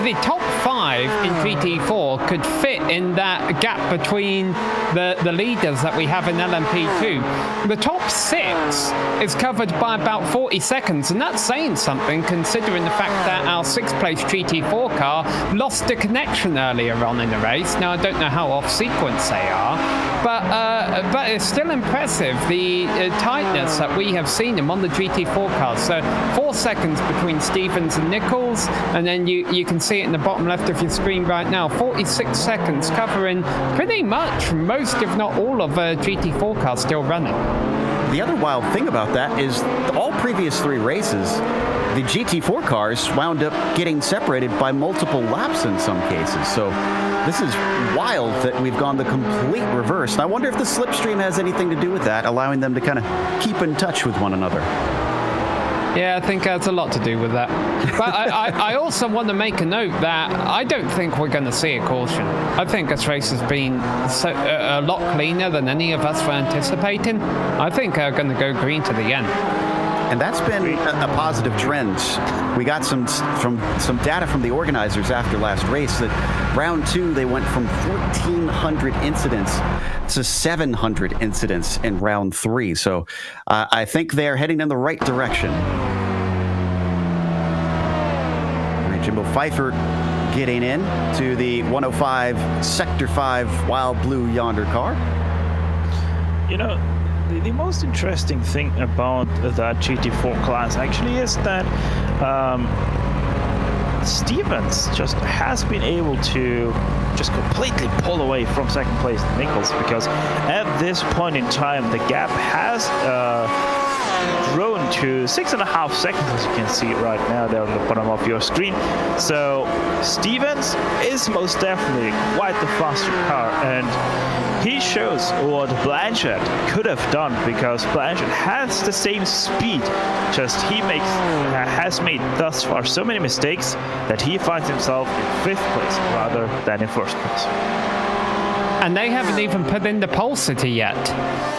the top 5 in GT4 could fit in that gap between the leaders that we have in LMP2. The top 6 is covered by about 40 seconds, and that's saying something considering the fact that our 6th place GT4 car lost a connection earlier on in the race. Now, I don't know how off sequence they are, but it's still impressive, the tightness that we have seen them on the GT4 cars. So 4 seconds between Stevens and Nichols, and then you can see it in the bottom left of your screen right now, 46 seconds covering pretty much most, if not all, of GT4 cars still running. The other wild thing about that is all previous 3 races, the GT4 cars wound up getting separated by multiple laps in some cases. So this is wild that we've gone the complete reverse. And I wonder if the slipstream has anything to do with that, allowing them to kind of keep in touch with one another. Yeah, I think that's a lot to do with that. But I also want to make a note that I don't think we're going to see a caution. I think this race has been a lot cleaner than any of us were anticipating. I think they're going to go green to the end. And that's been a positive trend. We got some data from the organizers after last race that round 2 they went from 1,400 incidents to 700 incidents in round 3. So I think they're heading in the right direction. All right, Jimbo Pfeiffer getting in to the 105 Sector 5 Wild Blue Yonder car. You know, the most interesting thing about that GT4 class actually is that Stevens just has been able to just completely pull away from second place Nichols, because at this point in time the gap has grown to 6.5 seconds, as you can see right now there on the bottom of your screen. So Stevens is most definitely quite the faster car, and he shows what Blanchett could have done, because Blanchett has the same speed, just he has made thus far so many mistakes that he finds himself in 5th place rather than in 1st place. And they haven't even put in the pole city yet.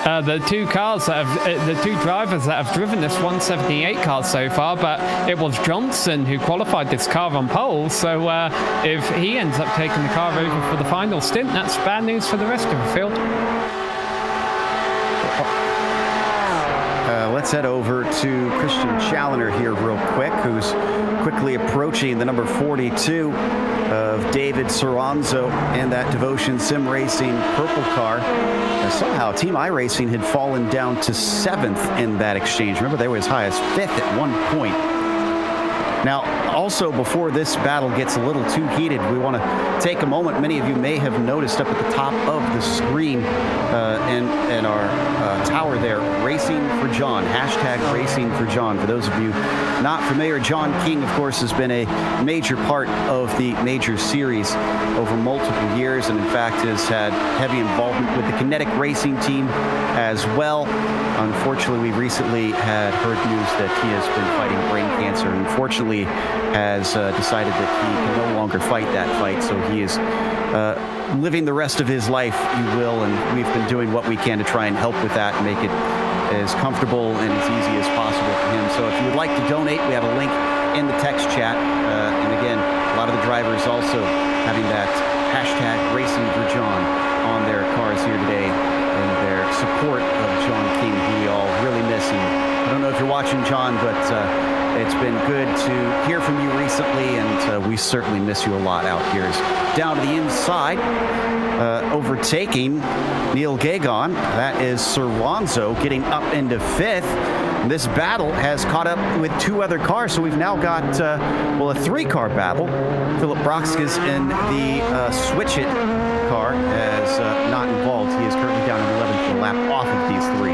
The 2 cars that have, the 2 drivers that have driven this 178 car so far, but it was Johnson who qualified this car on pole. So if he ends up taking the car over for the final stint, that's bad news for the rest of the field. Let's head over to Christian Challoner here real quick, who's quickly approaching the number 42 of David Soranzo and that Devotion Sim Racing purple car. Somehow Team iRacing had fallen down to 7th in that exchange. Remember, they were as high as 5th at one point. Now, also, before this battle gets a little too heated, we want to take a moment. Many of you may have noticed up at the top of the screen in our tower there, Racing for John, hashtag Racing for John. For those of you not familiar, John King, of course, has been a major part of the major series over multiple years, and in fact has had heavy involvement with the Kinetic Racing team as well. Unfortunately, we recently had heard news that he has been fighting brain cancer, and unfortunately has decided that he can no longer fight that fight, so he is living the rest of his life, you will, and we've been doing what we can to try and help with that and make it as comfortable and as easy as possible for him. So if you would like to donate, we have a link in the text chat, and again, a lot of the drivers also having that hashtag Racing for John on their cars here today, and their support of John King, who we all really miss. And I don't know if you're watching, John, but it's been good to hear from you recently, and we certainly miss you a lot out here. Down to the inside, overtaking Neil Gagon. That is Soranzo getting up into 5th. This battle has caught up with 2 other cars, so we've now got, a 3-car battle. Philip Broxkes in the Switch It car is not involved. He is currently down in 11th lap off of these 3.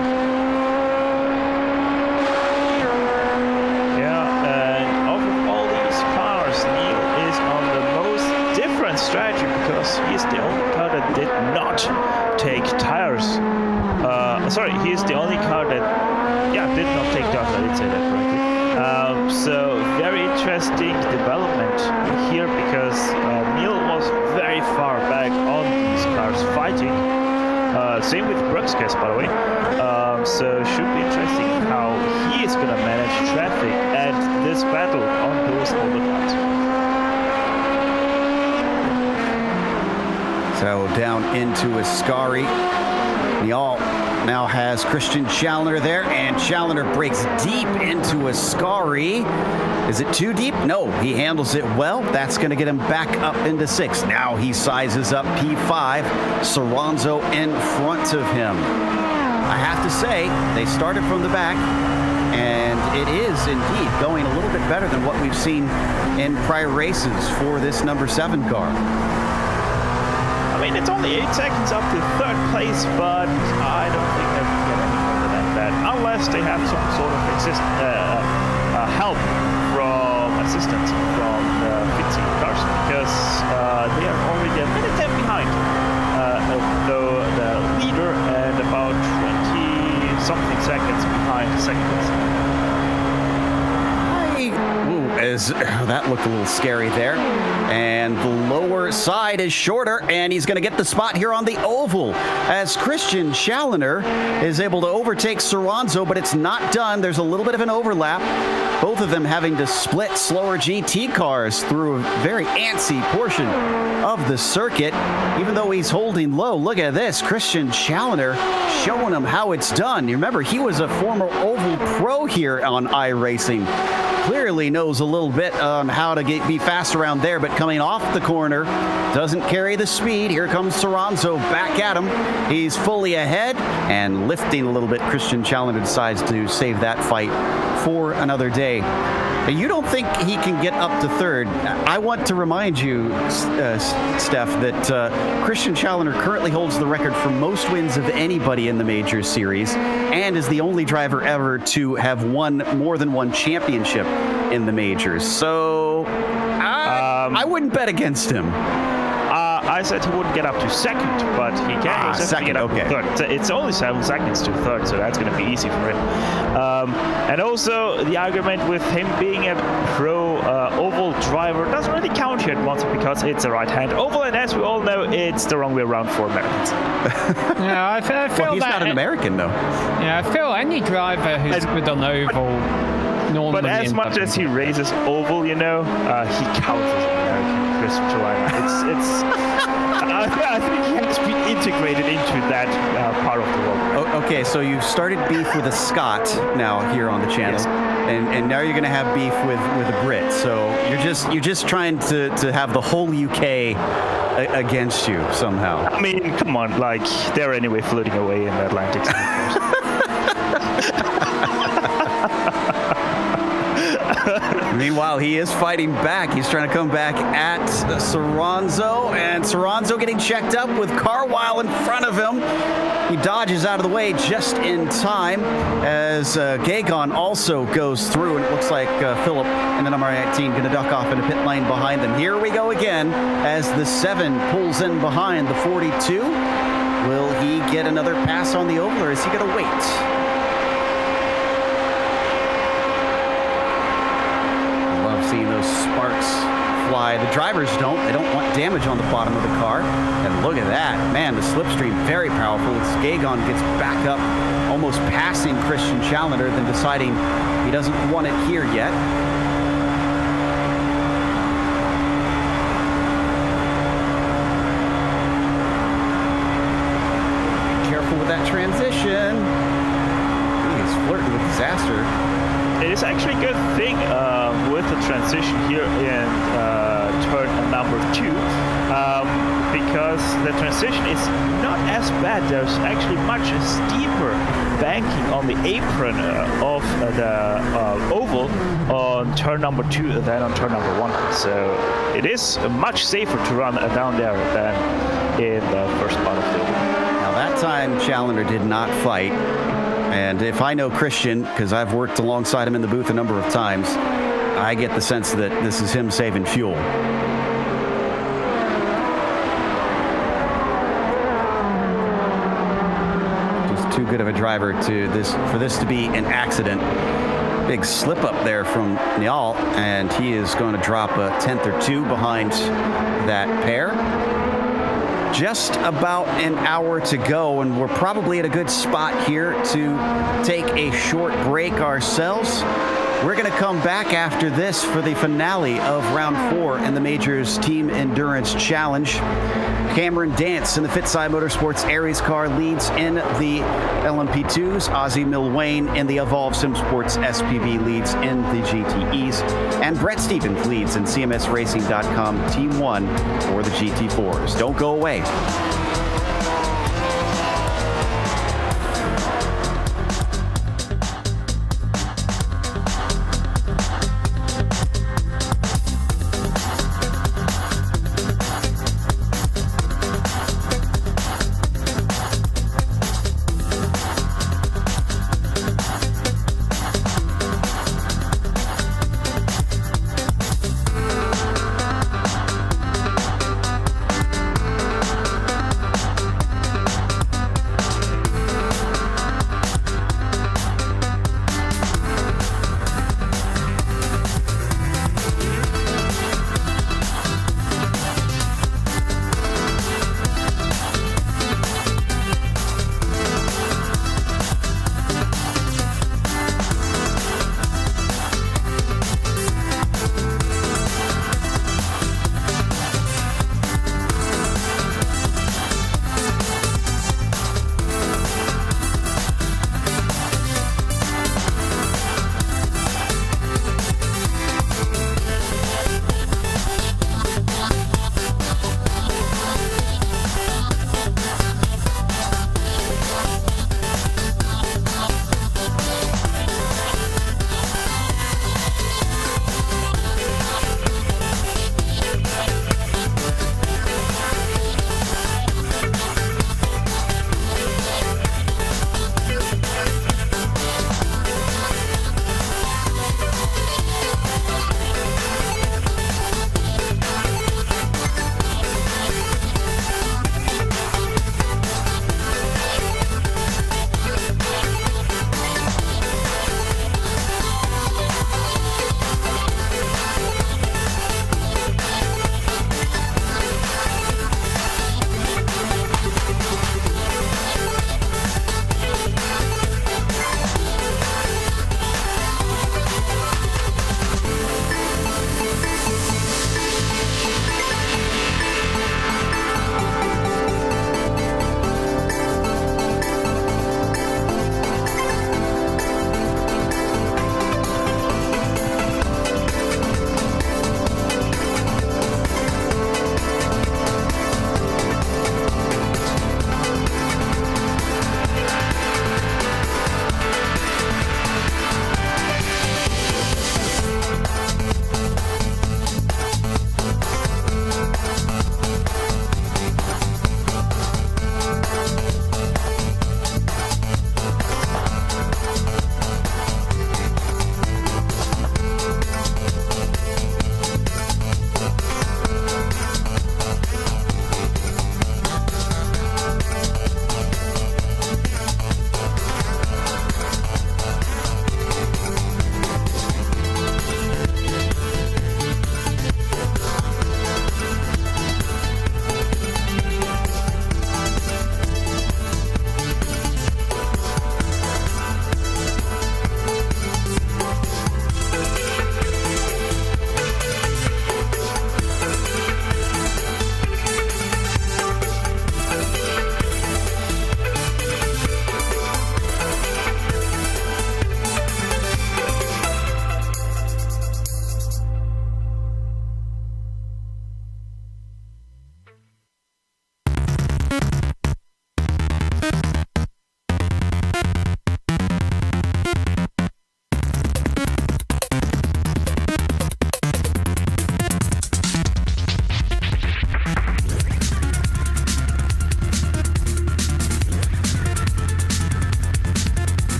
Yeah, and of all these cars, Neil is on the most different strategy because he's the only car that did not take tires. He's the only car that, did not take tires. I did say that correctly. So very interesting development here because Neil was very far back on these cars fighting. Same with Broxkes, by the way. So should be interesting how he is going to manage traffic and this battle on those older cars. So down into Ascari. Niall now has Christian Challenger there, and Challenger breaks deep into Ascari. Is it too deep? No, he handles it well. That's going to get him back up into 6th. Now he sizes up P5, Soranzo in front of him. I have to say, they started from the back, and it is indeed going a little bit better than what we've seen in prior races for this number 7 car. I mean, it's only 8 seconds up to 3rd place, but I don't think they can get any further than that, unless they have some sort of help from assistance from the 15 cars, because they are already a minute 10 behind the leader and about 20-something seconds behind the 2nd place. That looked a little scary there. And the lower side is shorter, and he's going to get the spot here on the oval as Christian Challenger is able to overtake Soranzo, but it's not done. There's a little bit of an overlap. Both of them having to split slower GT cars through a very antsy portion of the circuit. Even though he's holding low, look at this. Christian Challenger showing him how it's done. You remember, he was a former Oval Pro here on iRacing. Clearly knows a little bit on how to be fast around there, but coming off the corner, doesn't carry the speed. Here comes Soranzo back at him. He's fully ahead and lifting a little bit. Christian Challenger decides to save that fight for another day. You don't think he can get up to 3rd? I want to remind you, Steph, that Christian Challenger currently holds the record for most wins of anybody in the Majors Series and is the only driver ever to have won more than one championship in the Majors. So I wouldn't bet against him. I said he wouldn't get up to 2nd, but he can second, get up to 3rd. So it's only 7 seconds to 3rd, so that's going to be easy for him. And also, the argument with him being a pro oval driver doesn't really count here at Monza because it's a right-hand oval, and as we all know, it's the wrong way around for Americans. Yeah, I feel he's not an American, though. Yeah, I feel any driver who's good on oval normally. But as much as he races oval, he counts as an American. I think he has been integrated into that part of the world. Okay, so you've started beef with a Scot now here on the channel, yes. and now you're going to have beef with a Brit. So you're just trying to have the whole UK against you somehow. I mean, come on, like they're anyway floating away in the Atlantic. Meanwhile, he is fighting back. He's trying to come back at Soranzo, and Soranzo getting checked up with Carwile in front of him. He dodges out of the way just in time as Gagon also goes through, and it looks like Philip and the number 19 going to duck off into pit lane behind them. Here we go again as the 7 pulls in behind the 42. Will he get another pass on the oval, or is he going to wait? Seeing those sparks fly. The drivers don't. They don't want damage on the bottom of the car. And look at that. Man, the slipstream, very powerful. As Gagon gets back up, almost passing Christian Challenger, then deciding he doesn't want it here yet. Be careful with that transition. He's flirting with disaster. It is actually a good thing with the transition here in turn number 2 because the transition is not as bad. There's actually much steeper banking on the apron of the oval on turn number 2 than on turn number 1. So it is much safer to run down there than in the first part of the oval. Now that time Challenger did not fight. And if I know Christian, because I've worked alongside him in the booth a number of times, I get the sense that this is him saving fuel. Just too good of a driver for this to be an accident. Big slip up there from Njal, and he is going to drop a 10th or 2 behind that pair. Just about an hour to go, and we're probably at a good spot here to take a short break ourselves. We're going to come back after this for the finale of round 4 in the Majors Team Endurance Challenge. Cameron Dance in the Fitside Motorsports Aries car leads in the LMP2s. Ozzy Milwane in the Evolve SimSports SPV leads in the GTEs. And Brett Stevens leads in CMSRacing.com Team 1 for the GT4s. Don't go away.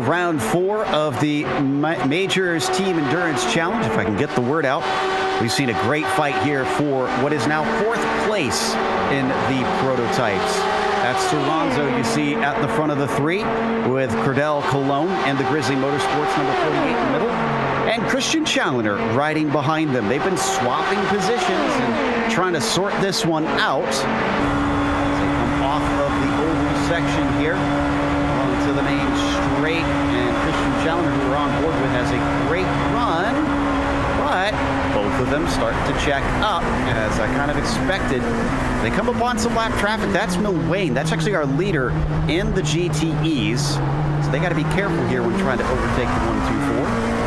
round 4 of the Majors Team Endurance Challenge. If I can get the word out, we've seen a great fight here for what is now 4th place in the prototypes. That's Toronzo you see at the front of the 3 with Cordell Cologne and the Grizzly Motorsports number 48 in the middle. And Christian Challenger riding behind them. They've been swapping positions and trying to sort this one out. As they come off of the oval section here onto the main straight. And Christian Challenger, who we're on board with, has a great run. But both of them start to check up, as I kind of expected. They come upon some lap traffic. That's Milwayne. That's actually our leader in the GTEs. So they got to be careful here when trying to overtake the 1-2-4.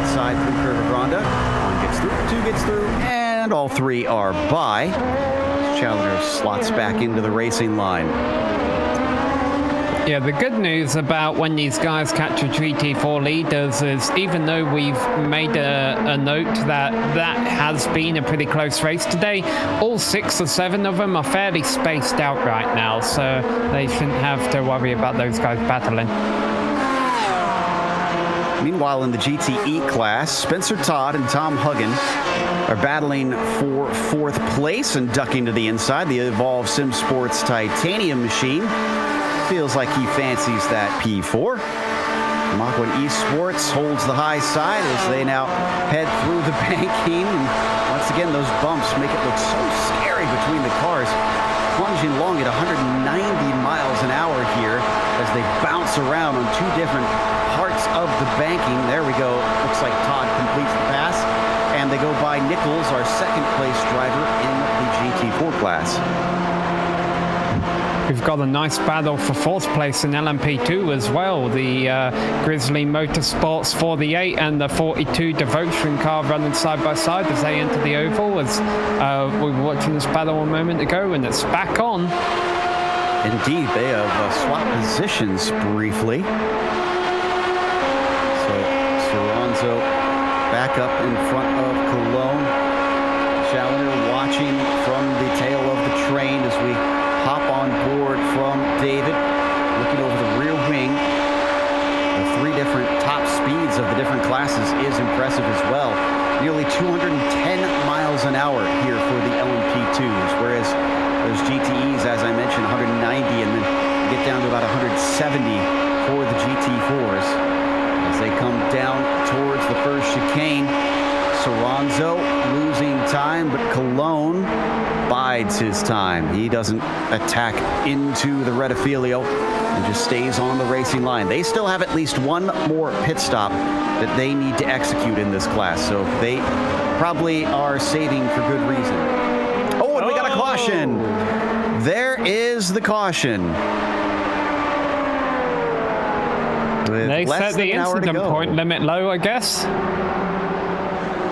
Side through Curva Grande. 1 gets through, 2 gets through, and all 3 are by. Challenger slots back into the racing line. Yeah, the good news about when these guys catch a GT4 leaders is, even though we've made a note that has been a pretty close race today, all 6 or 7 of them are fairly spaced out right now, so they shouldn't have to worry about those guys battling. Meanwhile, in the GTE class, Spencer Todd and Tom Huggan are battling for 4th place and ducking to the inside. The Evolve Sim Sports Titanium machine feels like he fancies that P4. Mach 1 Esports holds the high side as they now head through the banking. And once again, those bumps make it look so scary between the cars, plunging along at 190 miles an hour here as they bounce around on 2 different parts of the banking. There we go. Looks like Todd completes the pass, and they go by Nichols, our 2nd place driver in the GT4 class. We've got a nice battle for 4th place in LMP2 as well. The Grizzly Motorsports 48 and the 42 Devotion car running side by side as they enter the oval. As we were watching this battle a moment ago, and it's back on. Indeed, they have swapped positions briefly. So Toronzo back up in front of Cologne. Challenger watching from the tail of the train as we hop on board from David, looking over the rear wing. The 3 different top speeds of the different classes is impressive as well. Nearly 210 miles an hour here for the LMP2s, whereas those GTEs, as I mentioned, 190, and then get down to about 170 for the GT4s. As they come down towards the first chicane, Toronzo losing time, but Cologne bides his time. He doesn't attack into the Rettifilio and just stays on the racing line. They still have at least 1 more pit stop that they need to execute in this class, so they probably are saving for good reason. Oh, and we got a caution. There is the caution. They set the incident point limit low, I guess.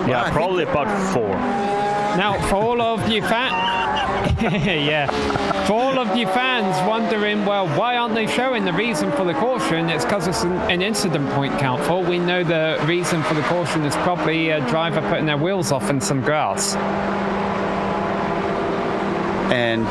Yeah, probably about 4. Now, for all of you for all of you fans wondering, well, why aren't they showing the reason for the caution? It's because it's an incident point count. For all we know, the reason for the caution is probably a driver putting their wheels off in some grass. And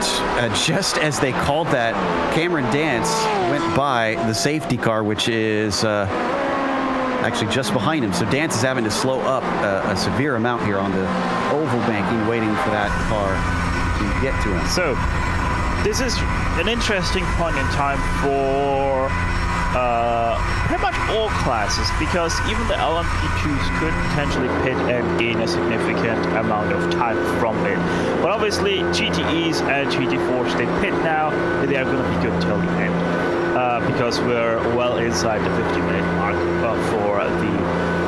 just as they called that, Cameron Dance went by the safety car, which is actually just behind him. So Dance is having to slow up a severe amount here on the oval banking, waiting for that car to get to him. So this is an interesting point in time for pretty much all classes, because even the LMP2s could potentially pit and gain a significant amount of time from it. But obviously GTEs and GT4s, they pit now, and they are going to be good till the end. Because we're well inside the 50-minute mark for the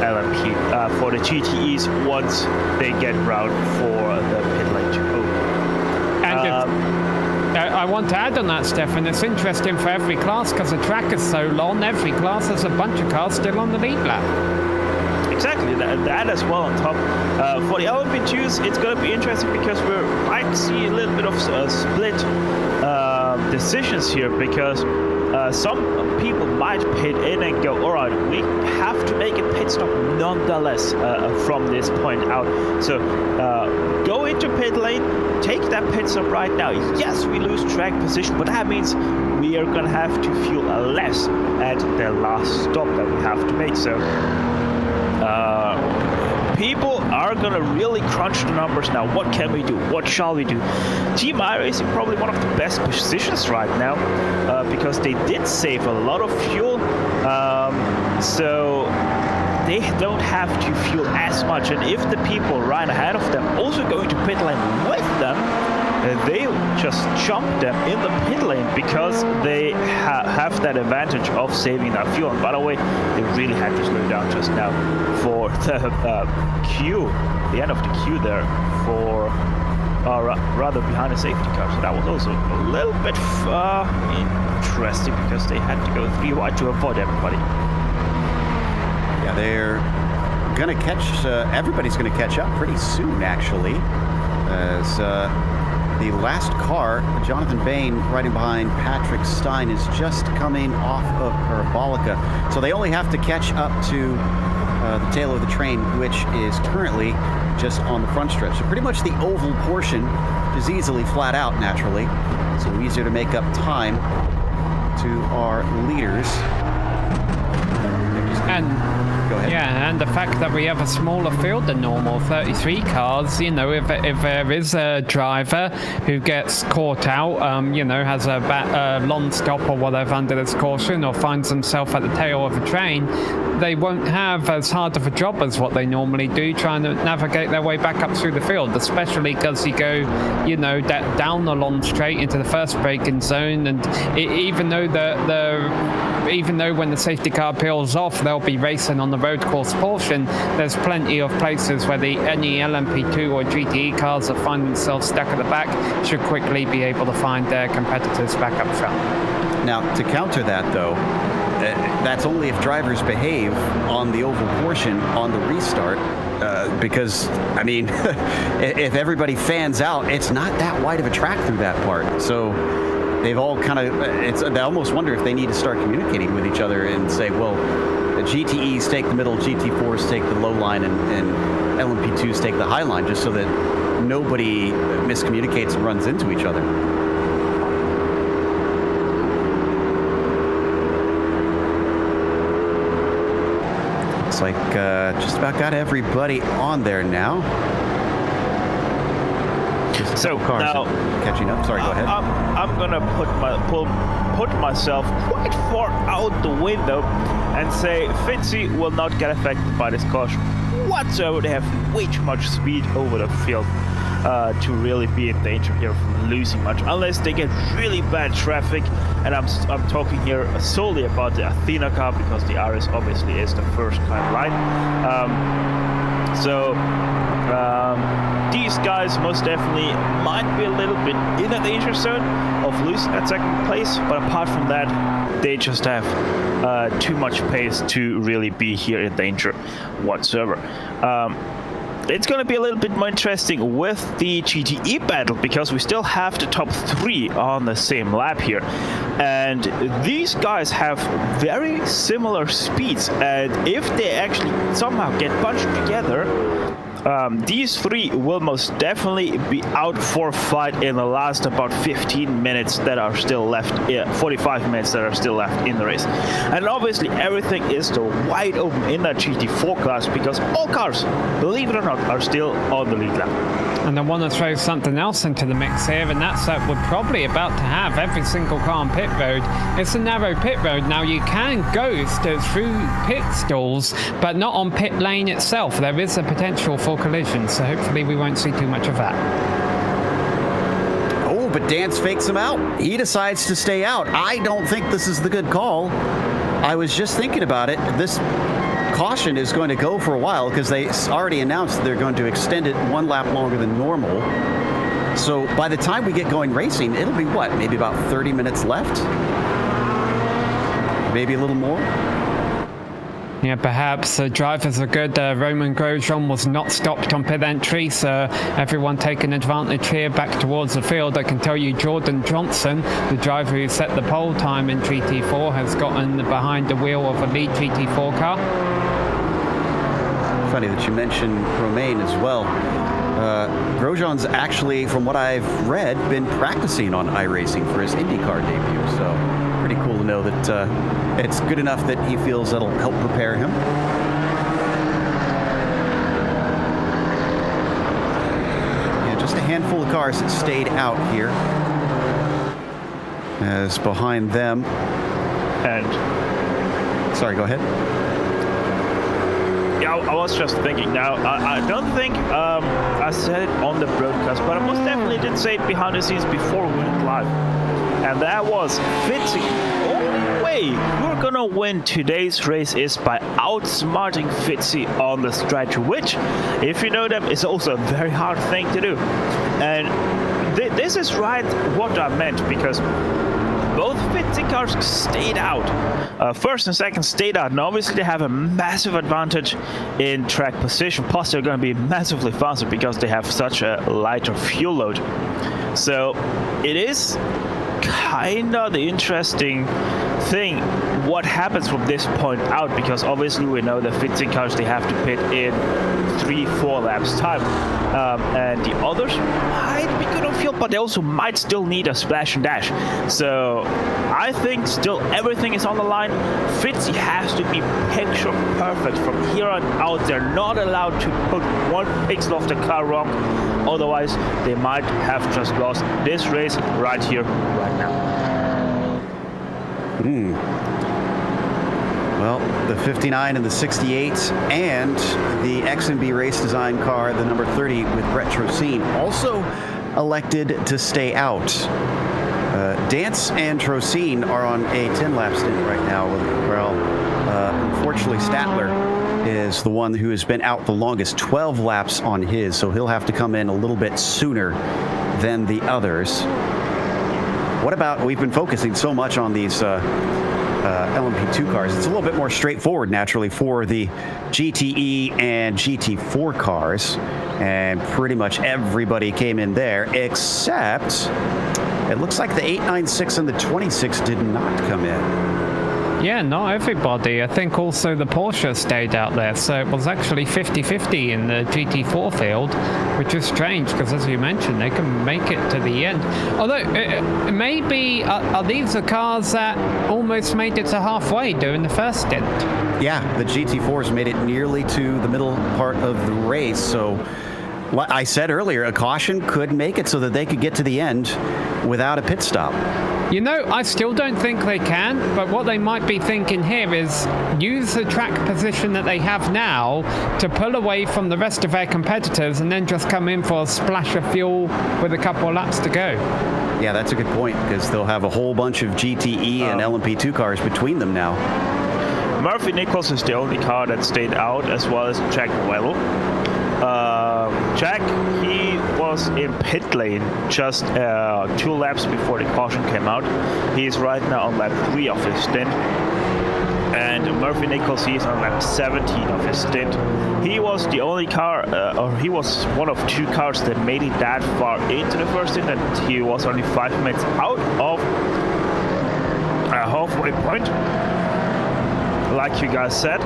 LMP, for the GTEs once they get around for the pit lane to open. And I want to add on that, Stefan, it's interesting for every class because the track is so long, every class has a bunch of cars still on the lead lap. Exactly, that as well on top. For the LMP2s, it's going to be interesting because we might see a little bit of split decisions here, because some people might pit in and go, all right, we have to make a pit stop nonetheless from this point out. So go into pit lane, take that pit stop right now. Yes, we lose track position, but that means we are going to have to fuel less at the last stop that we have to make. So people are going to really crunch the numbers now. What can we do? What shall we do? Team iRacing probably one of the best positions right now because they did save a lot of fuel. So they don't have to fuel as much. And if the people right ahead of them also going to pit lane with them, they'll just jump them in the pit lane because they have that advantage of saving that fuel. And by the way, they really had to slow down just now for the queue, the end of the queue there, for rather behind a safety car. So that was also a little bit interesting because they had to go 3 wide to avoid everybody. Yeah, they're going to catch, everybody's going to catch up pretty soon, actually, as the last car, Jonathan Bain, riding behind Patrick Stein, is just coming off of Parabolica. So they only have to catch up to the tail of the train, which is currently just on the front stretch. So pretty much the oval portion is easily flat out, naturally. So easier to make up time to our leaders. And go ahead. yeah, and the fact that we have a smaller field than normal, 33 cars, you know, if there is a driver who gets caught out, you know, has a long stop or whatever under this caution, or finds himself at the tail of a train, they won't have as hard of a job as what they normally do trying to navigate their way back up through the field, especially because you go, you know, down the long straight into the first braking zone, and even though even though when the safety car peels off, they'll be racing on the road course portion, there's plenty of places where any LMP2 or GTE cars that find themselves stuck at the back should quickly be able to find their competitors back up front. Now, to counter that, though, that's only if drivers behave on the oval portion on the restart, because, I mean, if everybody fans out, it's not that wide of a track through that part. So they've all kind of, I almost wonder if they need to start communicating with each other and say, well, the GTEs take the middle, GT4s take the low line, and LMP2s take the high line, just so that nobody miscommunicates and runs into each other. Looks like just about got everybody on there now. So cars now catching up. Sorry, go ahead. I'm gonna put myself quite far out the window and say Finzi will not get affected by this caution whatsoever. They have way too much speed over the field to really be in danger here from losing much, unless they get really bad traffic. And I'm talking here solely about the Athena car, because the RS obviously is the first kind line. These guys most definitely might be a little bit in the danger zone of losing that second place, but apart from that, they just have too much pace to really be here in danger whatsoever. It's going to be a little bit more interesting with the GTE battle, because we still have the top 3 on the same lap here, and these guys have very similar speeds, and if they actually somehow get bunched together, these 3 will most definitely be out for a fight in the last about 15 minutes that are still left, 45 minutes that are still left in the race. And obviously everything is still wide open in that GT4 class, because all cars, believe it or not, are still on the lead lap. And I want to throw something else into the mix here, and that's that we're probably about to have every single car on pit road. It's a narrow pit road. Now, you can go through pit stalls, but not on pit lane itself. There is a potential for collision, so hopefully we won't see too much of that. Oh, but Dance fakes him out. He decides to stay out. I don't think this is the good call. I was just thinking about it. This caution is going to go for a while, because they already announced they're going to extend it 1 lap longer than normal. So by the time we get going racing, it'll be what, maybe about 30 minutes left? Maybe a little more? Yeah, perhaps drivers are good. Roman Grosjean was not stopped on pit entry, so everyone taking advantage here back towards the field. I can tell you Jordan Johnson, the driver who set the pole time in GT4, has gotten behind the wheel of a lead GT4 car. Funny that you mentioned Romain as well. Grosjean's actually, from what I've read, been practicing on iRacing for his IndyCar debut, so pretty cool to know that it's good enough that he feels that'll help prepare him. Yeah, just a handful of cars that stayed out here, as behind them. And sorry, go ahead. yeah, I was just thinking now. I don't think I said it on the broadcast, but I most definitely did say it behind the scenes before we went live. And that was Fitzy. Oh, way we're gonna win today's race is by outsmarting Fitzy on the stretch, which, if you know them, is also a very hard thing to do. And this is right what I meant, because both Fitzy cars stayed out. First and second stayed out, and obviously they have a massive advantage in track position. Plus they're going to be massively faster because they have such a lighter fuel load. So it is kind of the interesting thing what happens from this point out, because obviously we know the Fitzy cars, they have to pit in 3-4 laps time, and the others might be good on fuel, but they also might still need a splash and dash. So I think still everything is on the line. Fitzy has to be picture perfect from here on out. They're not allowed to put one pixel of the car wrong, otherwise they might have just lost this race right here, right now. Well, the 59 and the 68 and the X&B race design car, the number 30 with Brett Trocine, also elected to stay out. Dance and Trocine are on a 10-lap stint right now. Unfortunately, Statler is the one who has been out the longest, 12 laps on his, so he'll have to come in a little bit sooner than the others. What about, we've been focusing so much on these LMP2 cars. It's a little bit more straightforward, naturally, for the GTE and GT4 cars. And pretty much everybody came in there, except it looks like the 896 and the 26 did not come in. Yeah, not everybody. I think also the Porsche stayed out there, so it was actually 50-50 in the GT4 field, which is strange because, as you mentioned, they can make it to the end. Although, maybe, are these the cars that almost made it to halfway during the first stint? Yeah, the GT4s made it nearly to the middle part of the race, so what I said earlier, a caution could make it so that they could get to the end without a pit stop. You know, I still don't think they can, but what they might be thinking here is use the track position that they have now to pull away from the rest of their competitors and then just come in for a splash of fuel with a couple of laps to go. Yeah, that's a good point, because they'll have a whole bunch of GTE and LMP2 cars between them now. Murphy Nichols is the only car that stayed out, as well as Jack Wello. Jack, he was in pit lane just 2 laps before the caution came out. He is right now on lap 3 of his stint. And Murphy Nichols, he is on lap 17 of his stint. He was the only car, or he was one of 2 cars that made it that far into the first stint, and he was only 5 minutes out of a halfway point, like you guys said.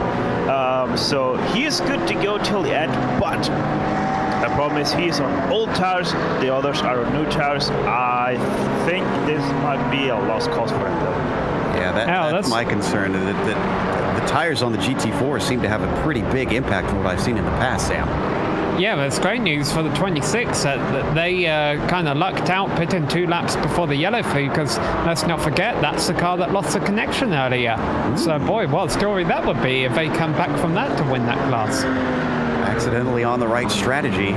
So he is good to go till the end, but the problem is he is on old tires, the others are on new tires. I think this might be a lost cause for him, though. Yeah, that's my concern. That the tires on the GT4 seem to have a pretty big impact on what I've seen in the past, Sam. Yeah, that's great news for the 26. That they kind of lucked out pitting 2 laps before the yellow flew, because let's not forget, that's the car that lost the connection earlier. So, boy, what a story that would be if they come back from that to win that class. Accidentally on the right strategy.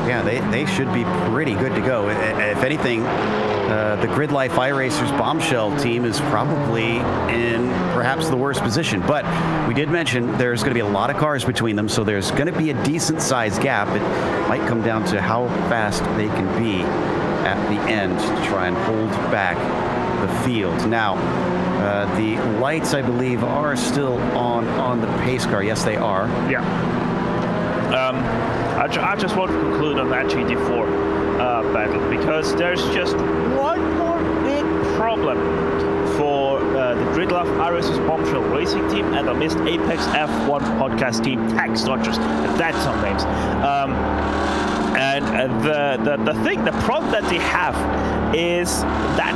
Yeah, they should be pretty good to go. If anything, the Grid Life iRacers bombshell team is probably in perhaps the worst position. But we did mention there's going to be a lot of cars between them, so there's going to be a decent-sized gap. It might come down to how fast they can be at the end to try and hold back the field. Now, the lights, I believe, are still on the pace car. Yes, they are. Yeah. I just want to conclude on that GT4 battle, because there's just one more big problem for the Gridlove iRacing's Bombshell Racing team and the missed Apex F1 podcast team Tax Dodgers. That's some names. And the problem that they have is that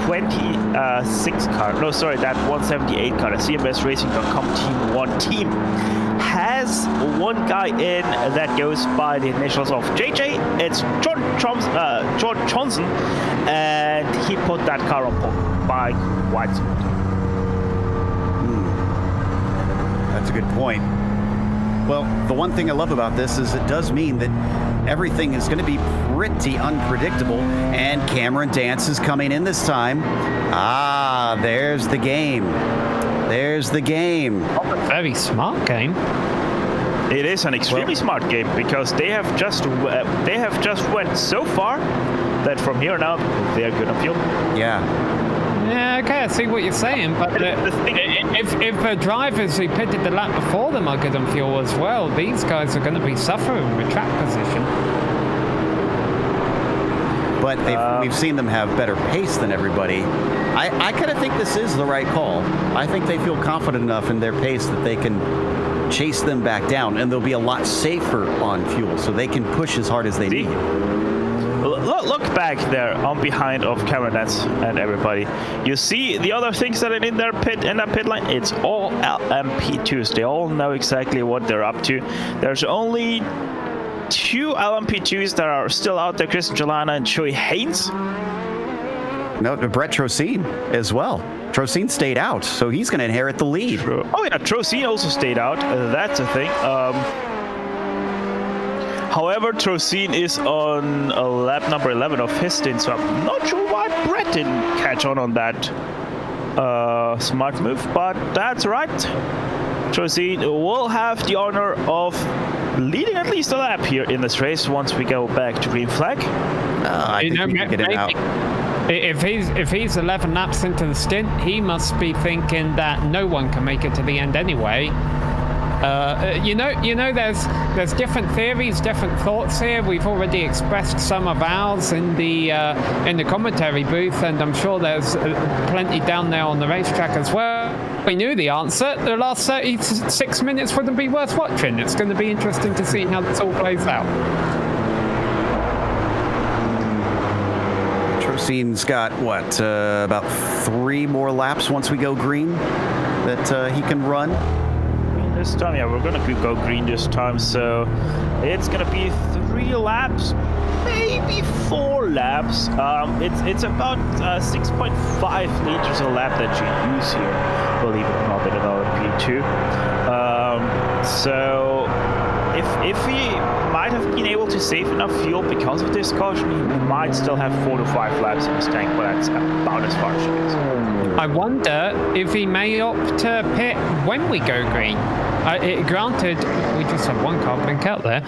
178 car, the CMSRacing.com Team 1 team, has one guy in that goes by the initials of JJ. It's George Johnson, and he put that car on pole by quite some time. That's a good point. Well, the one thing I love about this is it does mean that everything is going to be pretty unpredictable, and Cameron Dance is coming in this time. Ah, there's the game. There's the game. Very smart game. It is an extremely smart game, because they have just went so far that from here on out they're gonna fuel. Yeah. Yeah, okay, I see what you're saying, but if the drivers who pitted the lap before them are good on fuel as well, these guys are going to be suffering with track position. But we've seen them have better pace than everybody. I kind of think this is the right call. I think they feel confident enough in their pace that they can chase them back down, and they'll be a lot safer on fuel, so they can push as hard as they need. Look back there on behind of Cameron Dance and everybody. You see the other things that are in their pit line. It's all LMP2s. They all know exactly what they're up to. There's only 2 LMP2s that are still out there: Chris Jelana and Joey Haynes. No, Brett Trocine as well. Trocine stayed out, so he's going to inherit the lead. Oh yeah, Trocine also stayed out. That's a thing. However, Trocine is on lap number 11 of his stint, so I'm not sure why Brett didn't catch on that smart move, but that's right. Trocine will have the honor of leading at least a lap here in this race once we go back to green flag. I think we can get him out. If he's 11 laps into the stint, he must be thinking that no one can make it to the end anyway. There's different theories, different thoughts here. We've already expressed some of ours in the commentary booth, and I'm sure there's plenty down there on the racetrack as well. We knew the answer. The last 36 minutes wouldn't be worth watching. It's going to be interesting to see how this all plays out. Trocine's got about 3 more laps once we go green that he can run. This time, yeah, we're gonna go green this time, so it's gonna be 3 laps, maybe 4 laps. It's about 6.5 liters a lap that you use here, believe it or not, in an LMP2. So if he might have been able to save enough fuel because of this caution, he might still have 4 to 5 laps in his tank, but that's about as far as it is. I wonder if he may opt to pit when we go green. Granted, we just have 1 car blink out there.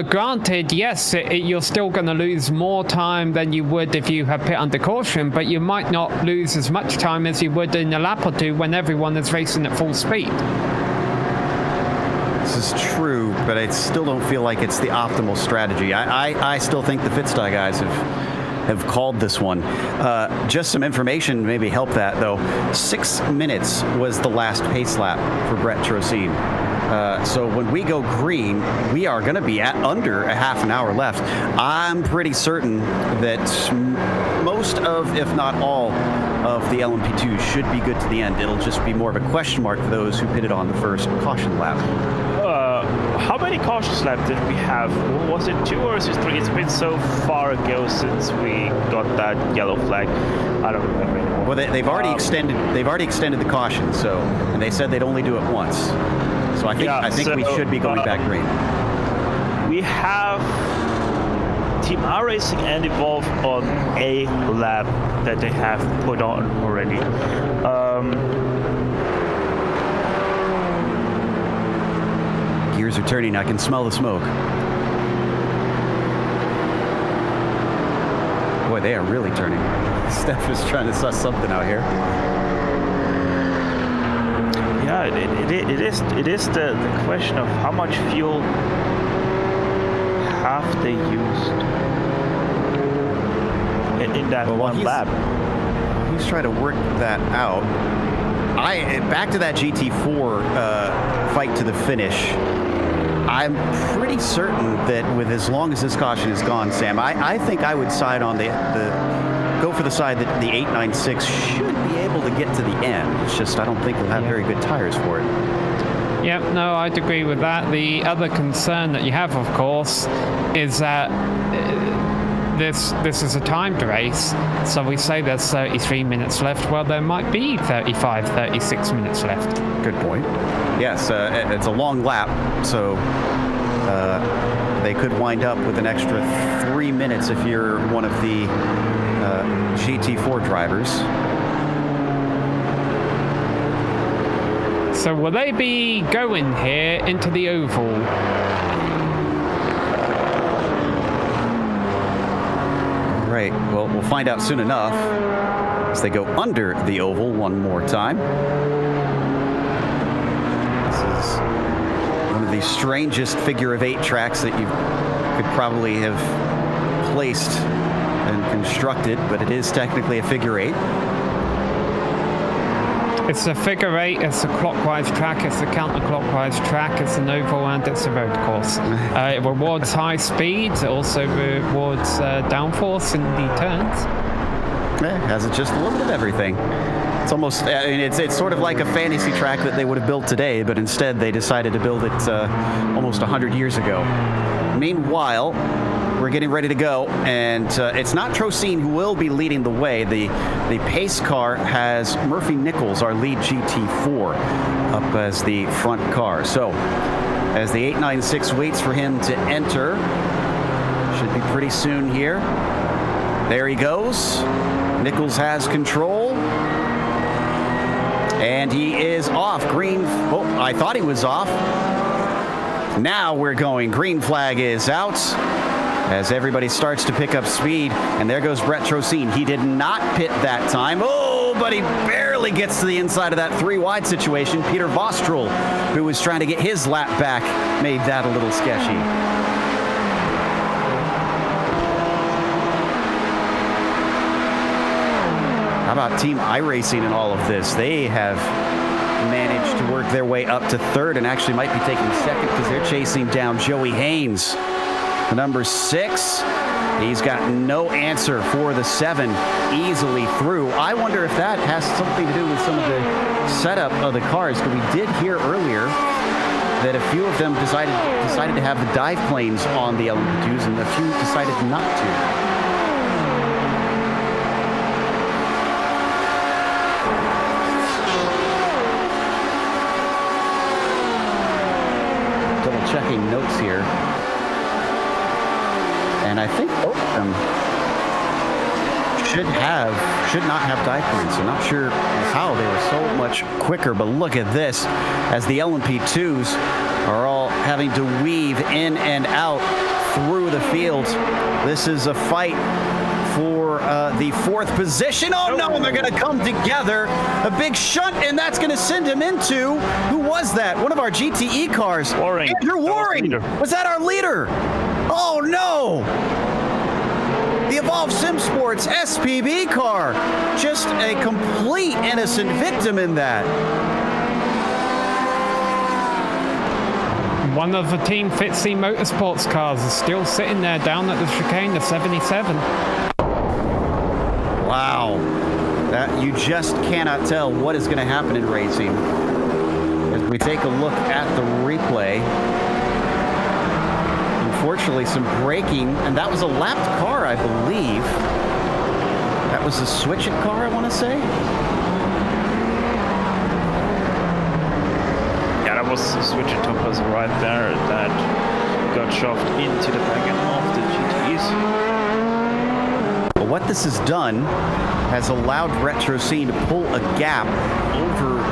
Granted, yes, you're still going to lose more time than you would if you had pit under caution, but you might not lose as much time as you would in a lap or 2 when everyone is racing at full speed. This is true, but I still don't feel like it's the optimal strategy. I still think the Fitstyle guys have called this one. Just some information maybe help that, though. 6 minutes was the last pace lap for Brett Trocine. So when we go green, we are going to be at under a half an hour left. I'm pretty certain that most of, if not all, of the LMP2 should be good to the end. It'll just be more of a question mark for those who pitted on the first caution lap. How many cautions laps did we have? Was it 2 or is it 3? It's been so far ago since we got that yellow flag. I don't remember anymore. Well, they've already extended. They've already extended the caution. So, and they said they'd only do it once. So I think we should be going back green. We have Team iRacing and Evolve on a lap that they have put on already. Gears are turning. I can smell the smoke. Boy, Boy, they are really turning. Steph is trying to suss something out here. Yeah, it is the question of how much fuel have they used in that one lap. He's trying to work that out. Back to that GT4 fight to the finish. I'm pretty certain that with as long as this caution is gone, Sam, I think I would side on go for the side that the 896 should be able to get to the end. It's just I don't think we'll have very good tires for it. Yep, no, I'd agree with that. The other concern that you have, of course, is that this is a timed race, so we say there's 33 minutes left. Well, there might be 35, 36 minutes left. Good point. Yes, it's a long lap, so they could wind up with an extra 3 minutes if you're one of the GT4 drivers. So will they be going here into the oval? Right, well, we'll find out soon enough as they go under the oval one more time. This is one of the strangest figure of 8 tracks that you could probably have placed and constructed, but it is technically a figure 8. It's a figure 8, it's a clockwise track, it's a counterclockwise track, it's an oval, and it's a road course. It rewards high speed, it also rewards downforce in the turns. It has just a little bit of everything. It's almost, I mean, it's sort of like a fantasy track that they would have built today, but instead they decided to build it almost 100 years ago. Meanwhile, we're getting ready to go, and it's not Trocine who will be leading the way. The pace car has Murphy Nichols, our lead GT4, up as the front car. So, as the 896 waits for him to enter, should be pretty soon here. There he goes. Nichols has control. And he is off. Green, oh, I thought he was off. Now we're going. Green flag is out as everybody starts to pick up speed. And there goes Brett Trocine. He did not pit that time. Oh, but he barely gets to the inside of that 3 wide situation. Peter Vostrel, who was trying to get his lap back, made that a little sketchy. How about Team iRacing in all of this? They have managed to work their way up to 3rd and actually might be taking 2nd because they're chasing down Joey Haynes. The number 6, he's got no answer for the 7 easily through. I wonder if that has something to do with some of the setup of the cars, because we did hear earlier that a few of them decided to have the dive planes on the LMP2s and a few decided not to. Checking notes here, and I think both of them should not have dive planes. So not sure how they were so much quicker, but look at this as the LMP2s are all having to weave in and out through the field. This is a fight for the 4th position. Oh no, they're going to come together. A big shunt, and that's going to send him into, who was that? One of our GTE cars. Waring. Andrew Waring. Was that our leader? Oh no. The Evolve Sim Sports SPB car. Just a complete innocent victim in that. One of the Team Fitzy Motorsports cars is still sitting there down at the chicane, the 77. Wow. That, you just cannot tell what is going to happen in racing. As we take a look at the replay, unfortunately some braking, and that was a lapped car, I believe. That was a switch-it car, I want to say. Yeah, that was a switch-it toppers right there that got shoved into the back end of the GTEs. What this has done has allowed Brett Trocine to pull a gap over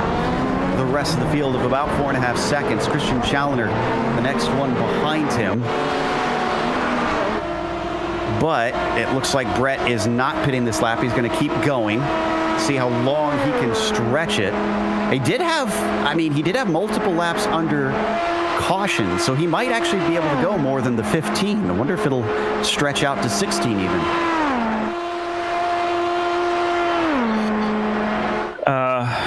the rest of the field of about 4.5 seconds. Christian Challoner, the next one behind him. but it looks like Brett is not pitting this lap. He's going to keep going, see how long he can stretch it. He did have multiple laps under caution, so he might actually be able to go more than the 15. I wonder if it'll stretch out to 16 even.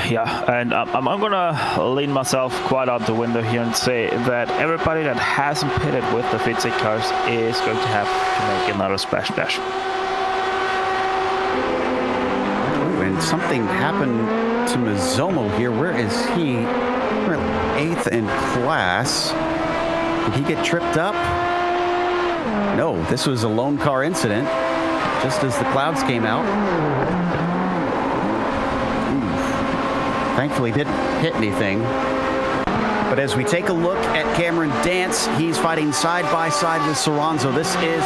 Yeah, and I'm gonna lean myself quite out the window here and say that everybody that hasn't pitted with the MTEC cars is going to have to make another splash dash. Ooh, and something happened to Mizomo here. Where is he? We're 8th in class. Did he get tripped up? No, this was a lone car incident just as the clouds came out. Thankfully didn't hit anything. But as we take a look at Cameron Dance, he's fighting side by side with Soranzo. This is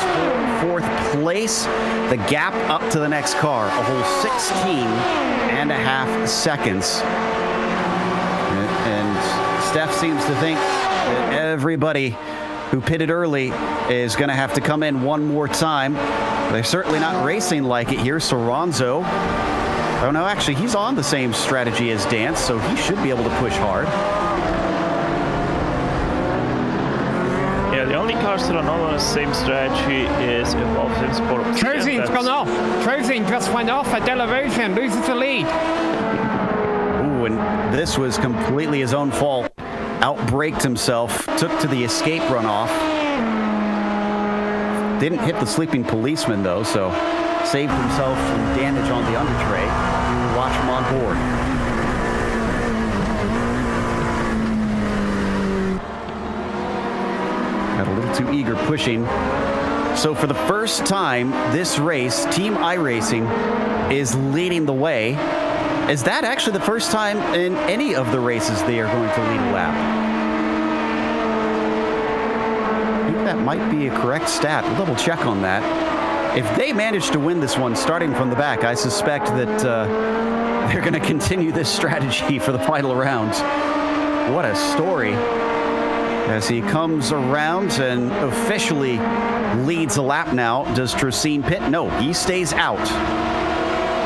for 4th place. The gap up to the next car, a whole 16.5 seconds. And Steph seems to think that everybody who pitted early is going to have to come in one more time. They're certainly not racing like it here. Soranzo, oh no, actually he's on the same strategy as Dance, so he should be able to push hard. Yeah, the only cars that are not on the same strategy is Global SimRacing. Trozin's gone off. Trozin just went off at Delavosian, loses the lead. Ooh, and this was completely his own fault. Outbraked himself, took to the escape runoff. Didn't hit the sleeping policeman though, so saved himself from damage on the undertray. We will watch him on board. Got a little too eager pushing. So for the first time this race, Team iRacing is leading the way. Is that actually the first time in any of the races they are going to lead a lap? I think that might be a correct stat. We'll double check on that. If they manage to win this one starting from the back, I suspect that they're going to continue this strategy for the final rounds. What a story. As he comes around and officially leads a lap now. Does Trocin pit? No, he stays out.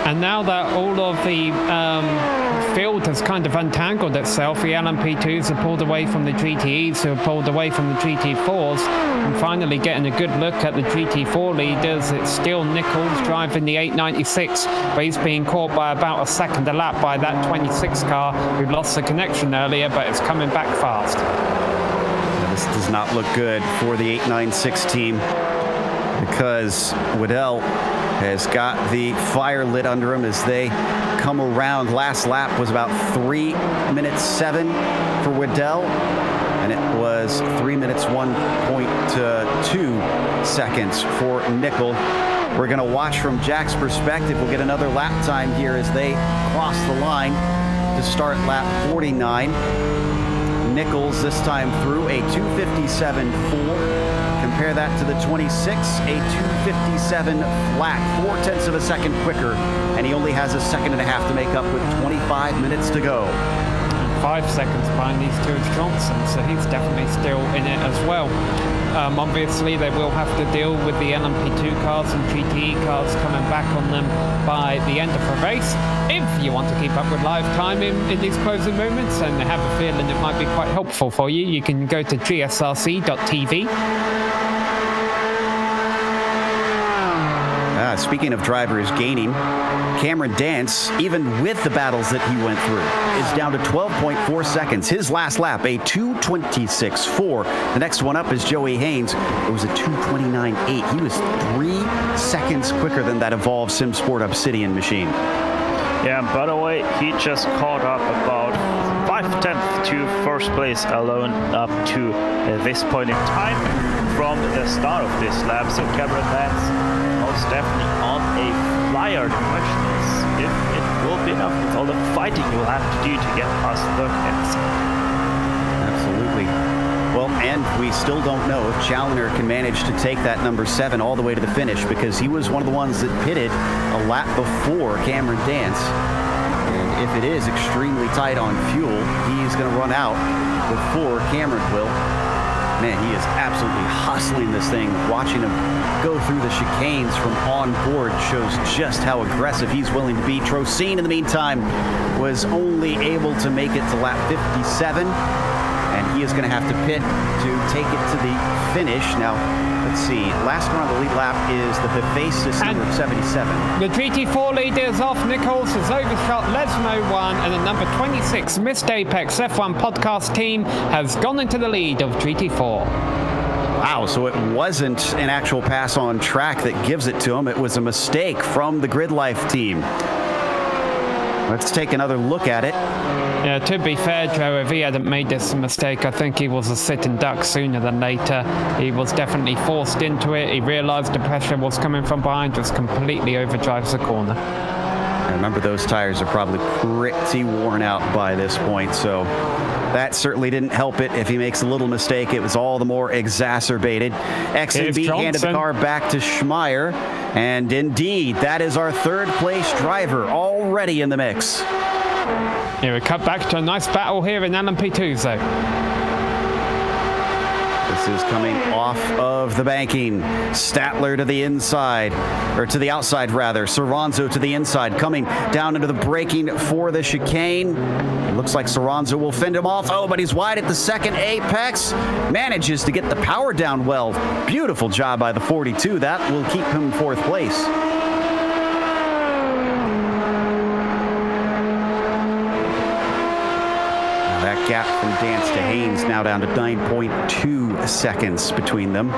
And now that all of the field has kind of untangled itself, the LMP2s have pulled away from the GTEs, who have pulled away from the GT4s, and finally getting a good look at the GT4 leaders. It's still Nichols driving the 896, but he's being caught by about a second a lap by that 26 car who lost the connection earlier, but it's coming back fast. This does not look good for the 896 team because Waddell has got the fire lit under him as they come around. Last lap was about 3 minutes 7 for Waddell, and it was 3 minutes 1.2 seconds for Nickel. We're going to watch from Jack's perspective. We'll get another lap time here as they cross the line to start lap 49. Nichols this time through a 2:57.4. Compare that to the 26, a 2:57 flat, 0.4 of a second quicker, and he only has a second and a half to make up with 25 minutes to go. 5 seconds behind these two is Johnson, so he's definitely still in it as well. Obviously, they will have to deal with the LMP2 cars and GTE cars coming back on them by the end of the race. If you want to keep up with live time in these closing moments and have a feeling it might be quite helpful for you, you can go to gsrc.tv. Speaking of drivers gaining, Cameron Dance, even with the battles that he went through, is down to 12.4 seconds. His last lap, a 2:26.4. The next one up is Joey Haynes. It was a 2:29.8. He was 3 seconds quicker than that Evolve SimSport Obsidian machine. Yeah, and by the way, he just caught up about 5/10 to first place alone up to this point in time from the start of this lap. So Cameron Dance most definitely on a flyer. The question is if it will be enough with all the fighting you'll have to do to get past the hits. Absolutely. Well, and we still don't know if Challoner can manage to take that number 7 all the way to the finish, because he was one of the ones that pitted a lap before Cameron Dance. And if it is extremely tight on fuel, he's going to run out before Cameron will. Man, he is absolutely hustling this thing. Watching him go through the chicanes from on board shows just how aggressive he's willing to be. Trocine, in the meantime, was only able to make it to lap 57, and he is going to have to pit to take it to the finish. Now, let's see. Last car on the lead lap is the Hephaestus number 77. The GT4 leader is off. Nichols has overshot Lesmo 1, and the number 26 Missed Apex F1 podcast team has gone into the lead of GT4. Wow, so it wasn't an actual pass on track that gives it to him. It was a mistake from the Grid Life team. Let's take another look at it. Yeah, to be fair, Joe, if he hadn't made this mistake, I think he was a sitting duck sooner than later. He was definitely forced into it. He realized the pressure was coming from behind, just completely overdrives the corner. I remember those tires are probably pretty worn out by this point, so that certainly didn't help it. If he makes a little mistake, it was all the more exacerbated. XNB handed the car back to Schmeier, and indeed, that is our third place driver already in the mix. Here we cut back to a nice battle here in LMP2 zone. This is coming off of the banking. Statler to the inside, or to the outside rather. Soranzo to the inside, coming down into the braking for the chicane. It looks like Soranzo will fend him off. Oh, but he's wide at the second apex. Manages to get the power down well. Beautiful job by the 42. That will keep him in fourth place. That gap from Dance to Haynes now down to 9.2 seconds between them.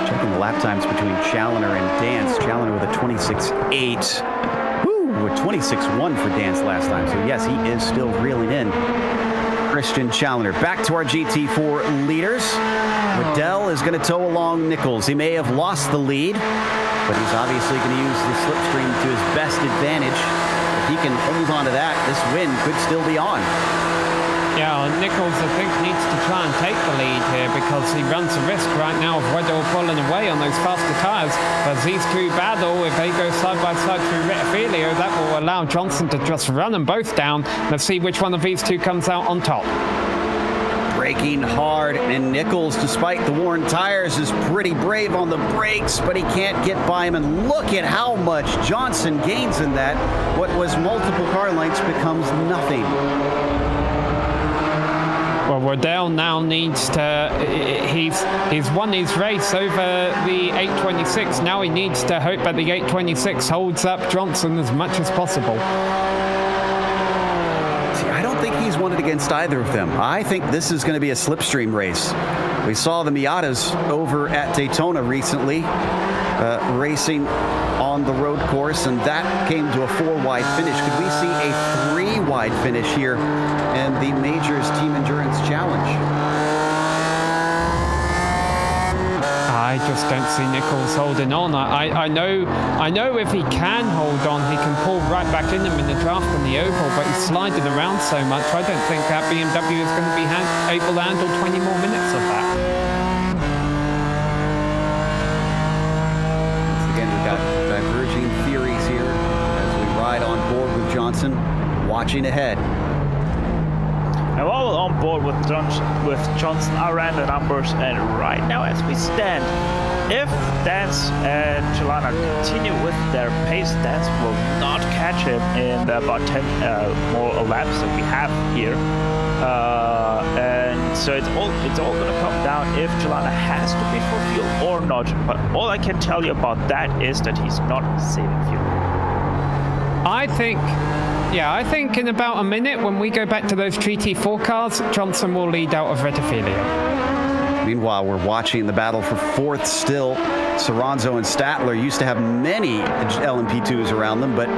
Checking the lap times between Challoner and Dance. Challoner with a 26.8. Woo, a 26.1 for Dance last time. So yes, he is still reeling in. Christian Challoner. Back to our GT4 leaders. Waddell is going to tow along Nichols. He may have lost the lead, but he's obviously going to use the slipstream to his best advantage. If he can hold on to that, this win could still be on. Yeah, Nichols, I think, needs to try and take the lead here because he runs the risk right now of Waddell pulling away on those faster tyres. As these two battle, if they go side by side through Rettifilio, that will allow Johnson to just run them both down. Let's see which one of these two comes out on top. Braking hard, and Nichols, despite the worn tires, is pretty brave on the brakes, but he can't get by him. And look at how much Johnson gains in that. What was multiple car lengths becomes nothing. Well, Waddell now needs to, he's won his race over the 826. Now he needs to hope that the 826 holds up Johnson as much as possible. I don't think he's won it against either of them. I think this is going to be a slipstream race. We saw the Miatas over at Daytona recently racing on the road course, and that came to a 4-wide finish. Could we see a 3-wide finish here in the Majors Team Endurance Challenge? I just don't see Nichols holding on. I know if he can hold on, he can pull right back in them in the draft on the oval, but he's sliding around so much, I don't think that BMW is going to be able to handle 20 more minutes of that. Once again, we've got diverging theories here as we ride on board with Johnson, watching ahead. I'm all on board with Johnson. I ran the numbers, and right now as we stand, if Dance and Chalana continue with their pace, Dance will not catch him in the about 10 more laps that we have here. And so it's all going to come down if Chalana has to pay for fuel or not. But all I can tell you about that is that he's not saving fuel. I think in about a minute, when we go back to those GT4 cars, Johnson will lead out of Rettifilio. Meanwhile, we're watching the battle for fourth still. Soranzo and Statler used to have many LMP2s around them, but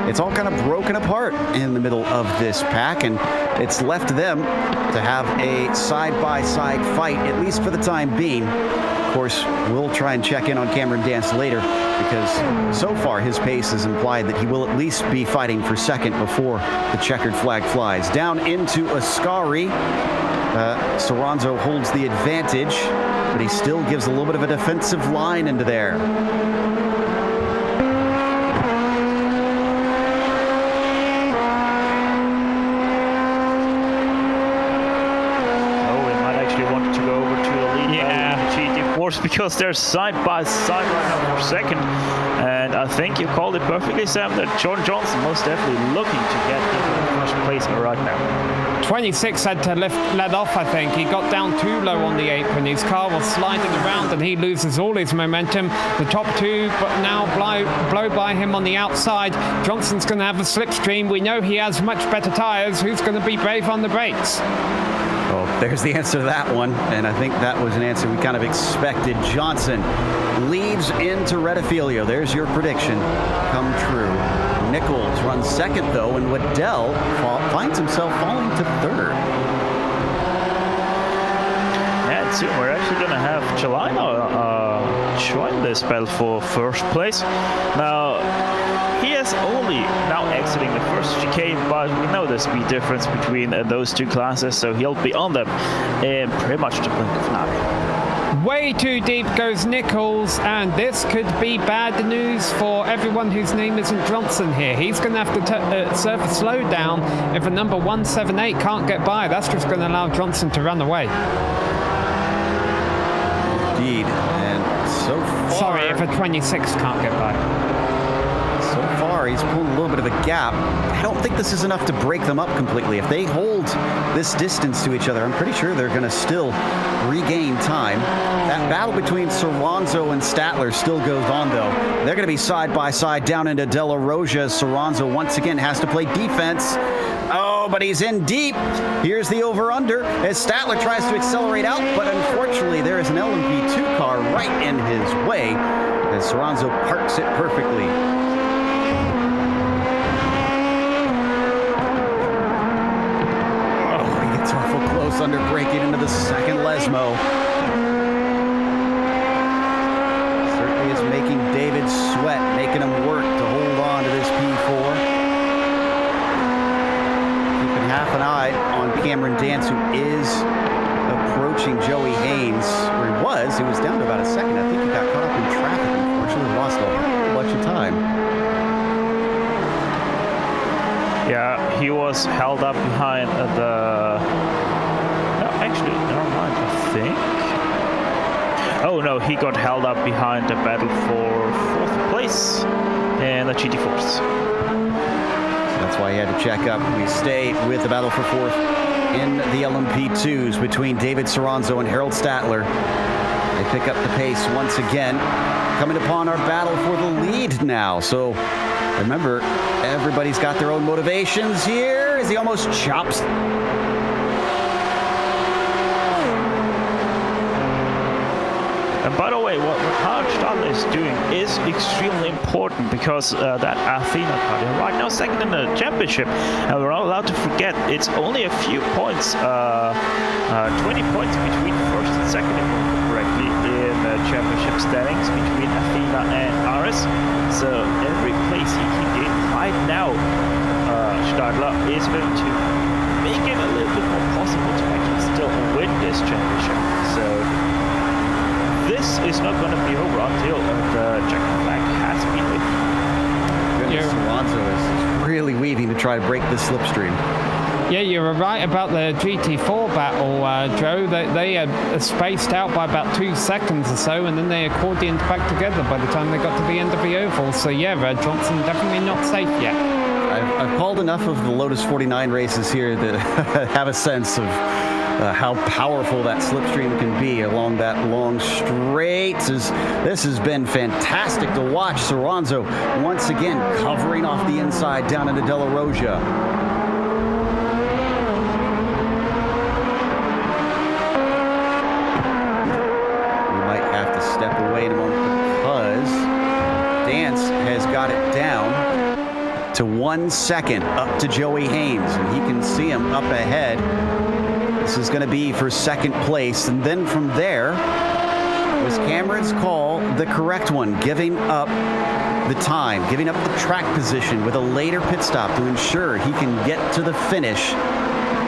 it's all kind of broken apart in the middle of this pack, and it's left them to have a side-by-side fight, at least for the time being. Of course, we'll try and check in on Cameron Dance later, because so far his pace has implied that he will at least be fighting for second before the checkered flag flies. Down into Ascari, Soranzo holds the advantage, but he still gives a little bit of a defensive line into there. actually wanted to go over to the lead. Yeah. GT4s because they're side by side right now for second. And I think you called it perfectly, Sam, that John Johnson most definitely looking to get into first place right now. 26 had to let off, I think. He got down too low on the apron. His car was sliding around and he loses all his momentum. The top two but now blow by him on the outside. Johnson's going to have a slipstream. We know he has much better tyres. Who's going to be brave on the brakes? Well, there's the answer to that one, and I think that was an answer we kind of expected. Johnson leads into Retifolio. There's your prediction come true. Nichols runs second, though, and Waddell finds himself falling to third. Yeah, soon we're actually going to have Celina join this battle for first place. Now, he is only now exiting the first chicane, but we know the speed difference between those two classes, so he'll be on them in pretty much the blink of an eye. Way too deep goes Nichols, and this could be bad news for everyone whose name isn't Johnson here. He's going to have to serve a slowdown if a number 178 can't get by. That's just going to allow Johnson to run away. Indeed, and so far... Sorry, if a 26 can't get by. So far, he's pulled a little bit of a gap. I don't think this is enough to break them up completely. If they hold this distance to each other, I'm pretty sure they're going to still regain time. That battle between Soranzo and Statler still goes on, though. They're going to be side by side down into De La Roja. Soranzo once again has to play defense. Oh, but he's in deep. Here's the over-under as Statler tries to accelerate out, but unfortunately there is an LMP2 car right in his way as Soranzo parks it perfectly. Under braking into the second Lesmo. Certainly is making David sweat, making him work to hold on to this P4. Keeping half an eye on Cameron Dance, who is approaching Joey Haynes, where he was down to about a second. I think he got caught up in traffic, unfortunately lost a bunch of time. Yeah, he was held up behind actually, never mind, I think. Oh no, he got held up behind the battle for fourth place in the GT4s. So that's why he had to check up. We stay with the battle for fourth in the LMP2s between David Soranzo and Harold Statler. They pick up the pace once again, coming upon our battle for the lead now. So remember, everybody's got their own motivations here as he almost chops. And by the way, what Harold Statler is doing is extremely important because that Athena car, they're right now second in the championship, and we're not allowed to forget it's only a few points, 20 points between first and second, if I remember correctly, in the championship standings between Athena and Aris. So every place he can get right now, Stadler is going to make it a little bit more possible to actually still win this championship. So this is not going to be over until the checkered flag has been waved. Goodness, Alonso is really weaving to try to break this slipstream. Yeah, you were right about the GT4 battle, Joe. They had spaced out by about 2 seconds or so, and then they accordioned back together by the time they got to the end of the oval. So yeah, Johnson definitely not safe yet. I've called enough of the Lotus 49 races here to have a sense of how powerful that slipstream can be along that long straight. This has been fantastic to watch. Soranzo once again covering off the inside down into De La Roja. We might have to step away in a moment because Dance has got it down to 1 second up to Joey Haynes, and he can see him up ahead. This is going to be for second place, and then from there was Cameron's call the correct one, giving up the time, giving up the track position with a later pit stop to ensure he can get to the finish.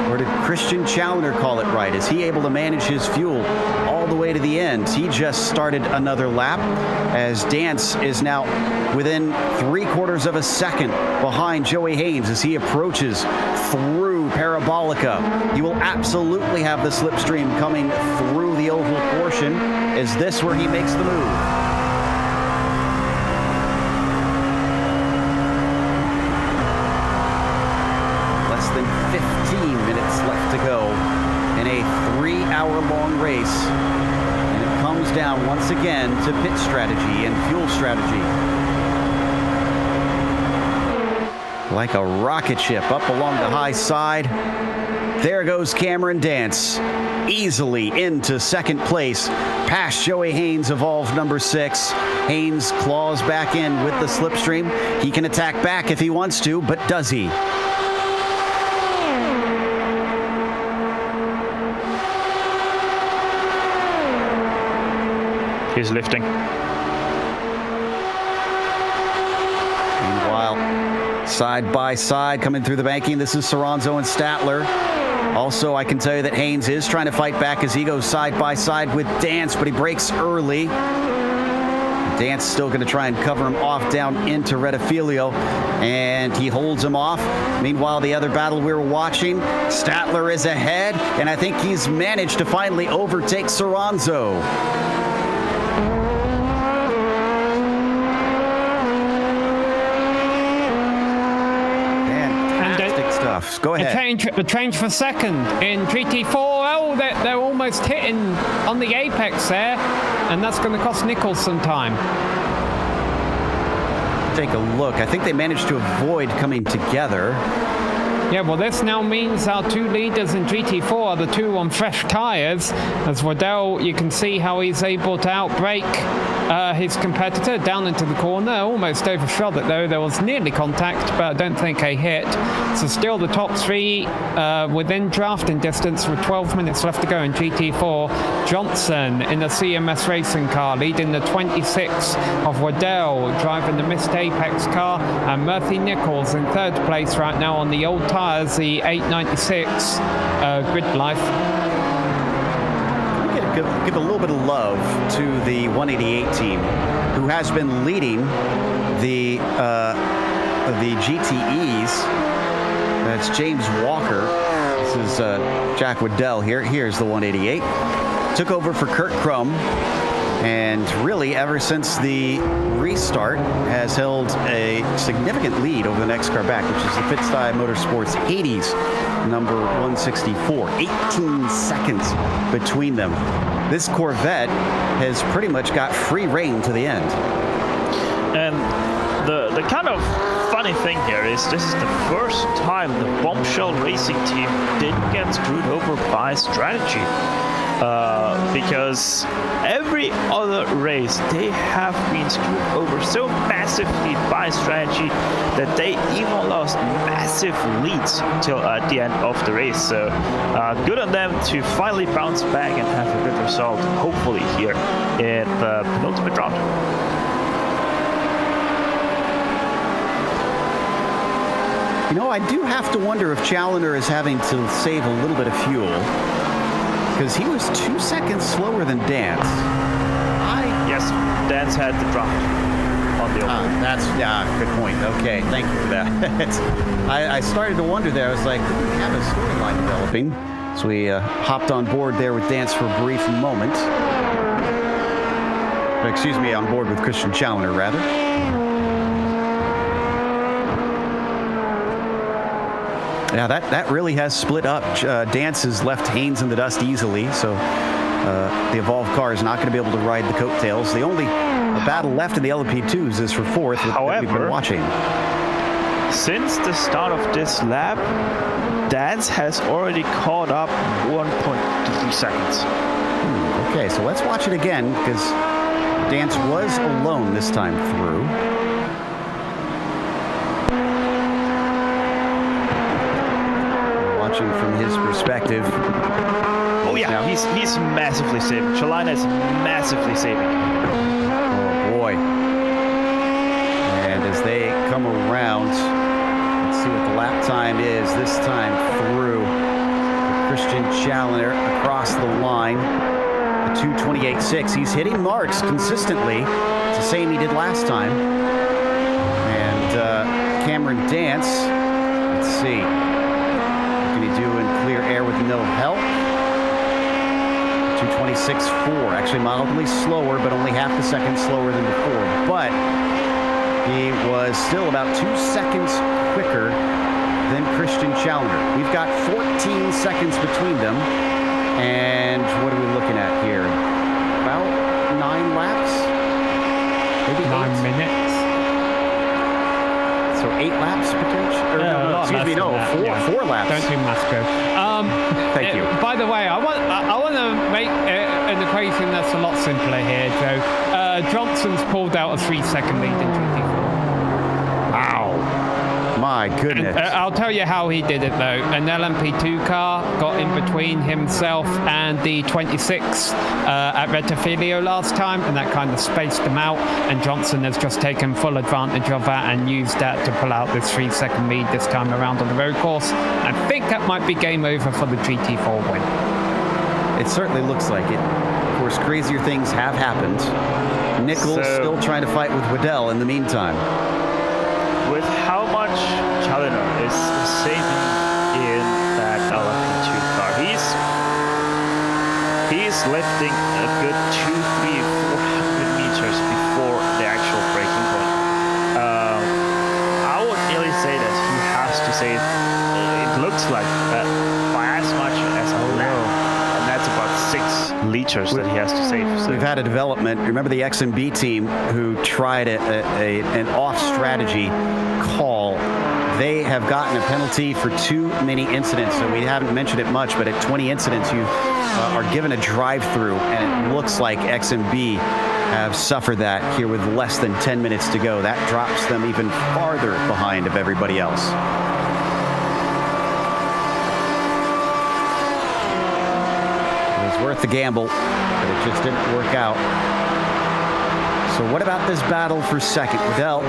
Or did Christian Challoner call it right? Is he able to manage his fuel all the way to the end? He just started another lap as Dance is now within 3/4 of a second behind Joey Haynes as he approaches through Parabolica. You will absolutely have the slipstream coming through the oval portion. Is this where he makes the move? Less than 15 minutes left to go in a 3-hour-long race. And it comes down once again to pit strategy and fuel strategy. Like a rocket ship up along the high side. There goes Cameron Dance, easily into second place, past Joey Haynes, Evolve number 6. Haynes claws back in with the slipstream. He can attack back if he wants to, but does he? He's lifting. Meanwhile, side by side coming through the banking, this is Soranzo and Statler. Also, I can tell you that Haynes is trying to fight back as he goes side by side with Dance, but he breaks early. Dance still going to try and cover him off down into Rettifilio, and he holds him off. Meanwhile, the other battle we were watching, Statler is ahead, and I think he's managed to finally overtake Soranzo. Go ahead. A change for second in GT4. Oh, they're almost hitting on the apex there, and that's going to cost Nichols some time. Take a look. I think they managed to avoid coming together. Yeah, well, this now means our two leaders in GT4 are the two on fresh tires. As Waddell, you can see how he's able to outbrake his competitor down into the corner. Almost overshot it, though. There was nearly contact, but I don't think a hit. So still the top three within drafting distance with 12 minutes left to go in GT4. Johnson in the CMS racing car, leading the 26 of Waddell, driving the Mist Apex car, and Murphy Nichols in third place right now on the old tires, the 896 Grid Life. Give a little bit of love to the 188 team, who has been leading the GTEs. That's James Walker. This is Jack Waddell here. Here's the 188. Took over for Kurt Crum, and really ever since the restart has held a significant lead over the next car back, which is the Pitstop Motorsports Hades number 164. 18 seconds between them. This Corvette has pretty much got free reign to the end. And the kind of funny thing here is this is the first time the Bombshell Racing team didn't get screwed over by strategy. Because every other race they have been screwed over so massively by strategy that they even lost massive leads till at the end of the race. So good on them to finally bounce back and have a good result, hopefully here in the penultimate round. You know, I do have to wonder if Challenger is having to save a little bit of fuel, because he was 2 seconds slower than Dance. Yes, Dance had the drop on the oval. That's good point. Okay, thank you for that. I started to wonder there. I was like, did we have a storyline developing? So we hopped on board there with Dance for a brief moment. Excuse me, on board with Christian Challenger, rather. Yeah, that really has split up. Dance has left Haynes in the dust easily, so the Evolve car is not going to be able to ride the coattails. The only battle left in the LP2s is for fourth, that we've been watching. Since the start of this lap, Dance has already caught up 1.3 seconds. Okay, so let's watch it again, because Dance was alone this time through. From his perspective. Oh yeah, he's massively saving. Chalina is massively saving. Oh boy. And as they come around, let's see what the lap time is this time through. Christian Challenger across the line. A 2:28.6. He's hitting marks consistently. It's the same he did last time. And Cameron Dance, let's see. can he do in clear air with no help? 2:26.4, actually mildly slower, but only half a second slower than before. But he was still about 2 seconds quicker than Christian Challenger. We've got 14 seconds between them. And what are we looking at here? About 9 laps? Maybe 9 minutes. So 8 laps potentially? Excuse me, no, four laps. Don't do math, Joe. Thank you. By the way, I want to make an equation that's a lot simpler here, Joe. Johnson's pulled out a 3-second lead in GT4. Wow. My goodness. And, I'll tell you how he did it, though. An LMP2 car got in between himself and the 26 at Rettifilio last time, and that kind of spaced them out, and Johnson has just taken full advantage of that and used that to pull out this 3-second lead this time around on the road course. I think that might be game over for the GT4 win. It certainly looks like it. Of course, crazier things have happened. Nichols still trying to fight with Waddell in the meantime. With how much Challenger is saving in that LMP2 car, he's lifting a good 400 meters before the actual braking point. I would nearly say that he has to save, it looks like, by as much as a lap, and that's about 6 liters that he has to save. So we've had a development. Remember the XMB team who tried an off-strategy call? They have gotten a penalty for too many incidents. So we haven't mentioned it much, but at 20 incidents, you are given a drive-through, and it looks like XMB have suffered that here with less than 10 minutes to go. That drops them even farther behind of everybody else. Worth the gamble, but it just didn't work out. So what about this battle for second? Waddell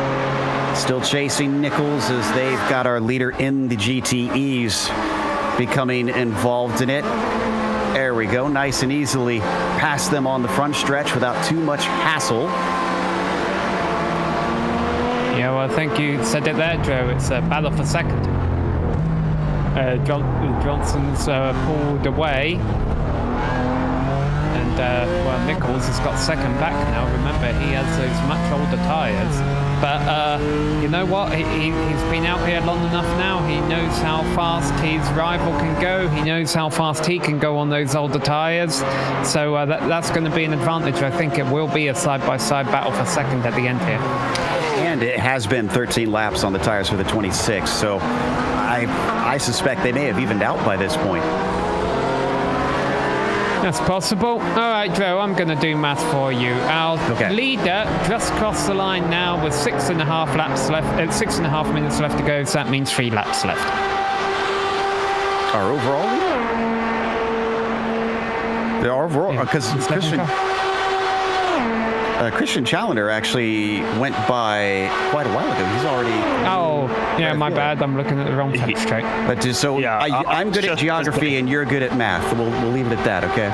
still chasing Nichols as they've got our leader in the GTEs becoming involved in it. There we go, nice and easily past them on the front stretch without too much hassle. Yeah, well, I think you said it there, Joe. It's a battle for second. Johnson's pulled away. Well, Nichols has got second back now. Remember, he has those much older tyres. But you know what? He's been out here long enough now. He knows how fast his rival can go. He knows how fast he can go on those older tyres. So that's going to be an advantage. I think it will be a side-by-side battle for second at the end here. And it has been 13 laps on the tyres for the 26. So I suspect they may have evened out by this point. That's possible. All right, Joe, I'm going to do math for you. Our leader just crossed the line now with 6.5 laps left, 6.5 minutes left to go, so that means 3 laps left. Our overall leader? The overall, because Christian Challenger actually went by quite a while ago. He's already... Oh, yeah, my bad. I'm looking at the wrong text straight. But so yeah, I'm good at geography and you're good at math. We'll leave it at that, okay?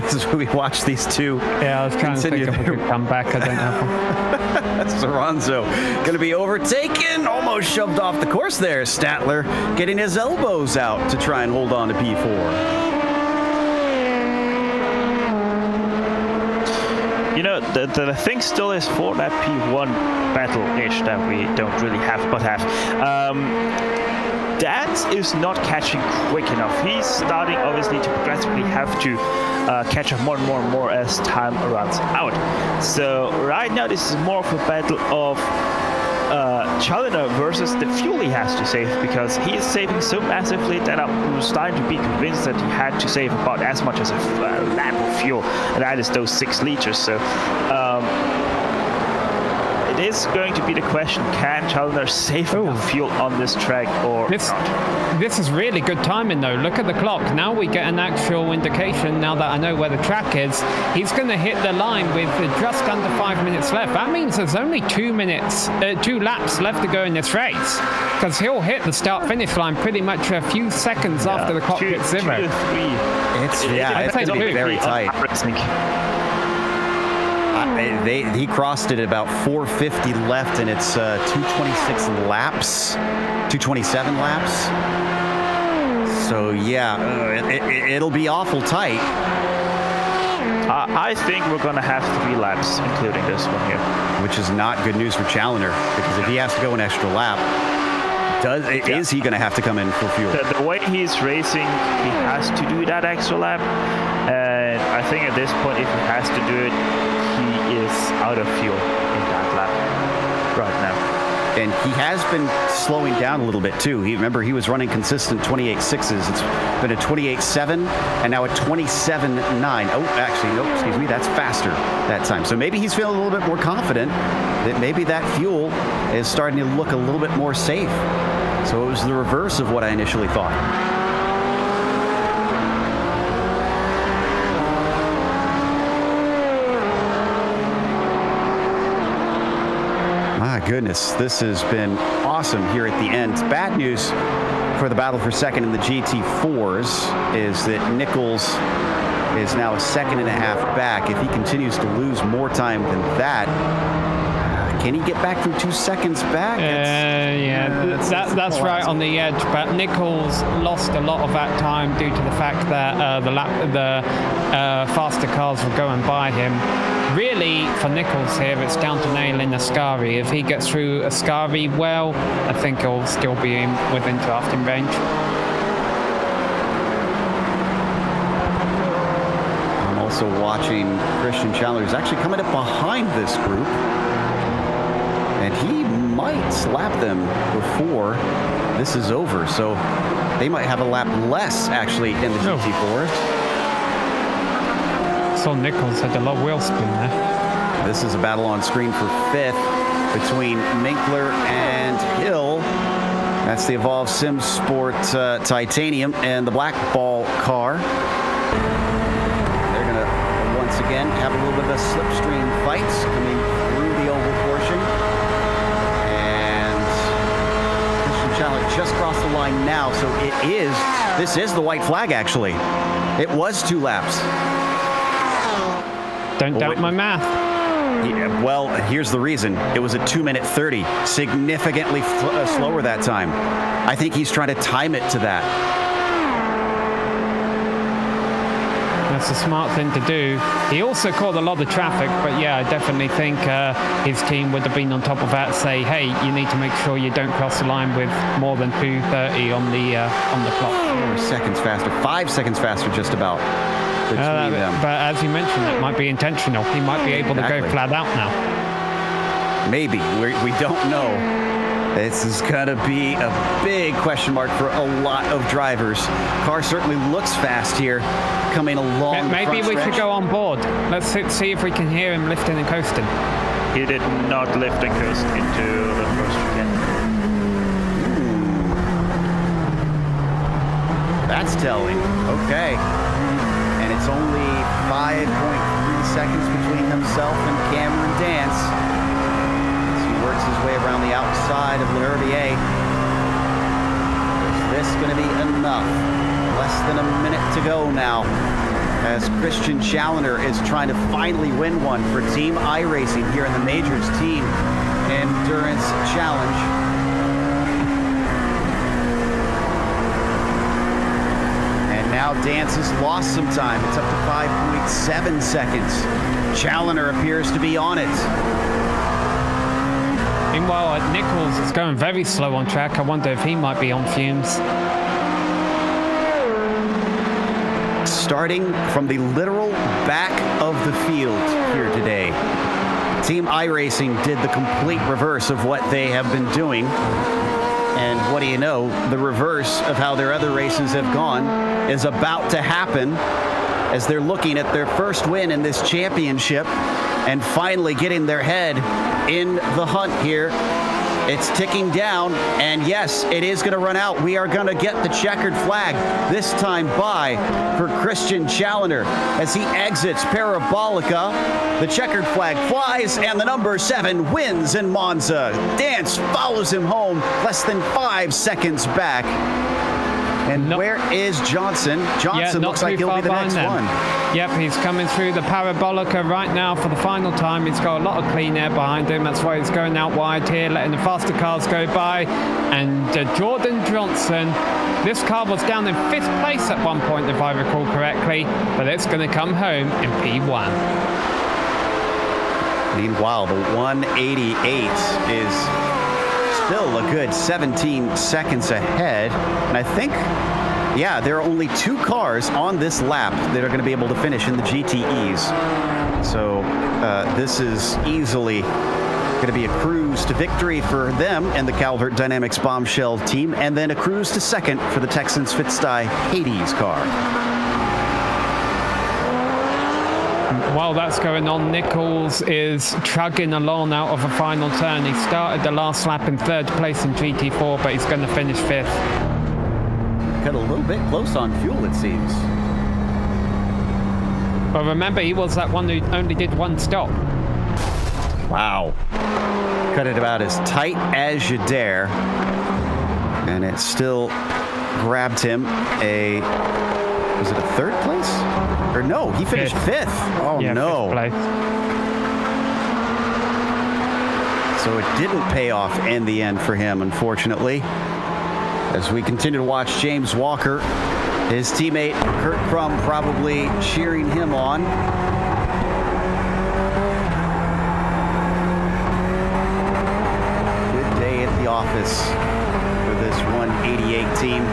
This is where we watch these two. Yeah, I was trying to think of a good comeback. I don't have one. Soranzo going to be overtaken. Almost shoved off the course there. Statler getting his elbows out to try and hold on to P4. You know, the thing still is for that P1 battle-ish that we don't really have, but have. Dance is not catching quick enough. He's starting, obviously, to progressively have to catch up more and more and more as time runs out. So right now, this is more of a battle of Challenger versus the fuel he has to save, because he is saving so massively that I'm starting to be convinced that he had to save about as much as a lap of fuel, and that is those 6 liters. So it is going to be the question, can Challenger save enough fuel on this track or not? This is really good timing, though. Look at the clock. Now we get an actual indication, now that I know where the track is. He's going to hit the line with just under 5 minutes left. That means there's only 2 laps left to go in this race, because he'll hit the start-finish line pretty much a few seconds after the clock hits 0. 2 to 3. It's going to be very tight. He crossed it at about 450 left, and it's 226 laps, 227 laps. So yeah, it'll be awful tight. I think we're going to have 3 laps, including this one here. Which is not good news for Challenger, because if he has to go an extra lap, is he going to have to come in for fuel? The way he's racing, he has to do that extra lap. And I think at this point, if he has to do it, he is out of fuel in that lap right now. And he has been slowing down a little bit too. Remember, he was running consistent 28.6s. It's been a 28.7 and now a 27.9. Oh, actually, no, excuse me, that's faster that time. So maybe he's feeling a little bit more confident that maybe that fuel is starting to look a little bit more safe. So it was the reverse of what I initially thought. Goodness, this has been awesome here at the end. Bad news for the battle for second in the GT4s is that Nichols is now a 1.5 seconds back. If he continues to lose more time than that, can he get back from 2 seconds back? That's right on the edge. But Nichols lost a lot of that time due to the fact that the faster cars were going by him. Really, for Nichols here, it's down to nailing Ascari. If he gets through Ascari well, I think he'll still be within drafting range. I'm also watching Christian Challenger, who's actually coming up behind this group. And he might slap them before this is over. So they might have a lap less, actually, in the GT4. Saw Nichols had a low wheel spin there. This is a battle on screen for 5th between Minkler and Hill. That's the Evolve Sim Sport Titanium and the Black Ball car. They're going to, once again, have a little bit of a slipstream fight coming through the oval portion. And Christian Challenger just crossed the line now, so this is the white flag, actually. It was 2 laps. Don't doubt my math. Yeah, well, here's the reason. It was a 2:30, significantly slower that time. I think he's trying to time it to that. That's a smart thing to do. He also caught a lot of traffic, but yeah, I definitely think his team would have been on top of that. Say, hey, you need to make sure you don't cross the line with more than 2:30 on the clock. 4 seconds faster, 5 seconds faster, just about. Between them. But as you mentioned, it might be intentional. He might be able to go flat out now. Maybe. We don't know. This is going to be a big question mark for a lot of drivers. Car certainly looks fast here, coming along. Maybe we should go on board. Let's see if we can hear him lifting and coasting. He did not lift and coast into the first chicane. That's telling. Okay. And it's only 5.3 seconds between himself and Cameron Dance as he works his way around the outside of L'Herbier. Is this going to be enough? Less than a minute to go now as Christian Challenger is trying to finally win one for Team iRacing here in the Majors Team Endurance Challenge. Now Dance has lost some time. It's up to 5.7 seconds. Challenger appears to be on it. Meanwhile, Nichols is going very slow on track. I wonder if he might be on fumes. Starting from the literal back of the field here today, Team iRacing did the complete reverse of what they have been doing. And what do you know? The reverse of how their other races have gone is about to happen as they're looking at their first win in this championship and finally getting their head in the hunt here. It's ticking down, and yes, it is going to run out. We are going to get the checkered flag, this time by for Christian Challenger as he exits Parabolica. The checkered flag flies, and the number 7 wins in Monza. Dance follows him home, less than 5 seconds back. And where is Johnson? Johnson not looks like too he'll be the far next behind them. one. Yep, he's coming through the parabolica right now for the final time. He's got a lot of clean air behind him. That's why he's going out wide here, letting the faster cars go by. And Jordan Johnson, this car was down in 5th place at one point, if I recall correctly, but it's going to come home in P1. Meanwhile, the 188 is still a good 17 seconds ahead. And I think, yeah, there are only 2 cars on this lap that are going to be able to finish in the GTEs. So this is easily going to be a cruise to victory for them and the Calvert Dynamics Bombshell team, and then a cruise to second for the Texans Fitzstye Hades car. While that's going on, Nichols is chugging along out of a final turn. He started the last lap in 3rd place in GT4, but he's going to finish 5th. Got a little bit close on fuel, it seems. But remember, he was that one who only did 1 stop. Wow. Cut it about as tight as you dare. And it still grabbed him was it a 3rd place? Or no, he finished 5th. Oh, yeah, no. 5th place. So it didn't pay off in the end for him, unfortunately. As we continue to watch James Walker, his teammate Kurt Crum probably cheering him on. Good day at the office for this 188 team.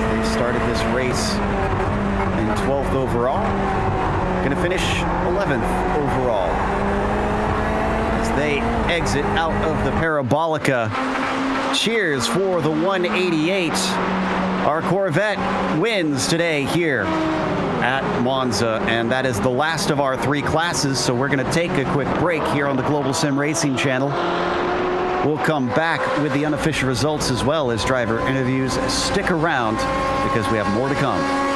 They started this race in 12th overall. Going to finish 11th overall. As they exit out of the Parabolica. Cheers for the 188. Our Corvette wins today here at Monza, and that is the last of our 3 classes, so we're going to take a quick break here on the Global Sim Racing Channel. We'll come back with the unofficial results as well as driver interviews. Stick around because we have more to come.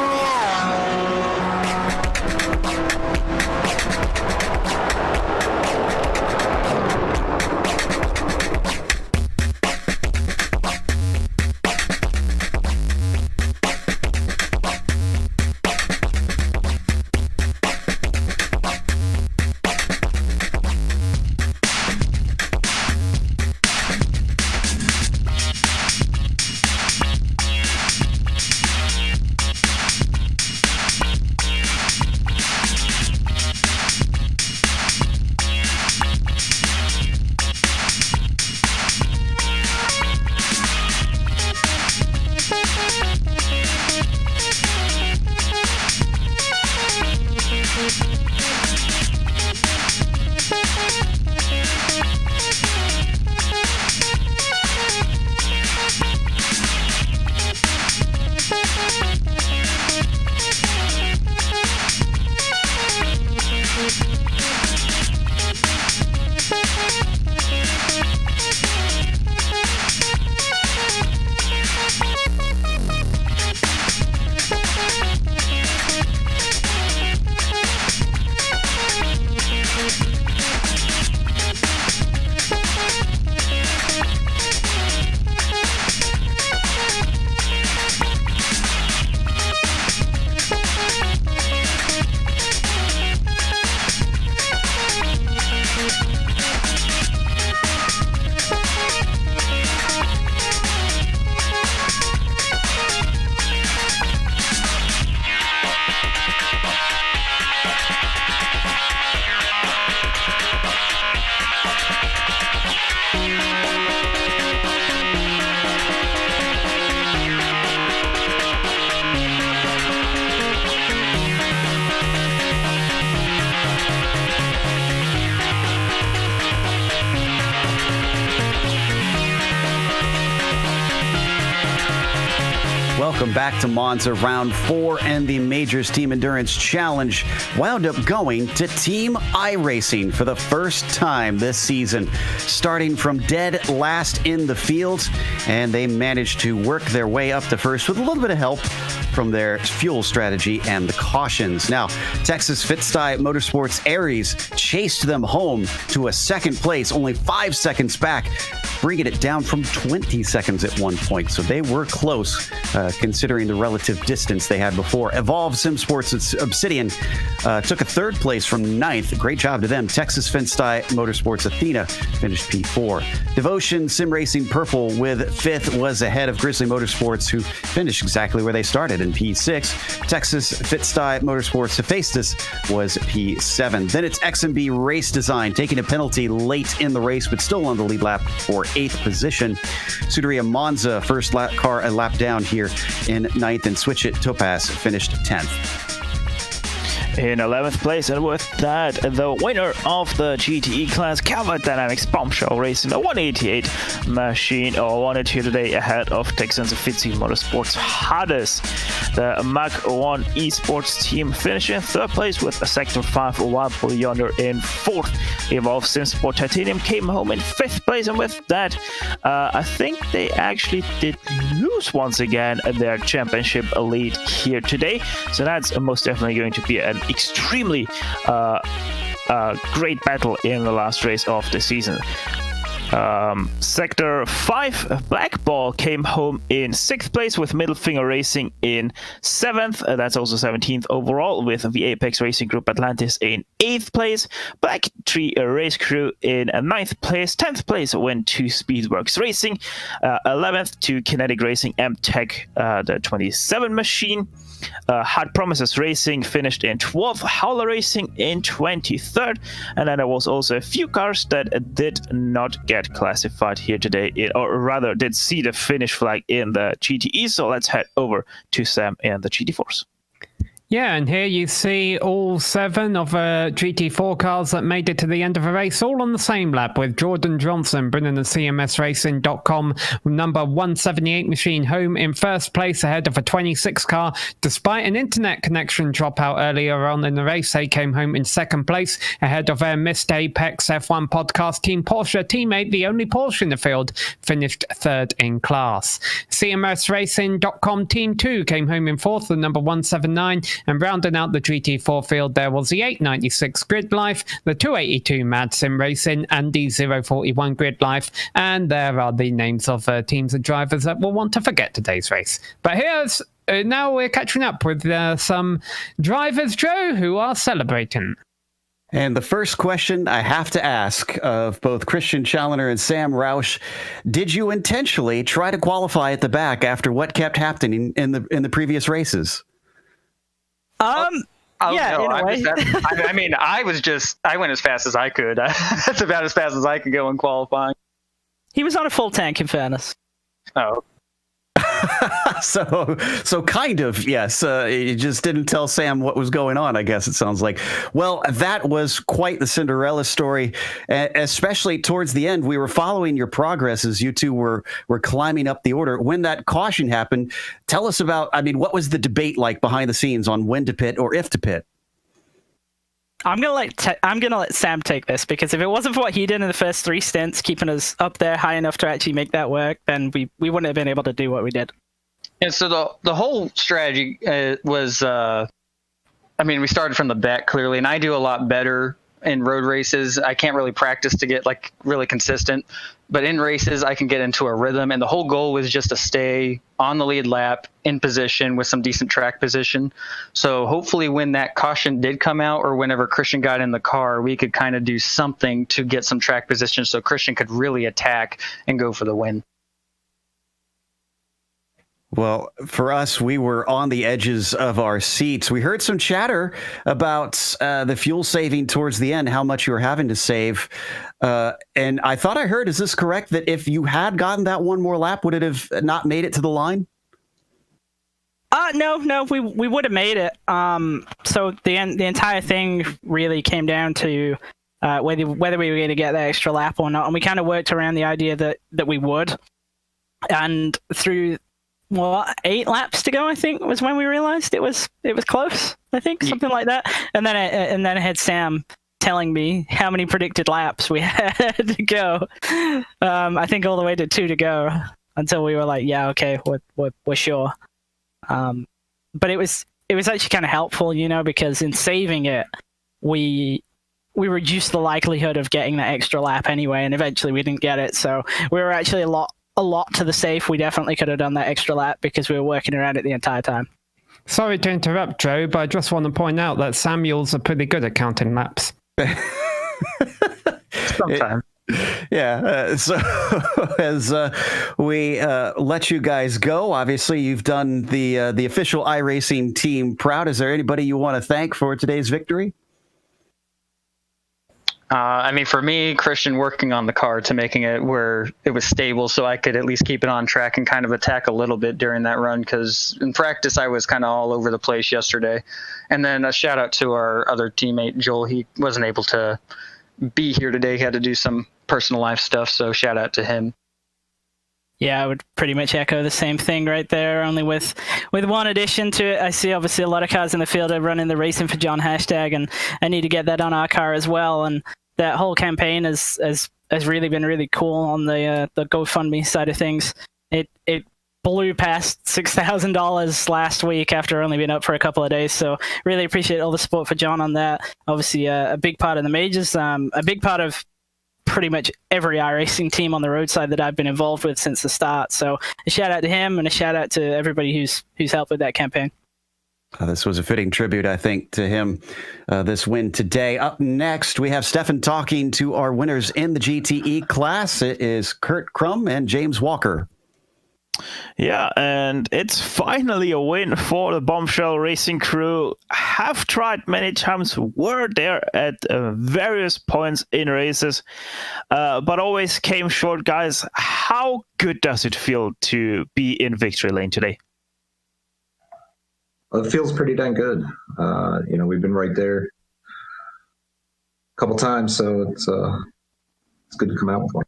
Welcome back to Monza. Round 4 and the Majors Team Endurance Challenge wound up going to Team iRacing for the first time this season, starting from dead last in the field, and they managed to work their way up to first with a little bit of help from their fuel strategy and the cautions. Now, Texas Fitstyle Motorsports Aries chased them home to a second place, only 5 seconds back, bringing it down from 20 seconds at one point. So they were close, considering the relative distance they had before. Evolve SimSports Obsidian took a third place from ninth. Great job to them. Texas Fitstyle Motorsports Athena finished P4. Devotion SimRacing Purple with fifth was ahead of Grizzly Motorsports, who finished exactly where they started in P6. Texas Fitstyle Motorsports Hephaestus was P7. Then it's XMB Race Design taking a penalty late in the race, but still on the lead lap for 8th position. Suderia Monza, first car a lap down here in 9th, and Switch It Topaz finished 10th. In 11th place, and with that, the winner of the GTE class, Calvert Dynamics Bombshell Racing, a 188 machine, won it here today ahead of Texans Fitzy Motorsports Hades. The Mach 1 esports team finished in 3rd place with a Sector 5 Wild Bull Yonder in 4th. Evolve SimSport Titanium came home in 5th place, and with that, I think they actually did lose once again their championship lead here today. So that's most definitely going to be an extremely great battle in the last race of the season. Sector 5 Black Ball came home in 6th place with Middle Finger Racing in 7th. That's also 17th overall, with the Apex Racing Group Atlantis in 8th place. Black Tree Race Crew in 9th place. 10th place went to Speedworks Racing. 11th to Kinetic Racing MTEC, the 27 machine. Hard Promises Racing finished in 12th, Howler Racing in 23rd, and then there was also a few cars that did not get classified here today, or rather did see the finish flag in the GTE. So let's head over to Sam and the GT4s. Yeah, and here you see all 7 of GT4 cars that made it to the end of the race, all on the same lap, with Jordan Johnson bringing the CMSRacing.com number 178 machine home in 1st place ahead of a 26 car. Despite an internet connection dropout earlier on in the race, they came home in 2nd place ahead of their Missed Apex F1 podcast team Porsche teammate, the only Porsche in the field, finished 3rd in class. CMSRacing.com Team 2 came home in 4th, the number 179, and rounding out the GT4 field, there was the 896 Grid Life, the 282 Mad Sim Racing, and the 041 Grid Life. And there are the names of teams and drivers that will want to forget today's race. But here's now we're catching up with some drivers, Joe, who are celebrating. And the first question I have to ask of both Christian Challoner and Sam Roush: did you intentionally try to qualify at the back after what kept happening in the previous races? Yeah, no, in a way. I mean, I went as fast as I could. That's about as fast as I could go in qualifying. He was on a full tank, in fairness. Oh. So kind of, yes. You just didn't tell Sam what was going on, I guess it sounds like. Well, that was quite the Cinderella story, especially towards the end. We were following your progress as you two were climbing up the order. When that caution happened, tell us about, what was the debate like behind the scenes on when to pit or if to pit? I'm gonna let Sam take this, because if it wasn't for what he did in the first 3 stints, keeping us up there high enough to actually make that work, then we wouldn't have been able to do what we did. And so the whole strategy was, we started from the back clearly, and I do a lot better in road races. I can't really practice to get really consistent, but in races I can get into a rhythm, and the whole goal was just to stay on the lead lap in position with some decent track position. So hopefully when that caution did come out, or whenever Christian got in the car, we could kind of do something to get some track position so Christian could really attack and go for the win. Well, for us, we were on the edges of our seats. We heard some chatter about the fuel saving towards the end, how much you were having to save. And I thought I heard, is this correct, that if you had gotten that one more lap, would it have not made it to the line? No, we would have made it. So the entire thing really came down to whether we were going to get that extra lap or not. And we kind of worked around the idea that we would. And through 8 laps to go, I think, was when we realized it was close. I think something like that. And then I had Sam telling me how many predicted laps we had to go. I think all the way to 2 to go until we were like, yeah, okay, we're sure. But it was actually kind of helpful, because in saving it, we reduced the likelihood of getting that extra lap anyway, and eventually we didn't get it. So we were actually a lot to the safe. We definitely could have done that extra lap because we were working around it the entire time. Sorry to interrupt, Joe, but I just want to point out that Samuels are pretty good at counting laps. Sometimes. So as we let you guys go, obviously you've done the official iRacing team proud. Is there anybody you want to thank for today's victory? For me, Christian working on the car to making it where it was stable so I could at least keep it on track and kind of attack a little bit during that run, because in practice I was kind of all over the place yesterday. And then a shout out to our other teammate, Joel. He wasn't able to be here today. He had to do some personal life stuff, so shout out to him. Yeah, I would pretty much echo the same thing right there, only with one addition to it. I see obviously a lot of cars in the field are running the Racing for John hashtag, and I need to get that on our car as well. And that whole campaign has really been really cool on the GoFundMe side of things. It blew past $6,000 last week after only being up for a couple of days. So really appreciate all the support for John on that. Obviously a big part of the majors, a big part of pretty much every iRacing team on the roadside that I've been involved with since the start. So a shout out to him and a shout out to everybody who's helped with that campaign. This was a fitting tribute, I think, to him, this win today. Up next, we have Stefan talking to our winners in the GTE class. It is Kurt Crum and James Walker. Yeah, and it's finally a win for the Bombshell Racing crew. Have tried many times, were there at various points in races, but always came short, guys. How good does it feel to be in victory lane today? It feels pretty dang good. We've been right there a couple times, so it's good to come out with one.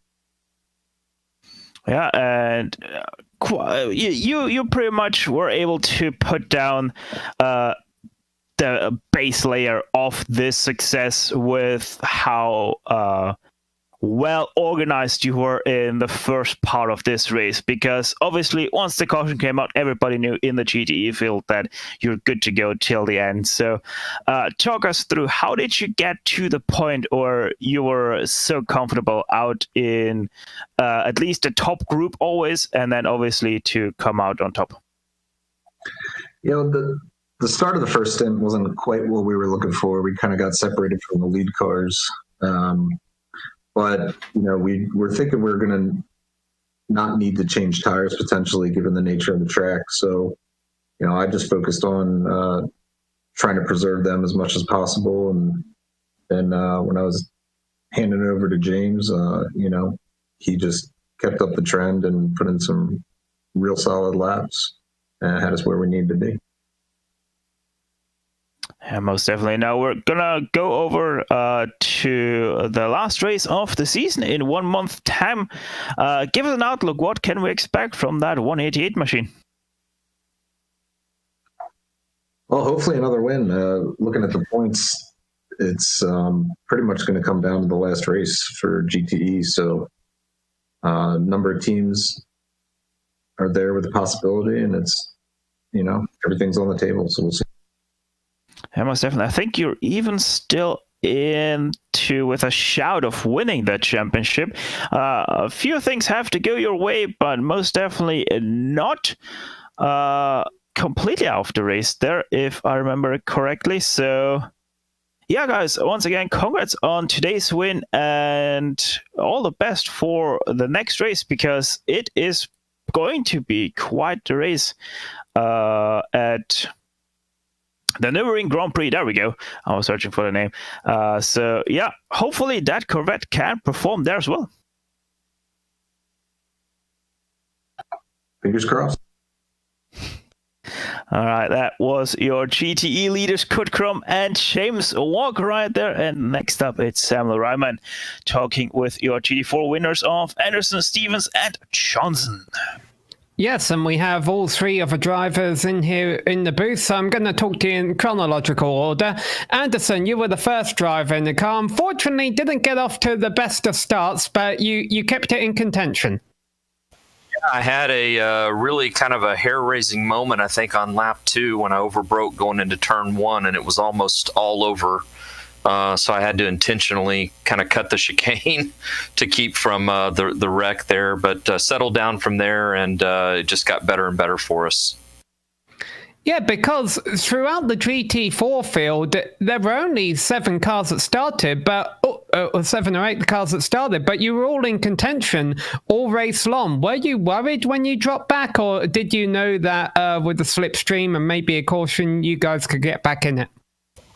Yeah, and you pretty much were able to put down the base layer of this success with how well organized you were in the first part of this race, because obviously once the caution came out, everybody knew in the GTE field that you're good to go till the end. So talk us through, how did you get to the point where you were so comfortable out in at least the top group always, and then obviously to come out on top? The start of the first stint wasn't quite what we were looking for. We kind of got separated from the lead cars. But, we were thinking we were going to not need to change tires potentially, given the nature of the track. So, I just focused on trying to preserve them as much as possible. And then when I was handing it over to James, he just kept up the trend and put in some real solid laps and had us where we needed to be. Yeah, most definitely. Now we're gonna go over to the last race of the season in 1 month time. Give us an outlook. What can we expect from that 188 machine? Well, hopefully another win. Looking at the points, it's pretty much going to come down to the last race for GTE. So number of teams are there with the possibility, and it's, everything's on the table. So we'll see. Yeah, most definitely. I think you're even still with a shout of winning that championship. A few things have to go your way, but most definitely not completely out of the race there, if I remember correctly. So yeah, guys, once again, congrats on today's win, and all the best for the next race, because it is going to be quite the race at the Nürburgring Grand Prix. There we go. I was searching for the name. So yeah, hopefully that Corvette can perform there as well. Fingers crossed. All right, that was your GTE leaders, Kurt Crum and James Walker right there. And next up, it's Samuel Ryman talking with your GT4 winners of Anderson, Stevens, and Johnson. Yes, and we have all three of the drivers in here in the booth, so I'm going to talk to you in chronological order. Anderson, you were the first driver in the car. Unfortunately, didn't get off to the best of starts, but you kept it in contention. I had a really kind of a hair-raising moment, I think, on lap 2 when I overbroke going into turn 1, and it was almost all over. So I had to intentionally kind of cut the chicane to keep from the wreck there, but settled down from there, and it just got better and better for us. Yeah, because throughout the GT4 field, there were only 7 cars that started, but 7 or 8 cars that started, but you were all in contention all race long. Were you worried when you dropped back, or did you know that with the slipstream and maybe a caution, you guys could get back in it?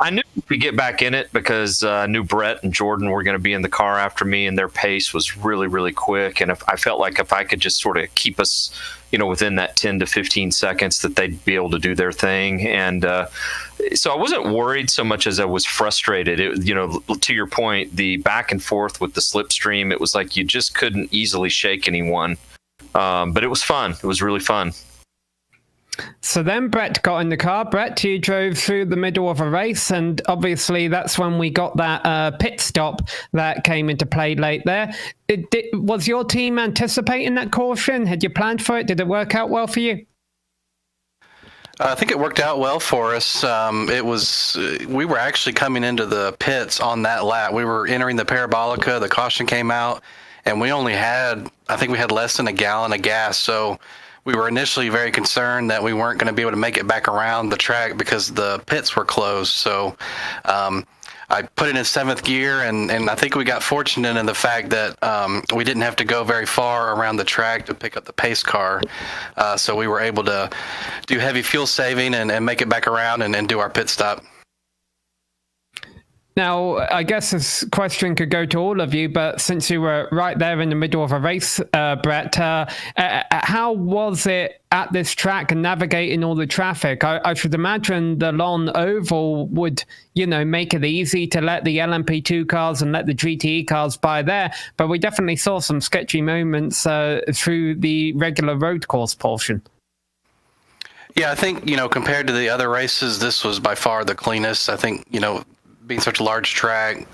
I knew we could get back in it because I knew Brett and Jordan were going to be in the car after me, and their pace was really, really quick. And I felt like if I could just sort of keep us, within that 10 to 15 seconds, that they'd be able to do their thing. And so I wasn't worried so much as I was frustrated. To your point, the back and forth with the slipstream, it was like you just couldn't easily shake anyone. But it was fun. It was really fun. So then Brett got in the car. Brett, you drove through the middle of a race, and obviously that's when we got that pit stop that came into play late there. Was your team anticipating that caution? Had you planned for it? Did it work out well for you? I think it worked out well for us. We were actually coming into the pits on that lap. We were entering the Parabolica, the caution came out, and we had less than a gallon of gas, so we were initially very concerned that we weren't going to be able to make it back around the track because the pits were closed. So I put it in 7th gear, and I think we got fortunate in the fact that we didn't have to go very far around the track to pick up the pace car. So we were able to do heavy fuel saving and make it back around and do our pit stop. Now, I guess this question could go to all of you, but since you were right there in the middle of a race, Brett, how was it at this track and navigating all the traffic? I should imagine the long oval would, make it easy to let the LMP2 cars and let the GTE cars by there, but we definitely saw some sketchy moments through the regular road course portion. Yeah, I think, compared to the other races, this was by far the cleanest. I think, being such a large track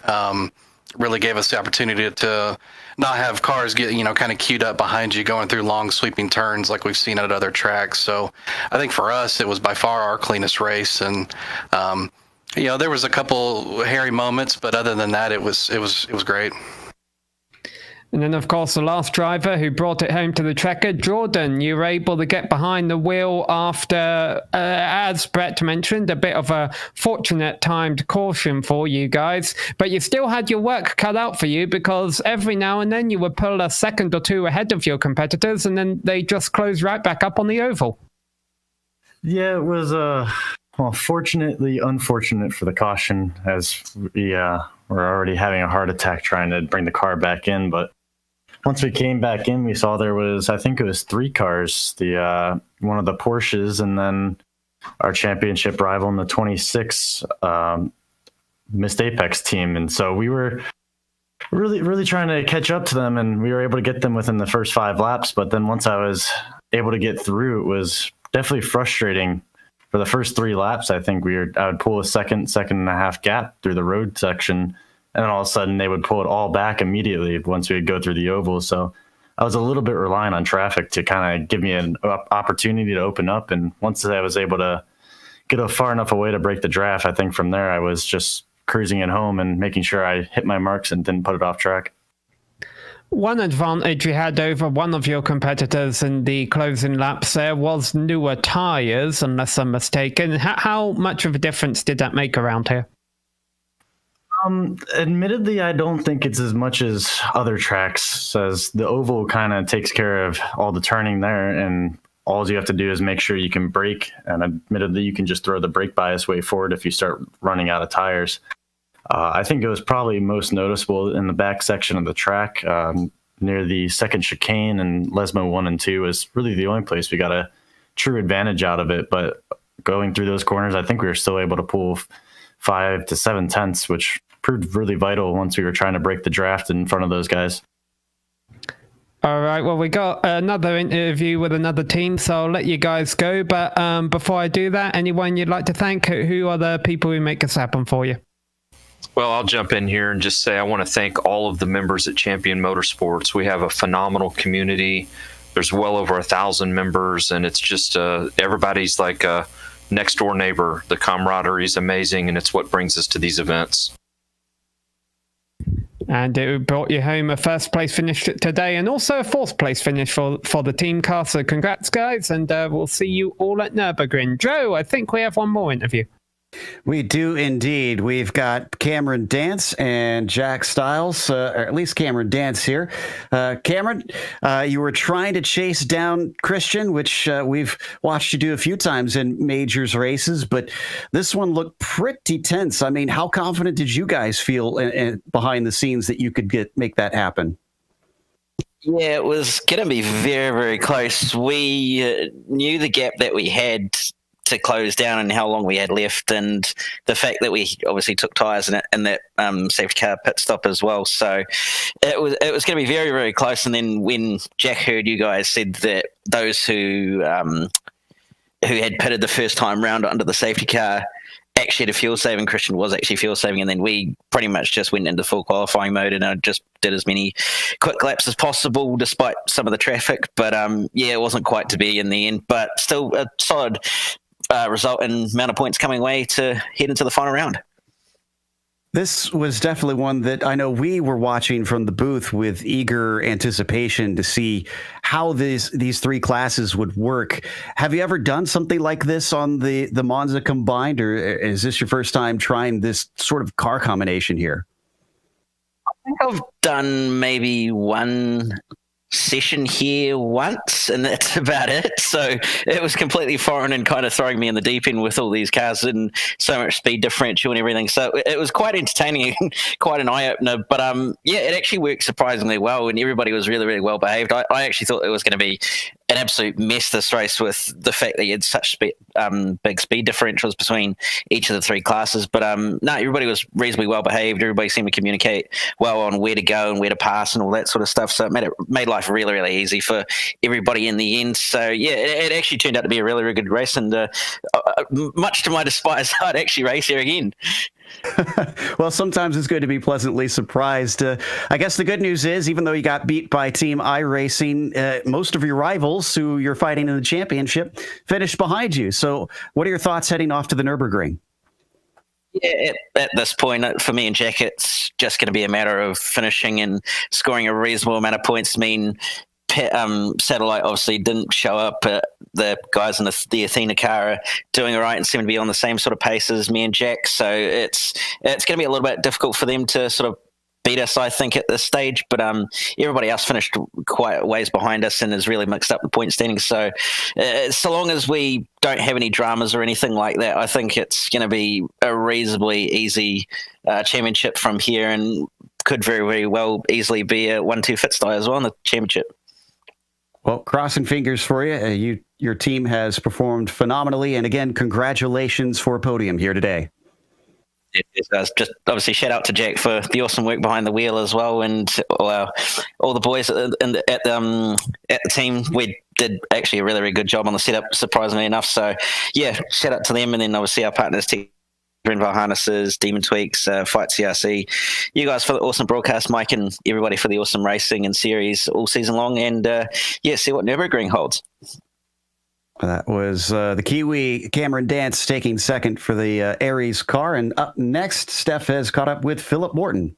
really gave us the opportunity to not have cars get, kind of queued up behind you going through long sweeping turns like we've seen at other tracks. So I think for us, it was by far our cleanest race. And, there was a couple hairy moments, but other than that, it was great. And then, of course, the last driver who brought it home to the tracker, Jordan, you were able to get behind the wheel after, as Brett mentioned, a bit of a fortunate timed caution for you guys. But you still had your work cut out for you because every now and then you would pull a second or two ahead of your competitors and then they just close right back up on the oval. Yeah, it was, fortunately unfortunate for the caution as we were already having a heart attack trying to bring the car back in, but once we came back in, we saw there was, I think it was 3 cars, the one of the Porsches, and then our championship rival in the 26 Missed Apex team. And so we were really, really trying to catch up to them, and we were able to get them within the first 5 laps. But then once I was able to get through, it was definitely frustrating. For the first 3 laps, I think I would pull a second and a half gap through the road section, and then all of a sudden they would pull it all back immediately once we would go through the oval. So I was a little bit reliant on traffic to kind of give me an opportunity to open up. And once I was able to get far enough away to break the draft, I think from there I was just cruising it home and making sure I hit my marks and didn't put it off track. One advantage you had over one of your competitors in the closing laps there was newer tyres, unless I'm mistaken. How much of a difference did that make around here? Admittedly, I don't think it's as much as other tracks, as the oval kind of takes care of all the turning there, and all you have to do is make sure you can brake. And admittedly, you can just throw the brake bias way forward if you start running out of tires. I think it was probably most noticeable in the back section of the track, near the second chicane, and Lesmo 1 and 2 is really the only place we got a true advantage out of it. But going through those corners, I think we were still able to pull 5 to 7 tenths, which proved really vital once we were trying to break the draft in front of those guys. All right, well, we got another interview with another team, so I'll let you guys go. But before I do that, anyone you'd like to thank? Who are the people who make this happen for you? Well, I'll jump in here and just say I want to thank all of the members at Champion Motorsports. We have a phenomenal community. There's well over 1,000 members, and it's just everybody's like a next-door neighbor. The camaraderie is amazing, and it's what brings us to these events. And it brought you home a first place finish today and also a fourth place finish for the team car. So congrats, guys, and we'll see you all at Nürburgring. Joe, I think we have one more interview. We do indeed. We've got Cameron Dance and Jack Stiles, or at least Cameron Dance here. Cameron, you were trying to chase down Christian, which we've watched you do a few times in majors races, but this one looked pretty tense. I mean, how confident did you guys feel behind the scenes that you could make that happen? Yeah, it was going to be very, very close. We knew the gap that we had to close down and how long we had left, and the fact that we obviously took tyres in that safety car pit stop as well. So it was going to be very, very close. And then when Jack heard you guys said that those who had pitted the first time round under the safety car actually had a fuel saving, Christian was actually fuel saving, and then we pretty much just went into full qualifying mode and I just did as many quick laps as possible despite some of the traffic. But yeah, it wasn't quite to be in the end, but still a solid result and amount of points coming away to head into the final round. This was definitely one that I know we were watching from the booth with eager anticipation to see how these three classes would work. Have you ever done something like this on the Monza combined, or is this your first time trying this sort of car combination here? I think I've done maybe one session here once and that's about it, so it was completely foreign and kind of throwing me in the deep end with all these cars and so much speed differential and everything, so it was quite entertaining and quite an eye-opener. But yeah, it actually worked surprisingly well and everybody was really, really well behaved. I actually thought it was going to be an absolute mess this race with the fact that you had such big speed differentials between each of the three classes, but no, everybody was reasonably well behaved. Everybody seemed to communicate well on where to go and where to pass and all that sort of stuff, so it made life really, really easy for everybody in the end. So yeah, it actually turned out to be a really, really good race, and much to my despise, I'd actually race here again. Well, sometimes it's good to be pleasantly surprised. I guess the good news is, even though you got beat by Team iRacing, most of your rivals who you're fighting in the championship finished behind you. So what are your thoughts heading off to the Nürburgring? Yeah, at this point, for me and Jack, it's just going to be a matter of finishing and scoring a reasonable amount of points. I mean, Satellite obviously didn't show up, but the guys in the Athena car are doing all right and seem to be on the same sort of pace as me and Jack. So it's going to be a little bit difficult for them to sort of beat us, I think, at this stage. But everybody else finished quite a ways behind us and is really mixed up the point standings. So so long as we don't have any dramas or anything like that, I think it's going to be a reasonably easy championship from here, and could very, very well easily be a 1-2 fit style as well in the championship. Well, crossing fingers for you. Your team has performed phenomenally, and again, congratulations for a podium here today. Yes, just obviously shout out to Jack for the awesome work behind the wheel as well, and all the boys at the team. We did actually a really, really good job on the setup, surprisingly enough. So yeah, shout out to them, and then obviously our partners, Renville Harnesses, Demon Tweaks, Fight CRC, you guys for the awesome broadcast, Mike, and everybody for the awesome racing and series all season long. And yeah, see what Nürburgring holds. That was the Kiwi Cameron Dance taking second for the Aries car. And up next, Steph has caught up with Philip Morton.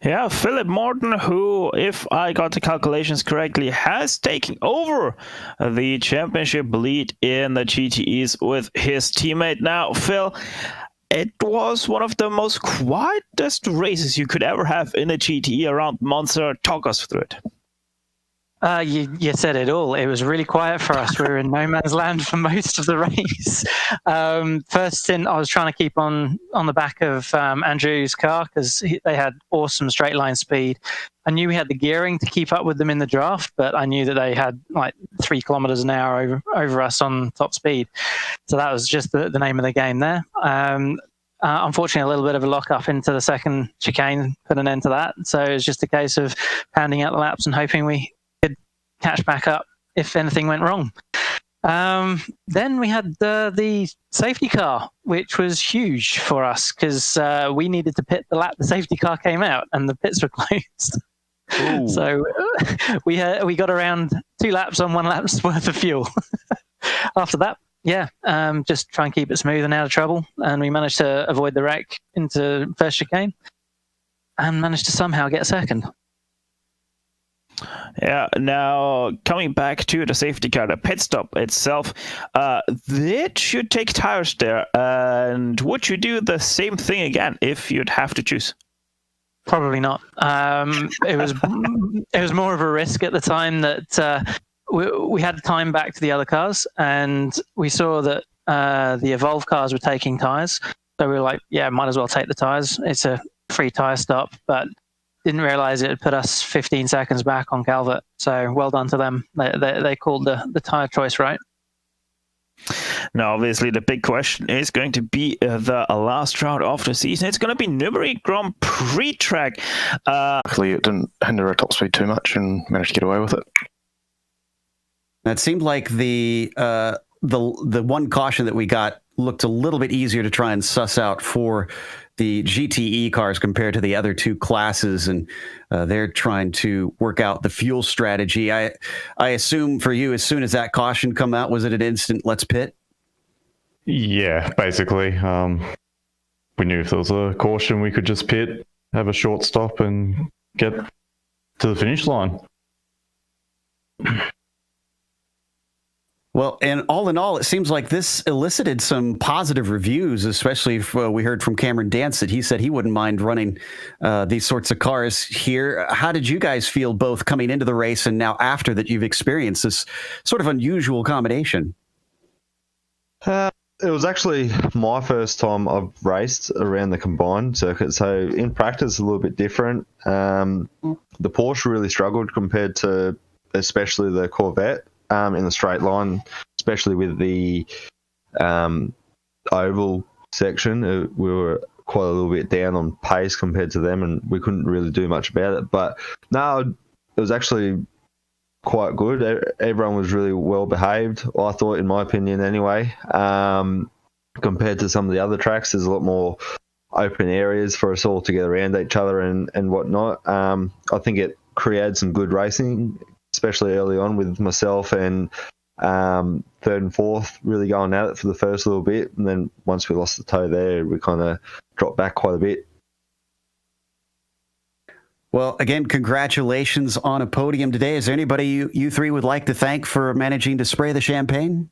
Yeah, Philip Morton, who, if I got the calculations correctly, has taken over the championship lead in the GTEs with his teammate. Now, Phil, it was one of the most quietest races you could ever have in a GTE around Monza. Talk us through it. You said it all. It was really quiet for us. We were in no man's land for most of the race. First stint, I was trying to keep on the back of Andrew's car because they had awesome straight line speed. I knew we had the gearing to keep up with them in the draft, but I knew that they had like 3 kilometers an hour over us on top speed. So that was just the name of the game there. Unfortunately, a little bit of a lock up into the second chicane put an end to that. So it was just a case of pounding out the laps and hoping we could catch back up if anything went wrong. Then we had the safety car, which was huge for us because we needed to pit the lap the safety car came out and the pits were closed. Ooh. So we got around 2 laps on 1 lap's worth of fuel. After that, just try and keep it smooth and out of trouble. And we managed to avoid the wreck into first chicane and managed to somehow get second. Yeah, now coming back to the safety car, the pit stop itself, it should take tires there. And would you do the same thing again if you'd have to choose? Probably not. It was more of a risk at the time that we had time back to the other cars, and we saw that the Evolve cars were taking tires. So we were like, might as well take the tires. It's a free tire stop, but didn't realize it had put us 15 seconds back on Calvert. So well done to them. They called the tire choice right. Now, obviously, the big question is going to be the last round of the season. It's going to be Nürburgring Grand Prix track. Luckily, it didn't hinder our top speed too much and managed to get away with it. It seemed like the one caution that we got looked a little bit easier to try and suss out for the GTE cars compared to the other 2 classes, and they're trying to work out the fuel strategy. I assume for you, as soon as that caution come out, was it an instant let's pit? Yeah, basically. We knew if there was a caution, we could just pit, have a short stop, and get to the finish line. Well, and all in all, it seems like this elicited some positive reviews, especially if we heard from Cameron Dance that he said he wouldn't mind running these sorts of cars here. How did you guys feel both coming into the race and now after that you've experienced this sort of unusual combination? It was actually my first time I've raced around the combined circuit, so in practice a little bit different. The Porsche really struggled compared to especially the Corvette. In the straight line, especially with the oval section, we were quite a little bit down on pace compared to them, and we couldn't really do much about it. But no, it was actually quite good. Everyone was really well behaved, I thought, in my opinion anyway. Compared to some of the other tracks, there's a lot more open areas for us all to get around each other and whatnot. I think it created some good racing, especially early on with myself and third and fourth really going at it for the first little bit. And then once we lost the toe there, we kind of dropped back quite a bit. Well, again, congratulations on a podium today. Is there anybody you 3 would like to thank for managing to spray the champagne?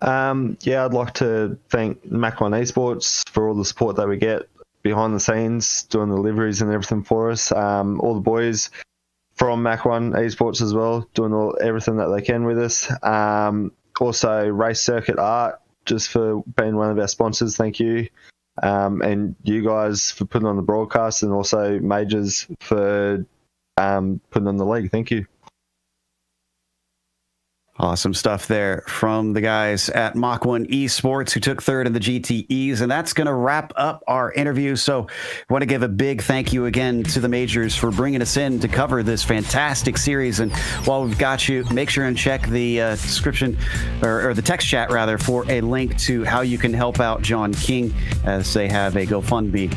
I'd like to thank Mach 1 Esports for all the support that we get behind the scenes, doing the deliveries and everything for us. All the boys from Mach 1 Esports as well, doing everything that they can with us. Also, Race Circuit Art, just for being one of our sponsors, thank you. And you guys for putting on the broadcast, and also Majors for putting on the league. Thank you. Awesome stuff there from the guys at Mach 1 Esports who took third in the GTEs. And that's going to wrap up our interview. So I want to give a big thank you again to the Majors for bringing us in to cover this fantastic series. And while we've got you, make sure and check the description or the text chat rather for a link to how you can help out John King, as they have a GoFundMe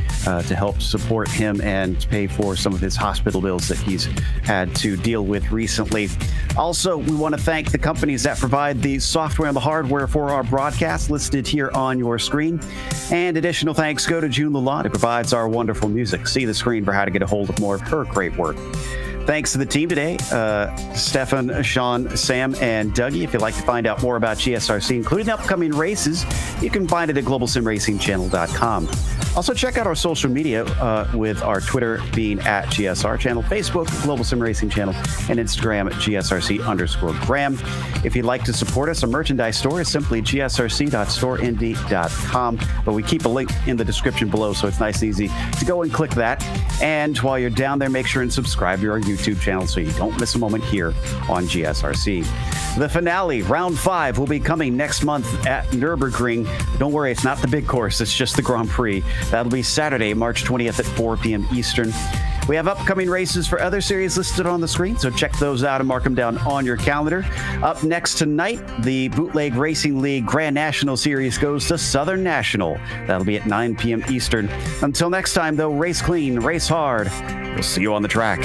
to help support him and pay for some of his hospital bills that he's had to deal with recently. Also, we want to thank the companies that provide the software and the hardware for our broadcast listed here on your screen. And additional thanks go to June Lalonde, who provides our wonderful music. See the screen for how to get a hold of more of her great work. Thanks to the team today, Stefan, Sean, Sam, and Dougie. If you'd like to find out more about GSRC, including the upcoming races, you can find it at globalsimracingchannel.com. Also, check out our social media with our Twitter being at GSR Channel, Facebook, Global Sim Racing Channel, and Instagram at GSRC_Graham. If you'd like to support us, our merchandise store is simply gsrc.storeindy.com. But we keep a link in the description below, so it's nice and easy to go and click that. And while you're down there, make sure and subscribe to our YouTube channel so you don't miss a moment here on GSRC. The finale, round 5, will be coming next month at Nürburgring. Don't worry, it's not the big course, it's just the Grand Prix. That'll be Saturday, March 20th at 4 p.m. Eastern. We have upcoming races for other series listed on the screen, so check those out and mark them down on your calendar. Up next tonight, the Bootleg Racing League Grand National Series goes to Southern National. That'll be at 9 p.m. Eastern. Until next time, though, race clean, race hard. We'll see you on the track.